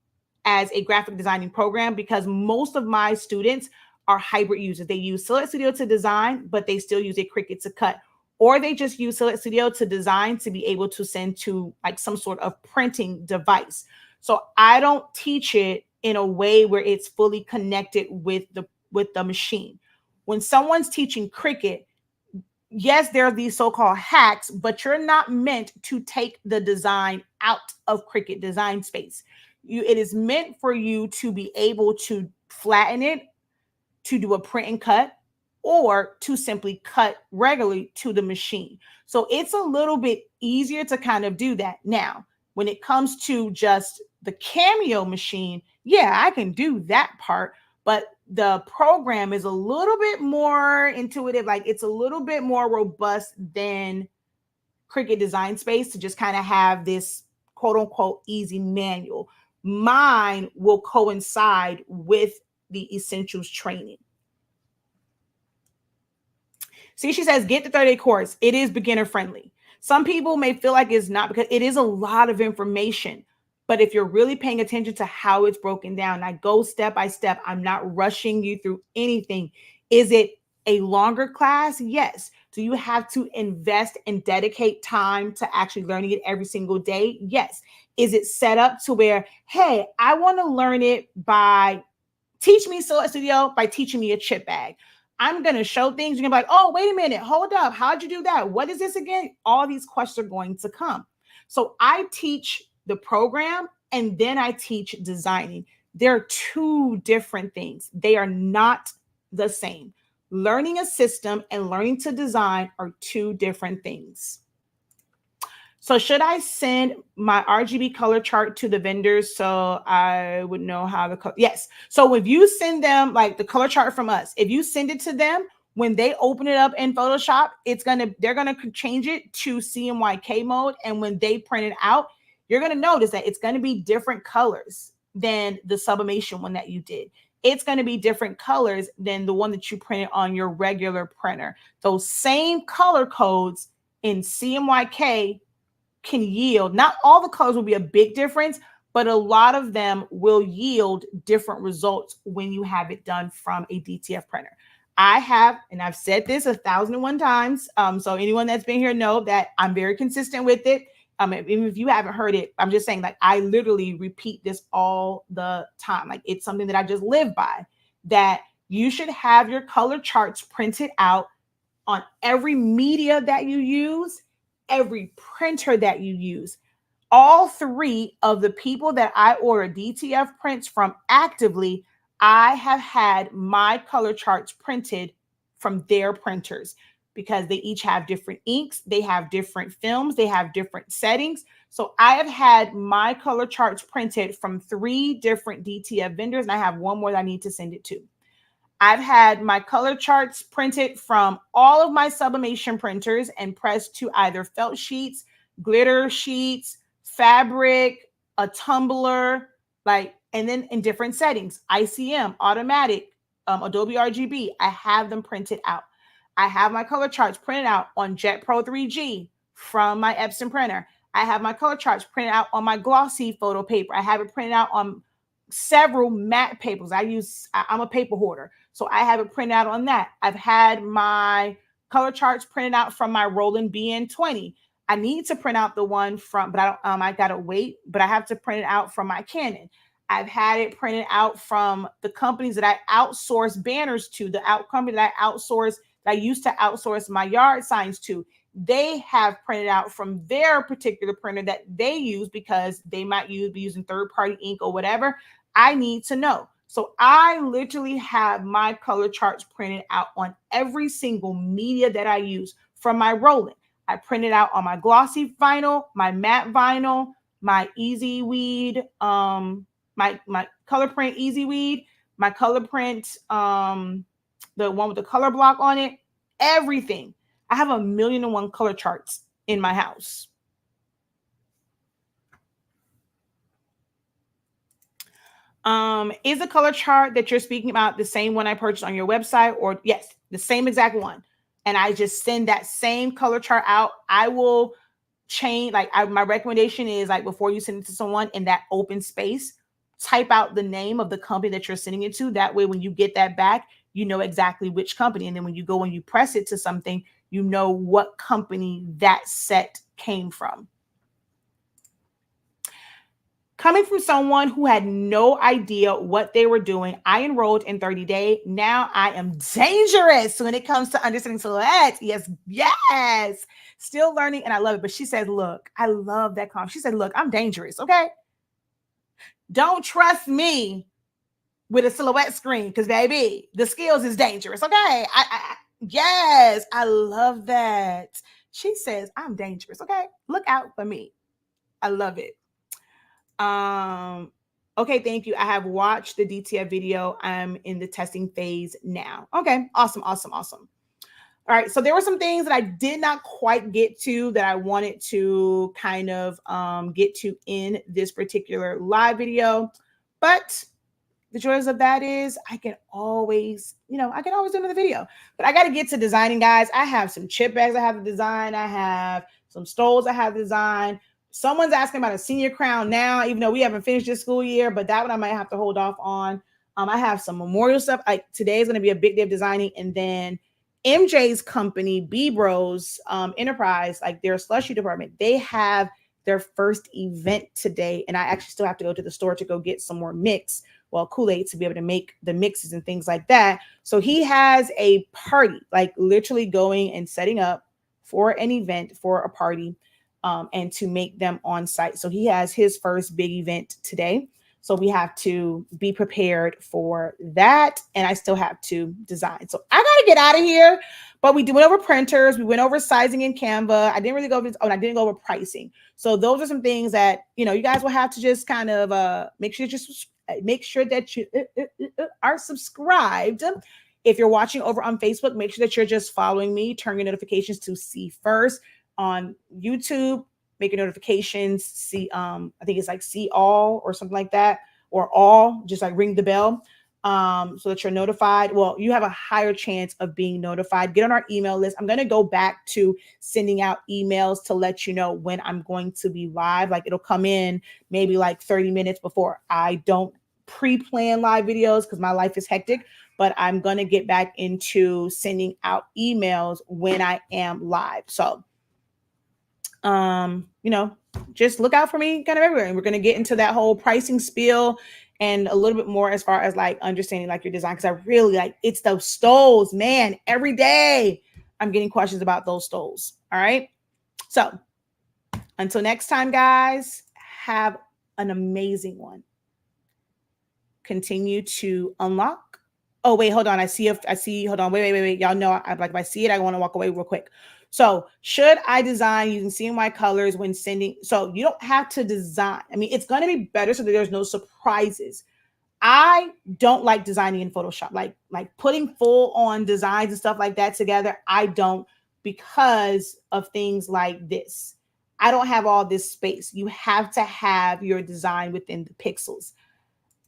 as a graphic designing program because most of my students are hybrid users. They use Silhouette Studio to design, but they still use a Cricut to cut. Or they just use Silhouette Studio to design to be able to send to like some sort of printing device. So I don't teach it in a way where it's fully connected with the machine. When someone's teaching Cricut, yes, there are these so-called hacks, but you're not meant to take the design out of Cricut design space. It is meant for you to be able to flatten it, to do a print and cut, or to simply cut regularly to the machine. So it's a little bit easier to kind of do that. Now, when it comes to just the Cameo machine, yeah, I can do that part, but the program is a little bit more intuitive. Like it's a little bit more robust than Cricut Design Space to just kind of have this quote unquote easy manual. Mine will coincide with the essentials training. See, she says, get the 30-day course. It is beginner friendly. Some people may feel like it's not because it is a lot of information. But if you're really paying attention to how it's broken down, I go step by step. I'm not rushing you through anything. Is it a longer class? Yes. Do you have to invest and dedicate time to actually learning it every single day? Yes. Is it set up to where, hey, I want to learn it by teach me Silhouette Studio by teaching me a chip bag. I'm going to show things. You're going to be like, oh, wait a minute. Hold up. How'd you do that? What is this again? All these questions are going to come. So I teach the program and then I teach designing. They're two different things. They are not the same. Learning a system and learning to design are two different things. So should I send my RGB color chart to the vendors so I would know how the color? Yes. So if you send them like the color chart from us, if you send it to them, when they open it up in Photoshop, they're gonna change it to CMYK mode. And when they print it out, you're gonna notice that it's gonna be different colors than the sublimation one that you did. It's going to be different colors than the one that you printed on your regular printer. Those same color codes in CMYK can yield, not all the colors will be a big difference, but a lot of them will yield different results when you have it done from a DTF printer. I have, and I've said this 1,001 times. So anyone that's been here know that I'm very consistent with it. Even if you haven't heard it, I'm just saying, like, I literally repeat this all the time. Like, it's something that I just live by, that you should have your color charts printed out on every media that you use, every printer that you use. All three of the people that I order DTF prints from actively, I have had my color charts printed from their printers because they each have different inks, they have different films, they have different settings. So I have had my color charts printed from 3 different DTF vendors, and I have one more that I need to send it to. I've had my color charts printed from all of my Sublimation printers and pressed to either felt sheets, glitter sheets, fabric, a tumbler, like, and then in different settings, ICM, automatic, Adobe RGB. I have them printed out. I have my color charts printed out on Jet Pro 3G from my Epson printer. I have my color charts printed out on my glossy photo paper. I have it printed out on several matte papers. I'm a paper hoarder, so I have it printed out on that. I've had my color charts printed out from my Roland BN20. I need to print out the one from, but I gotta wait, but I have to print it out from my Canon. I've had it printed out from the companies that I outsource banners to, company that I used to outsource my yard signs to. They have printed out from their particular printer that they use because they might be using third-party ink or whatever. I need to know. So I literally have my color charts printed out on every single media that I use from my Roland. I printed out on my glossy vinyl, my matte vinyl, my Easy Weed, my color print Easy Weed, my color print, the one with the color block on it, everything. I have 1,000,001 color charts in my house. Is the color chart that you're speaking about the same one I purchased on your website? Or yes, the same exact one. And I just send that same color chart out. I will change, my recommendation is, like, before you send it to someone in that open space, type out the name of the company that you're sending it to. That way, when you get that back, you know exactly which company. And then when you go and you press it to something, you know what company that set came from. Coming from someone who had no idea what they were doing, I enrolled in 30 Day. Now I am dangerous when it comes to understanding Silhouette. Yes. Still learning, and I love it. But she said, look, I love that comment. She said, look, I'm dangerous, okay? Don't trust me with a Silhouette screen because, baby, the skills is dangerous, okay? Yes, I love that. She says, I'm dangerous, okay? Look out for me. I love it. Okay, thank you. I have watched the DTF video. I'm in the testing phase now. Okay, awesome. All right, so there were some things that I did not quite get to that I wanted to kind of get to in this particular live video, but the joys of that is I can always do another video. But I got to get to designing, guys. I have some chip bags I have to design. I have some stoles I have to design. Someone's asking about a senior crown now, even though we haven't finished this school year, but that one I might have to hold off on. I have some memorial stuff. Like, today is going to be a big day of designing. And then MJ's company, B Bros Enterprise, like their slushy department, they have their first event today. And I actually still have to go to the store to go get some more mix, Kool-Aid, to be able to make the mixes and things like that. So he has a party, like literally going and setting up for an event, for a party, and to make them on site. So he has his first big event today. So we have to be prepared for that. And I still have to design. So I got to get out of here. But we went over printers. We went over sizing in Canva. I didn't really go over, I didn't go over pricing. So those are some things that, you guys will have to just kind of make sure that you are subscribed. If you're watching over on Facebook, make sure that you're just following me, turn your notifications to see first. On YouTube, make your notifications, see, I think it's like see all or something like that, or all, just like ring the bell, so that you're notified. Well, you have a higher chance of being notified. Get on our email list. I'm going to go back to sending out emails to let you know when I'm going to be live. Like, it'll come in maybe like 30 minutes before. I don't pre-plan live videos because my life is hectic, but I'm going to get back into sending out emails when I am live. So just look out for me kind of everywhere. And we're going to get into that whole pricing spiel and a little bit more as far as like understanding like your design. Cause I really it's those stoles, man. Every day I'm getting questions about those stoles. All right. So until next time, guys, have an amazing one. Continue to unlock, Oh, wait, hold on. Hold on. Wait. Y'all know I like if I see it, I want to walk away real quick. So should I design using CMY colors when sending? So you don't have to design. I mean, it's going to be better so that there's no surprises. I don't like designing in Photoshop, like putting full on designs and stuff like that together. I don't, because of things like this. I don't have all this space. You have to have your design within the pixels.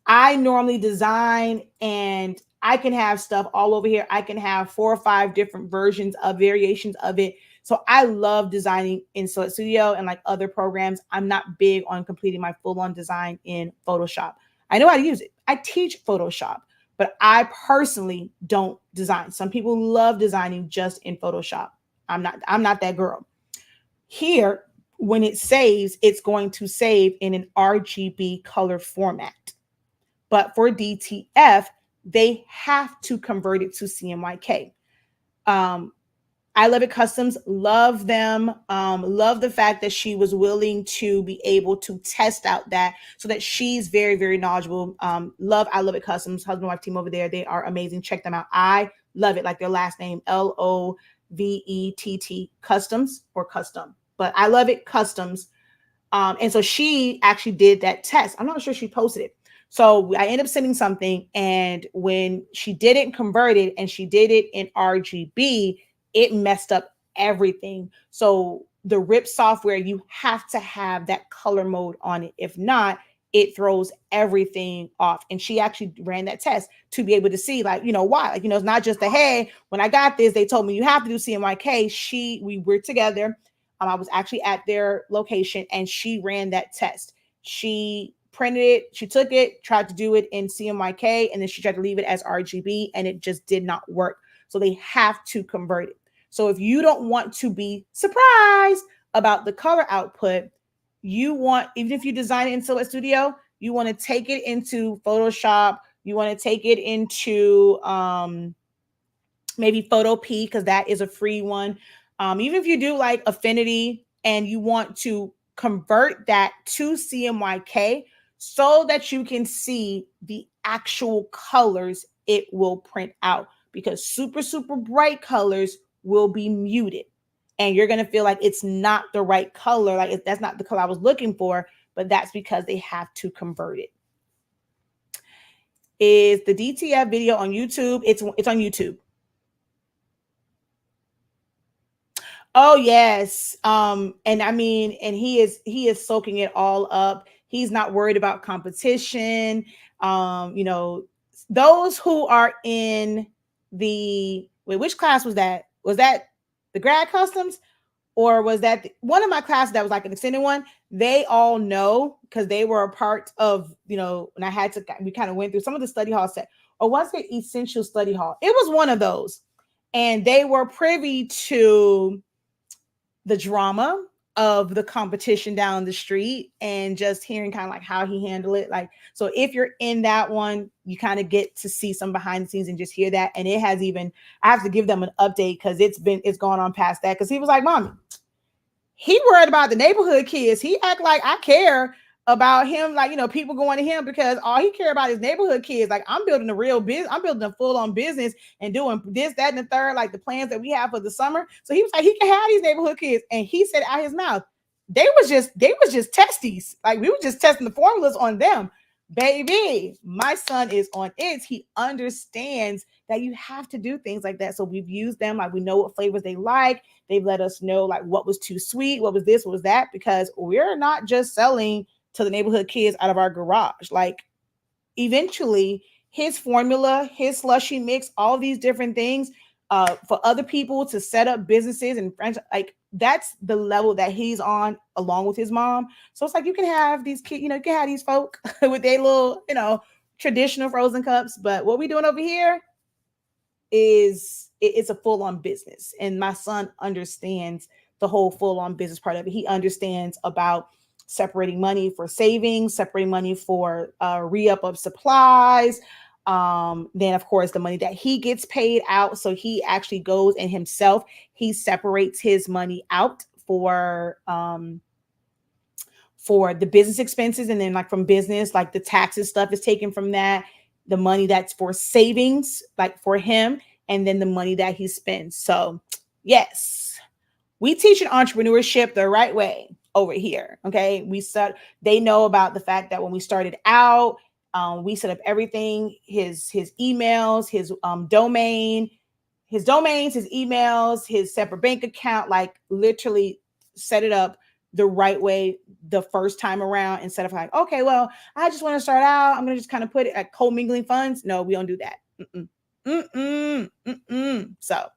I normally design and I can have stuff all over here. I can have 4 or 5 different versions of variations of it. So I love designing in Silhouette Studio and like other programs. I'm not big on completing my full-on design in Photoshop. I know how to use it. I teach Photoshop, but I personally don't design. Some people love designing just in Photoshop. I'm not that girl. Here, when it saves, it's going to save in an RGB color format. But for DTF, they have to convert it to CMYK. I Love It Customs, love them. Love the fact that she was willing to be able to test out that, so that she's very, very knowledgeable. Love I Love It Customs, husband wife team over there. They are amazing. Check them out. I love it, like their last name, LOVETT Customs or Custom. But I Love It Customs. And so she actually did that test. I'm not sure she posted it. So I ended up sending something, and when she didn't convert it and she did it in RGB, it messed up everything. So the RIP software, you have to have that color mode on it. If not, it throws everything off. And she actually ran that test to be able to see, like, why. Like, it's not just hey, when I got this, they told me you have to do CMYK. We were together. I was actually at their location, and she ran that test. She printed it, she took it, tried to do it in CMYK, and then she tried to leave it as RGB, and it just did not work. So they have to convert it. So if you don't want to be surprised about the color output, even if you design it in Silhouette Studio, you want to take it into Photoshop, you want to take it into maybe Photo P, because that is a free one. Even if you do like Affinity and you want to convert that to CMYK so that you can see the actual colors it will print out, because super, super bright colors will be muted and you're going to feel like it's not the right color. Like that's not the color I was looking for, but that's because they have to convert it. Is the DTF video on YouTube? It's on YouTube. Oh yes. And I mean, and he is soaking it all up. He's not worried about competition. Those who are in which class was that? Was that the grad customs, or was that one of my classes that was like an extended one? They all know, because they were a part of, when we kind of went through some of the study hall set, or was it essential study hall? It was one of those. And they were privy to the drama of the competition down the street, and just hearing kind of like how he handled it. Like, so if you're in that one, you kind of get to see some behind the scenes and just hear that. And it has even, I have to give them an update, because it's gone on past that. Because he was like, Mommy, he worried about the neighborhood kids. He act like I care about him, like, people going to him, because all he care about is neighborhood kids. Like, I'm building a real business. I'm building a full-on business and doing this, that, and the third, like the plans that we have for the summer. So he was like, he can have these neighborhood kids. And he said out his mouth, they was just testies. Like, we were just testing the formulas on them. Baby, my son is on it. He understands that you have to do things like that. So we've used them. Like, we know what flavors they like. They've let us know like what was too sweet, what was this, what was that, because we're not just selling to the neighborhood kids out of our garage. Like, eventually his formula, his slushy mix, all these different things for other people to set up businesses and franchise, like that's the level that he's on, along with his mom. So it's like, you can have these kids, you can have these folk with their little, traditional frozen cups. But what we're doing over here is it's a full-on business. And my son understands the whole full-on business part of it. He understands about separating money for savings, separating money for re-up of supplies. Then of course the money that he gets paid out. So he actually goes and himself, he separates his money out for the business expenses. And then like from business, like the taxes stuff is taken from that. the money that's for savings, like for him, and then the money that he spends. So yes, we teach entrepreneurship the right way over here. Okay. They know about the fact that when we started out, we set up everything, his emails, his domains, his emails, his separate bank account, like literally set it up the right way the first time around, instead of like, okay, well, I just want to start out, I'm going to just kind of put it at co-mingling funds. No, we don't do that. So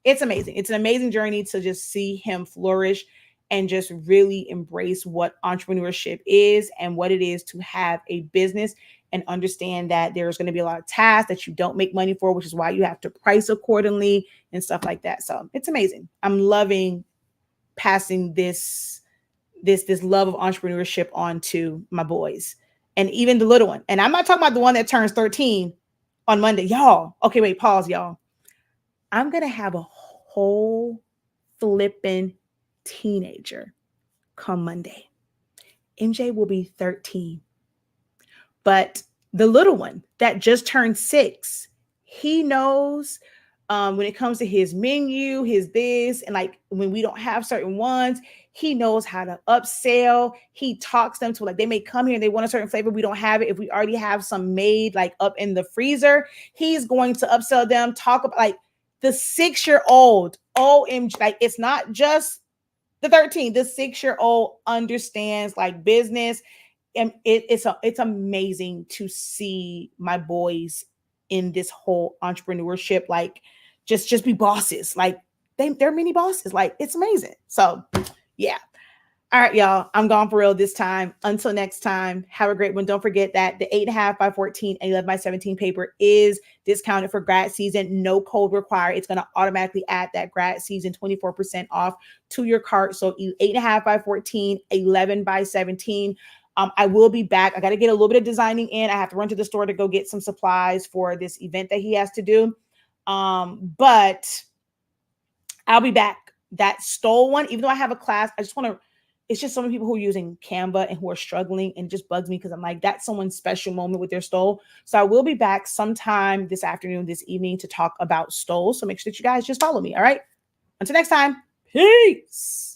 it's amazing. It's an amazing journey to just see him flourish and just really embrace what entrepreneurship is and what it is to have a business, and understand that there's going to be a lot of tasks that you don't make money for, which is why you have to price accordingly and stuff like that. So it's amazing. I'm loving passing this love of entrepreneurship on to my boys, and even the little one. And I'm not talking about the one that turns 13 on Monday, y'all. Okay, wait, pause, y'all. I'm going to have a whole flipping teenager come Monday. MJ will be 13. But the little one that just turned 6, he knows when it comes to his menu, his this, and like when we don't have certain ones, he knows how to upsell. He talks them to, like, they may come here and they want a certain flavor. We don't have it. If we already have some made like up in the freezer, he's going to upsell them, talk about like the 6-year-old. OMG, like it's not just the 13, the 6-year-old understands like business. And it's amazing to see my boys in this whole entrepreneurship, like just be bosses. Like they're mini bosses. Like it's amazing. So yeah. All right, y'all. I'm gone for real this time. Until next time, have a great one. Don't forget that the 8.5 by 14 and 11 by 17 paper is discounted for grad season. No code required. It's going to automatically add that grad season 24% off to your cart. So 8.5 by 14, 11 by 17. I will be back. I got to get a little bit of designing in. I have to run to the store to go get some supplies for this event that he has to do. But I'll be back. That stole one, even though I have a class, I just want to, it's just so many people who are using Canva and who are struggling, and it just bugs me because I'm like, that's someone's special moment with their stole. So I will be back sometime this afternoon, this evening, to talk about stole. So make sure that you guys just follow me. All right. Until next time. Peace.